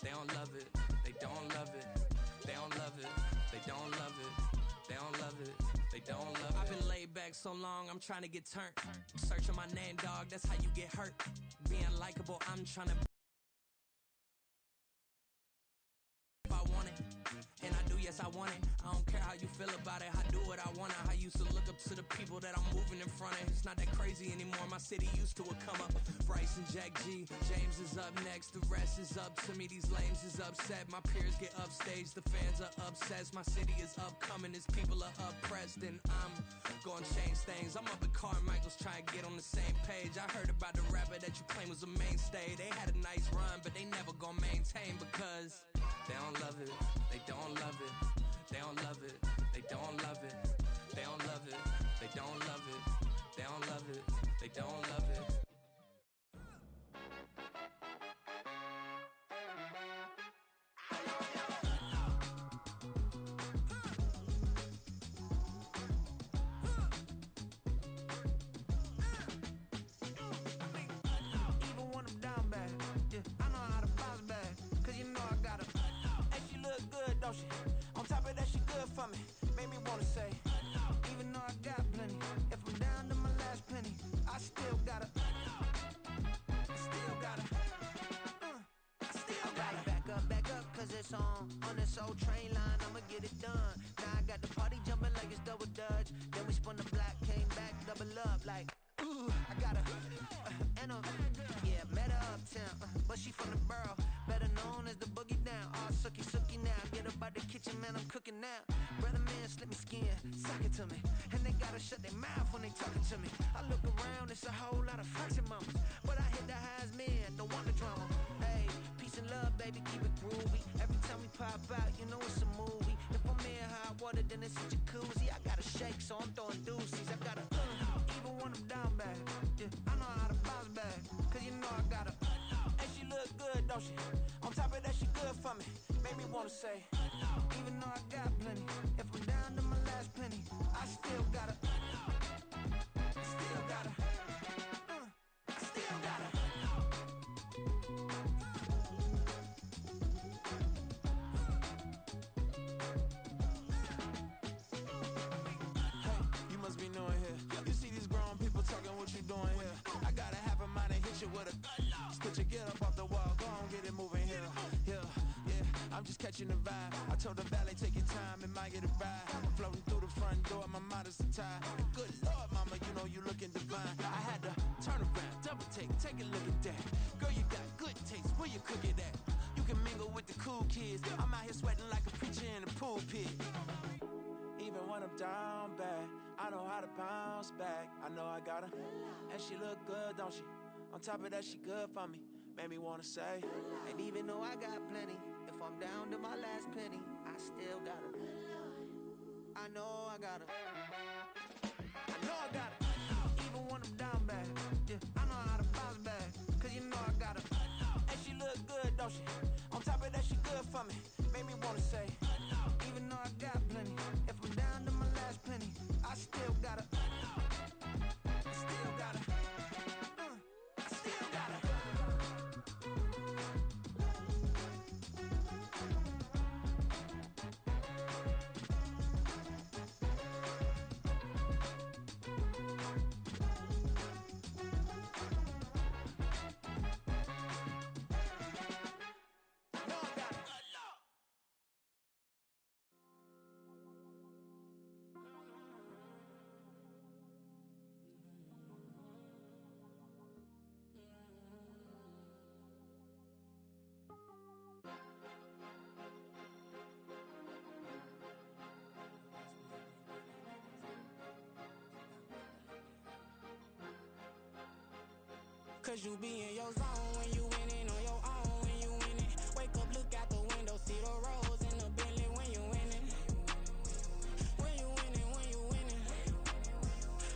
They don't love it, they don't love it. They don't love it, they don't love it. They don't love it, they don't love it. I've been laid back so long, I'm trying to get turned. Searching my name, dog, that's how you get hurt. Being likable, I'm trying to. If I want it, and I do, yes, I want it. I don't care how you feel about it, I do what I want. I used to look up to the people that I'm moving in front of. It's not that crazy anymore, my city used to it come up. Bryce and Jack G, James is up next. The rest is up to me, these lames is upset. My peers get upstaged, the fans are obsessed. My city is upcoming, its people are oppressed. And I'm gonna change things. I'm up at Carmichael's trying to get on the same page. I heard about the rapper that you claim was a mainstay. They had a nice run, but they never gonna maintain because they don't love it, they don't love it. They don't love it, they don't love it. They don't love it, they don't love it. They don't love it, they don't love it. Even when I'm down bad, yeah, I know how to bounce back. Cause you know I got her. And she look good, don't she? On top of that, she good for me. Made me wanna say, even though I got plenty, if I'm down to my last penny, I still gotta. Back up, cause it's on this old train line, I'ma get it done. Now I got the party jumping like it's double dutch. Then we spun the block, came back, double up like, ooh, I got a, and a, yeah, met her uptown, but she from the borough, better known as the boogie down. All sookie now, get up out the kitchen, man, I'm cooking now. Brother man, slip me skin, suck it to me, and they gotta shut their mouth when they talking to me. I look around, it's a whole lot of flexing mamas, but I hit the highs, man, don't want the drama. Hey, peace and love, baby, keep it groovy. Every time we pop out, you know it's a movie. If I'm in hot water, then it's a jacuzzi. I gotta shake, so I'm throwing deuces. I gotta, even when I'm down bad, yeah, I know how to bounce back. Cause good, don't she? On top of that, she good for me. Made me wanna say, even though I got plenty, if I'm down to my last penny, I still gotta, still gotta, I still gotta. Hey, you must be new in here. You see these grown people talking, what you doing here? I gotta have a mind and hit you with a stitch you, get up off the wall, go on, get it moving here. Yeah, I'm just catching the vibe. I told the valet, take your time, it might get a ride. I'm floating through the front door, my modest attire. Good Lord, mama, you know you looking divine. I had to turn around, double take a look at that. Girl, you got good taste, where you cook it at? You can mingle with the cool kids. I'm out here sweating like a preacher in a pulpit. Even when I'm down bad, I know how to bounce back. I know I got her, and she look good, don't she? On top of that, she good for me. Made me wanna say, and even though I got plenty, if I'm down to my last penny, I still got her. I know I got her. I know I got her. Even when I'm down bad, yeah, I know how to bounce back. Cause you know I got her. And she look good, don't she? On top of that, she good for me. Made me wanna say, even though I got plenty, if I'm down to my last penny, I still got her. I still got her. I still got her. Cause you be in your zone when you winning on your own when you winning. Wake up, look out the window, see the rose in the Bentley when you winning. When you winning, when you winning.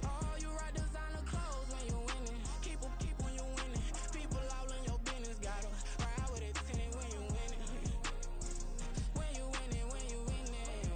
Oh, you rock designer clothes when you winning. Keep when you winning. People all in your business, gotta ride with it tinted when you winning. When you winning, when you winning.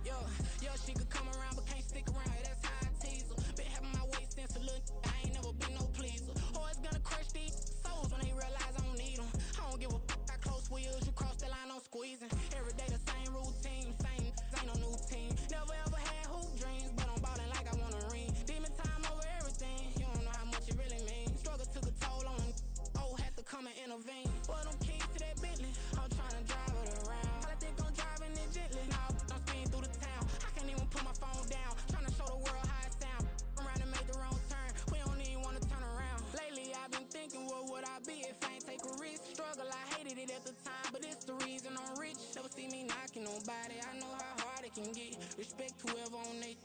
Yo, she could come around but can't stick around. That's how I tease her. Been having my waist since a little. I ain't never been no pleaser. Always gonna crush these souls when they realize I don't need them. I don't give a how close we is. You cross the line, I'm squeezing. Every day the same routine, same ain't no new team. Never ever had hoop dreams, but I'm ballin' like I want a ring. Demon time over everything. You don't know how much it really means. Struggle took a toll on them. Oh, had to come and intervene. Boy, them keys to that Bentley. I'm tryna drive it around. I think I'm driving it gently. Now I'm speeding through the town. I can't even put my phone down. Tryna show the world how it sound. Around and make the wrong turn. We don't even wanna turn around. Lately I've been thinking, what would I be if I ain't take a risk? Struggle, I hated it at the time, but it's the reason I'm rich. Never see me knocking nobody. I know how hard it can get. Respect whoever on they.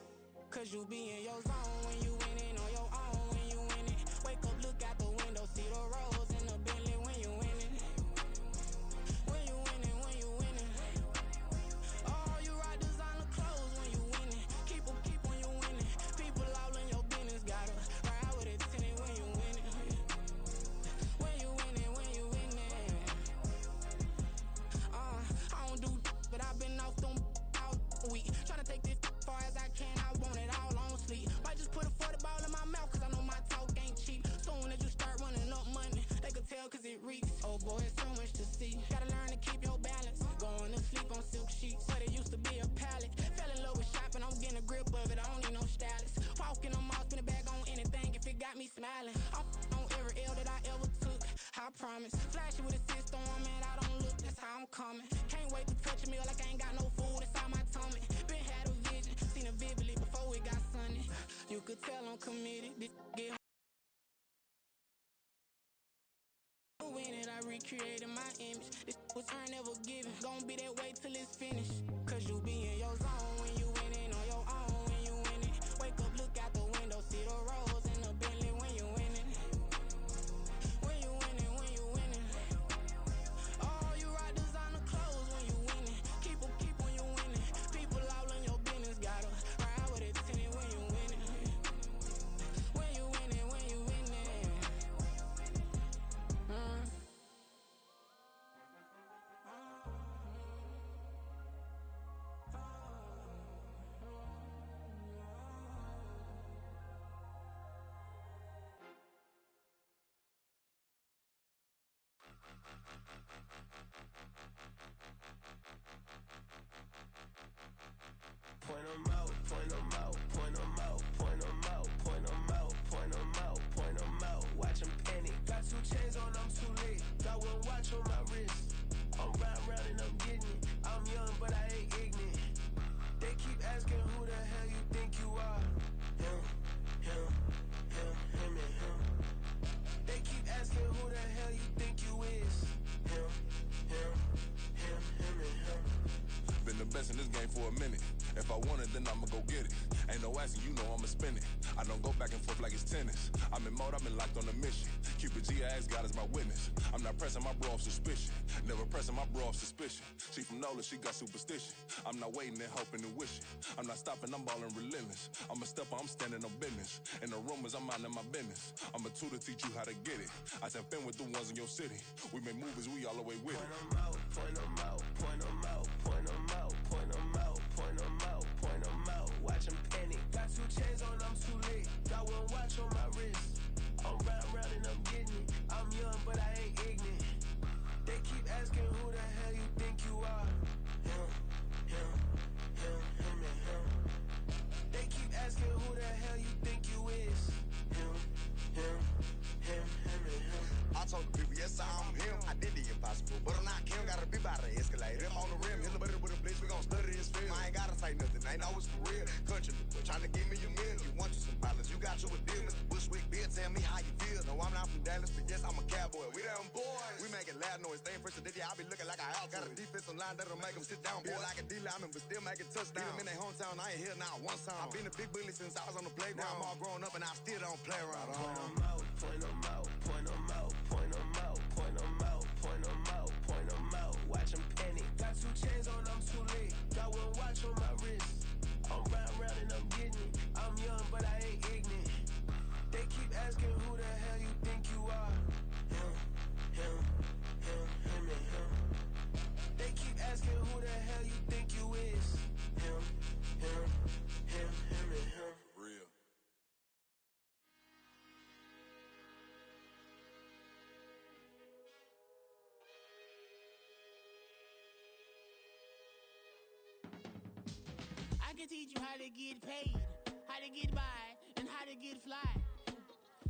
Cause you be in your zone when you winning on your own when you winning. Wake up, look out the window, see the rose in the Bentley when you winning. When you winning, when you winning. Oh, you rock designer clothes when you winning. Keep when you winning. People all in your business, gotta ride with it tinted when you winning. When you winning, when you winning. I don't do but I've been off them all week. Tryna take this far as I can, I want it all on sleep. Might just put a 40 ball in my mouth, cause I know my talk ain't cheap. Soon as you start running up money, they could tell cause it reeks. Oh boy, it's so much to see. Gotta learn to keep your balance. Going to sleep on silk sheets, but it used to be a pallet. Fell in love with shopping, I'm getting a grip of it, I don't need no stylist. Walking on mouth, spin it back on anything if it got me smiling. I'm on every L that I ever took, I promise. Flashy with a system, man, I don't look, that's how I'm coming. Can't wait to touch a meal like I ain't got no food inside my tummy. Been had a vision, seen it vividly before it got sunny. You could tell I'm committed, this get when it, I recreated my image. This was earned, never given. Gonna be that way till it's finished. Cause you be in your zone when you winning on your own when you winning. Wake up, look out the window, see the rose in the Bentley when you winning. When you winning, when you winning. Oh, you rock designer clothes when you winning. Keep when you winning. People all in your business, gotta ride with it tinted when you winning. When you winning, when you winning. them out, point them out, point them out, point them out, point them out, point them out, point them out. Watch them panic. Got 2 chains on, I'm too late. Got 1 watch on my wrist. I'm round and I'm getting it. I'm young, but I ain't ignorant. They keep asking who the hell you think you are. Him, him, him, him, and him. They keep asking who the hell you think you is. Him, him, him, him, and him. Been the best in this game for a minute. If I want it, then I'ma go get it. Ain't no asking, you know I'ma spin it. I don't go back and forth like it's tennis. I'm in mode, I've been locked on a mission. Cupid G, I ask God as my witness. I'm not pressing my bro off suspicion. Never pressing my bro off suspicion. She from Nola, she got superstition. I'm not waiting and hoping and wishing. I'm not stopping, I'm balling relentless. I'm a stepper, I'm standing on business. In the rumors, I'm minding my business. I'm a tutor, teach you how to get it. I said, been with the ones in your city. We make movies, we all the way with it. Point them out, point them out, point them out, point them out, point them out, point them out, point them out. Watch them panic. Got 2 chains on, I'm too late. Got 1 watch on my wrist. I'm round and I'm getting it. I'm young, but I ain't ignorant. They keep asking who the hell you think you are. Him, him, him, him, and him. They keep asking who the hell you think you is. Him, him, him, him, and him. I told the people, yes, I'm him. I did the impossible, but I'm not Kim. Gotta be by the escalator. Up on the rim, hit the butter with a blitz. We gon' study this film. I ain't gotta say nothing. Ain't always for real. Country, trying to give me a meal. You want you some dollars, you got you a deal. Mr. Bushwick, Bill, tell me how you feel. No, I'm not from Dallas, but yes, I'm a cowboy. We them boys. We making loud noise. Staying fresh to this, I be looking like an outfit. Got a defensive line that'll make them sit down. Boy, like a D-lineman, but still making touchdowns. Beat them in their hometown, I ain't here now one time. I've been a big bully since I was on the playground. Now I'm all grown up and I still don't play around. Point them out, point them out, point them out, point them out, point them out, point them out, point them out. Watch them panic. Got 2 chains on, I'm too late. Got 1 watch on my wrist. I'm round and I'm getting it. I'm young, but I ain't ignorant. They keep asking who the hell you think you are. Him, him, him, him, and him. They keep asking who the hell you think you is. Him, him, him, him, and him. Real. I can teach you how to get paid, how to get by, and how to get fly.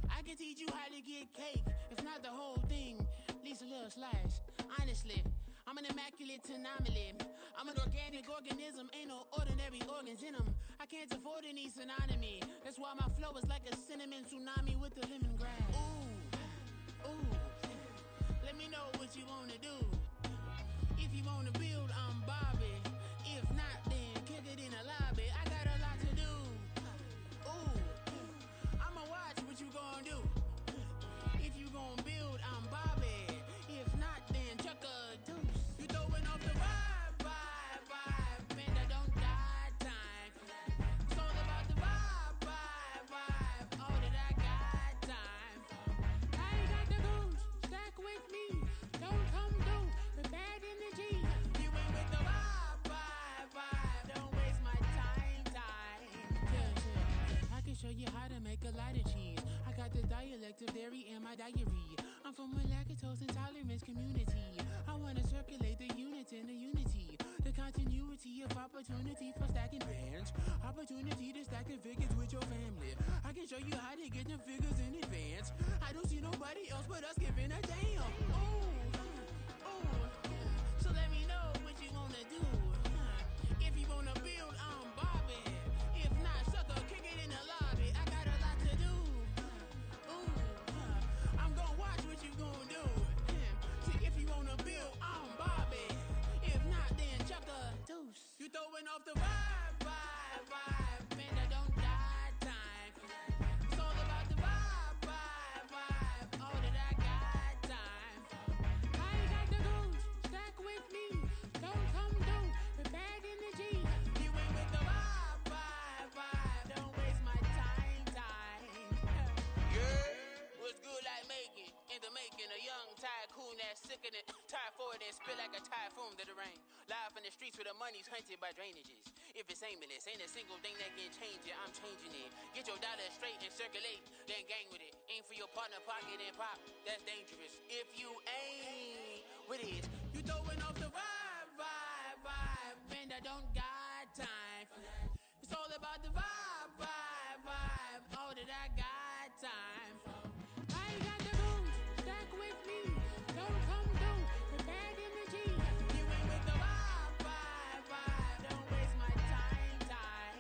I can teach you how to get cake, if not the whole thing, at least a little slice. Honestly, I'm an immaculate anomaly. I'm an organic organism, ain't no ordinary organs in them. I can't afford any synonymy. That's why my flow is like a cinnamon tsunami with the lemongrass. Ooh, ooh, let me know what you wanna do. If you wanna build, I'm Bobby. If not, then kick it in the lobby. I got a lot to do. Ooh, I'ma watch what you gon' do. If you gon' build, I'm Bobby. If not, then chuck a deuce. You throwing off the vibe, man, I don't got time. It's all about the vibe, all that I got time. I ain't got the goose, stack with me. Don't come through with bad energy. You ain't with the vibe, don't waste my time. Yeah, I can show you how to make a lot of cheese. I got the dialect of dairy in my diary. I'm from a lactose intolerance community. I wanna circulate the units in the unity. The continuity of opportunity for stacking bands. Opportunity to stack the figures with your family. I can show you how to get the figures in advance. I don't see nobody else but us giving a damn. Ooh, so let me know what you wanna do. If you wanna build, I'm Bobby. If not, sucker, kick it in the lobby. I got a lot to do. Ooh, I'm gonna watch what you gonna do. See, if you wanna build, I'm Bobby. If not, then chuck a deuce. You throwing off the vibe, man, I don't got time. It's all about the vibe, all that I got time. I ain't got the goose, stack with me. Don't come through with bad energy. You ain't with the vibe, don't waste my time. Yeah, what's good like making? In the making, a young tycoon that's sick in it. Tired for it and spit like a typhoon to the rain. Live in the streets where the money's hunted by drainages. If it's aimless, ain't a single thing that can change it. I'm changing it. Get your dollar straight and circulate, then gang with it. Aim for your partner, pocket and pop. That's dangerous. If you ain't with it, you throwing off the vibe, man, I don't got time. It's all about the vibe, vibe, vibe. All that I got time for. I got the rules, stuck with me. Don't come through with bad energy. You ain't with the vibe, vibe, vibe. Don't waste my time, time.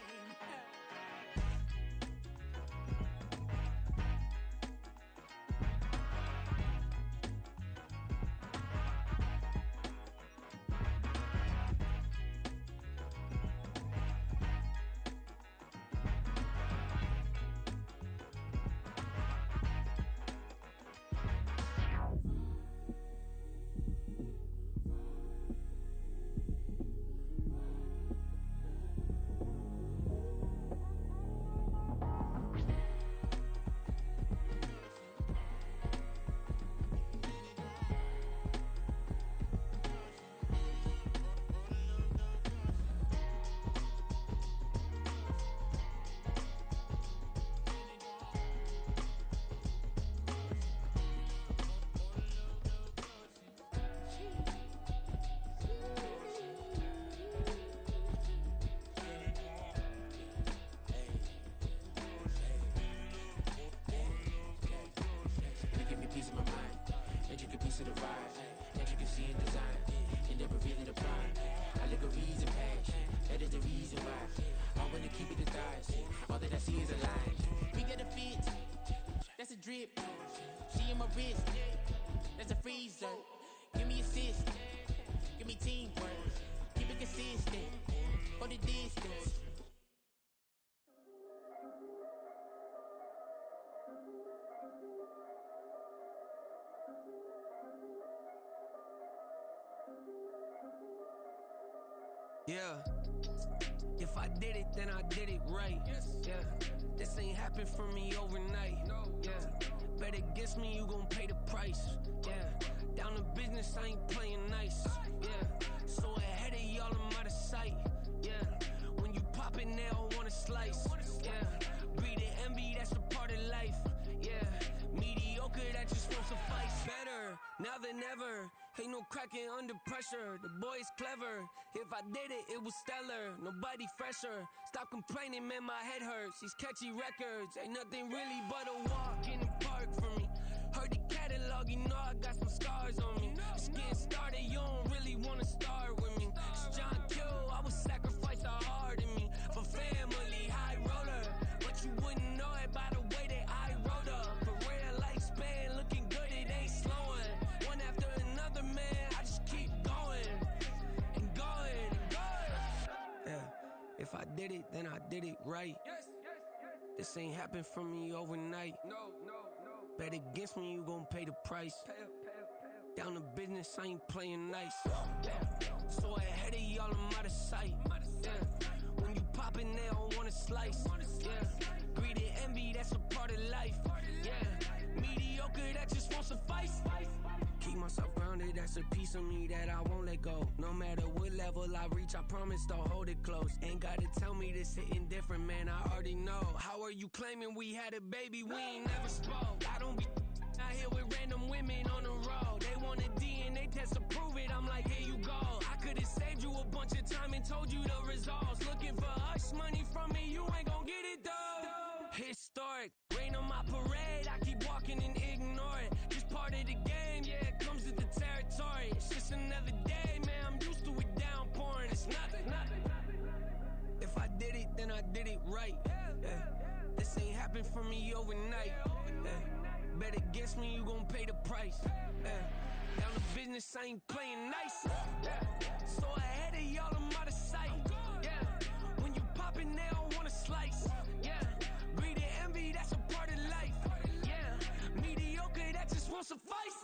You give me peace of my mind, intricate piece of the ride, intricacy in design, and never really the pride. Allegories and passion, that is the reason why I wanna keep it the thighs. All that I see is a lie. We got a fit, that's a drip. She in my wrist, that's a freezer. Give me assist, give me teamwork. Keep it consistent, go the distance. Yeah. If I did it, then I did it right. Yeah. This ain't happened for me overnight. Yeah. Bet against me, you gon' pay the price. Yeah. Down to business, I ain't playing nice. Yeah. So ahead of y'all, I'm out of sight. Yeah. When you pop it, they don't wanna slice. Yeah. Breed the envy, that's a part of life. Yeah. Mediocre, that just won't suffice. Better now than ever. Ain't no cracking under pressure. The boy's clever. If I did it, it was stellar. Nobody fresher. Stop complaining, man, my head hurts. These catchy records ain't nothing really but a walk in the park for me. Heard the catalog, you know I got some scars on me. It's getting started, you don't really wanna start with me. It's John Kill, I would sacrifice a heart in me for family, high roller. But you wouldn't know it by the way that I wrote up. For real lifespan, looking good, it ain't slowing. One after another, man, I just keep going and going and going. Yeah, if I did it, then I did it right. This ain't happened for me overnight. Bet against me, you gon' pay the price. Down to business, I ain't playing nice. Yeah. So ahead of y'all, I'm out of sight. Yeah. When you poppin', they don't wanna slice. Yeah. Greed and envy, that's a part of life. Yeah. Mediocre, that just won't suffice. Keep myself grounded, that's a piece of me that I won't let go. No matter what level I reach, I promise don't hold it close. Ain't gotta tell me this hitting different, man, I already know. How are you claiming we had a baby, we ain't never spoke? I don't be out here with random women on the road. They want a DNA test to prove it, I'm like, here you go. I could've saved you a bunch of time and told you the results. Looking for hush money from me, you ain't gon' get it though. Historic, rain on my parade, I keep walking and ignore it. Just part of the game, yeah, it comes with the territory. It's just another day, man, I'm used to it downpouring. It's nothing, nothing. If I did it, then I did it right. Yeah. This ain't happened for me overnight. Yeah. Bet against me, you gon' pay the price. Yeah. Down to business, I ain't playing nice. Yeah. So ahead of y'all, I'm out of sight. Yeah. When you poppin', they don't wanna slice. Yeah. Greed and envy, that's a part of life. Yeah. Mediocre, that just won't suffice.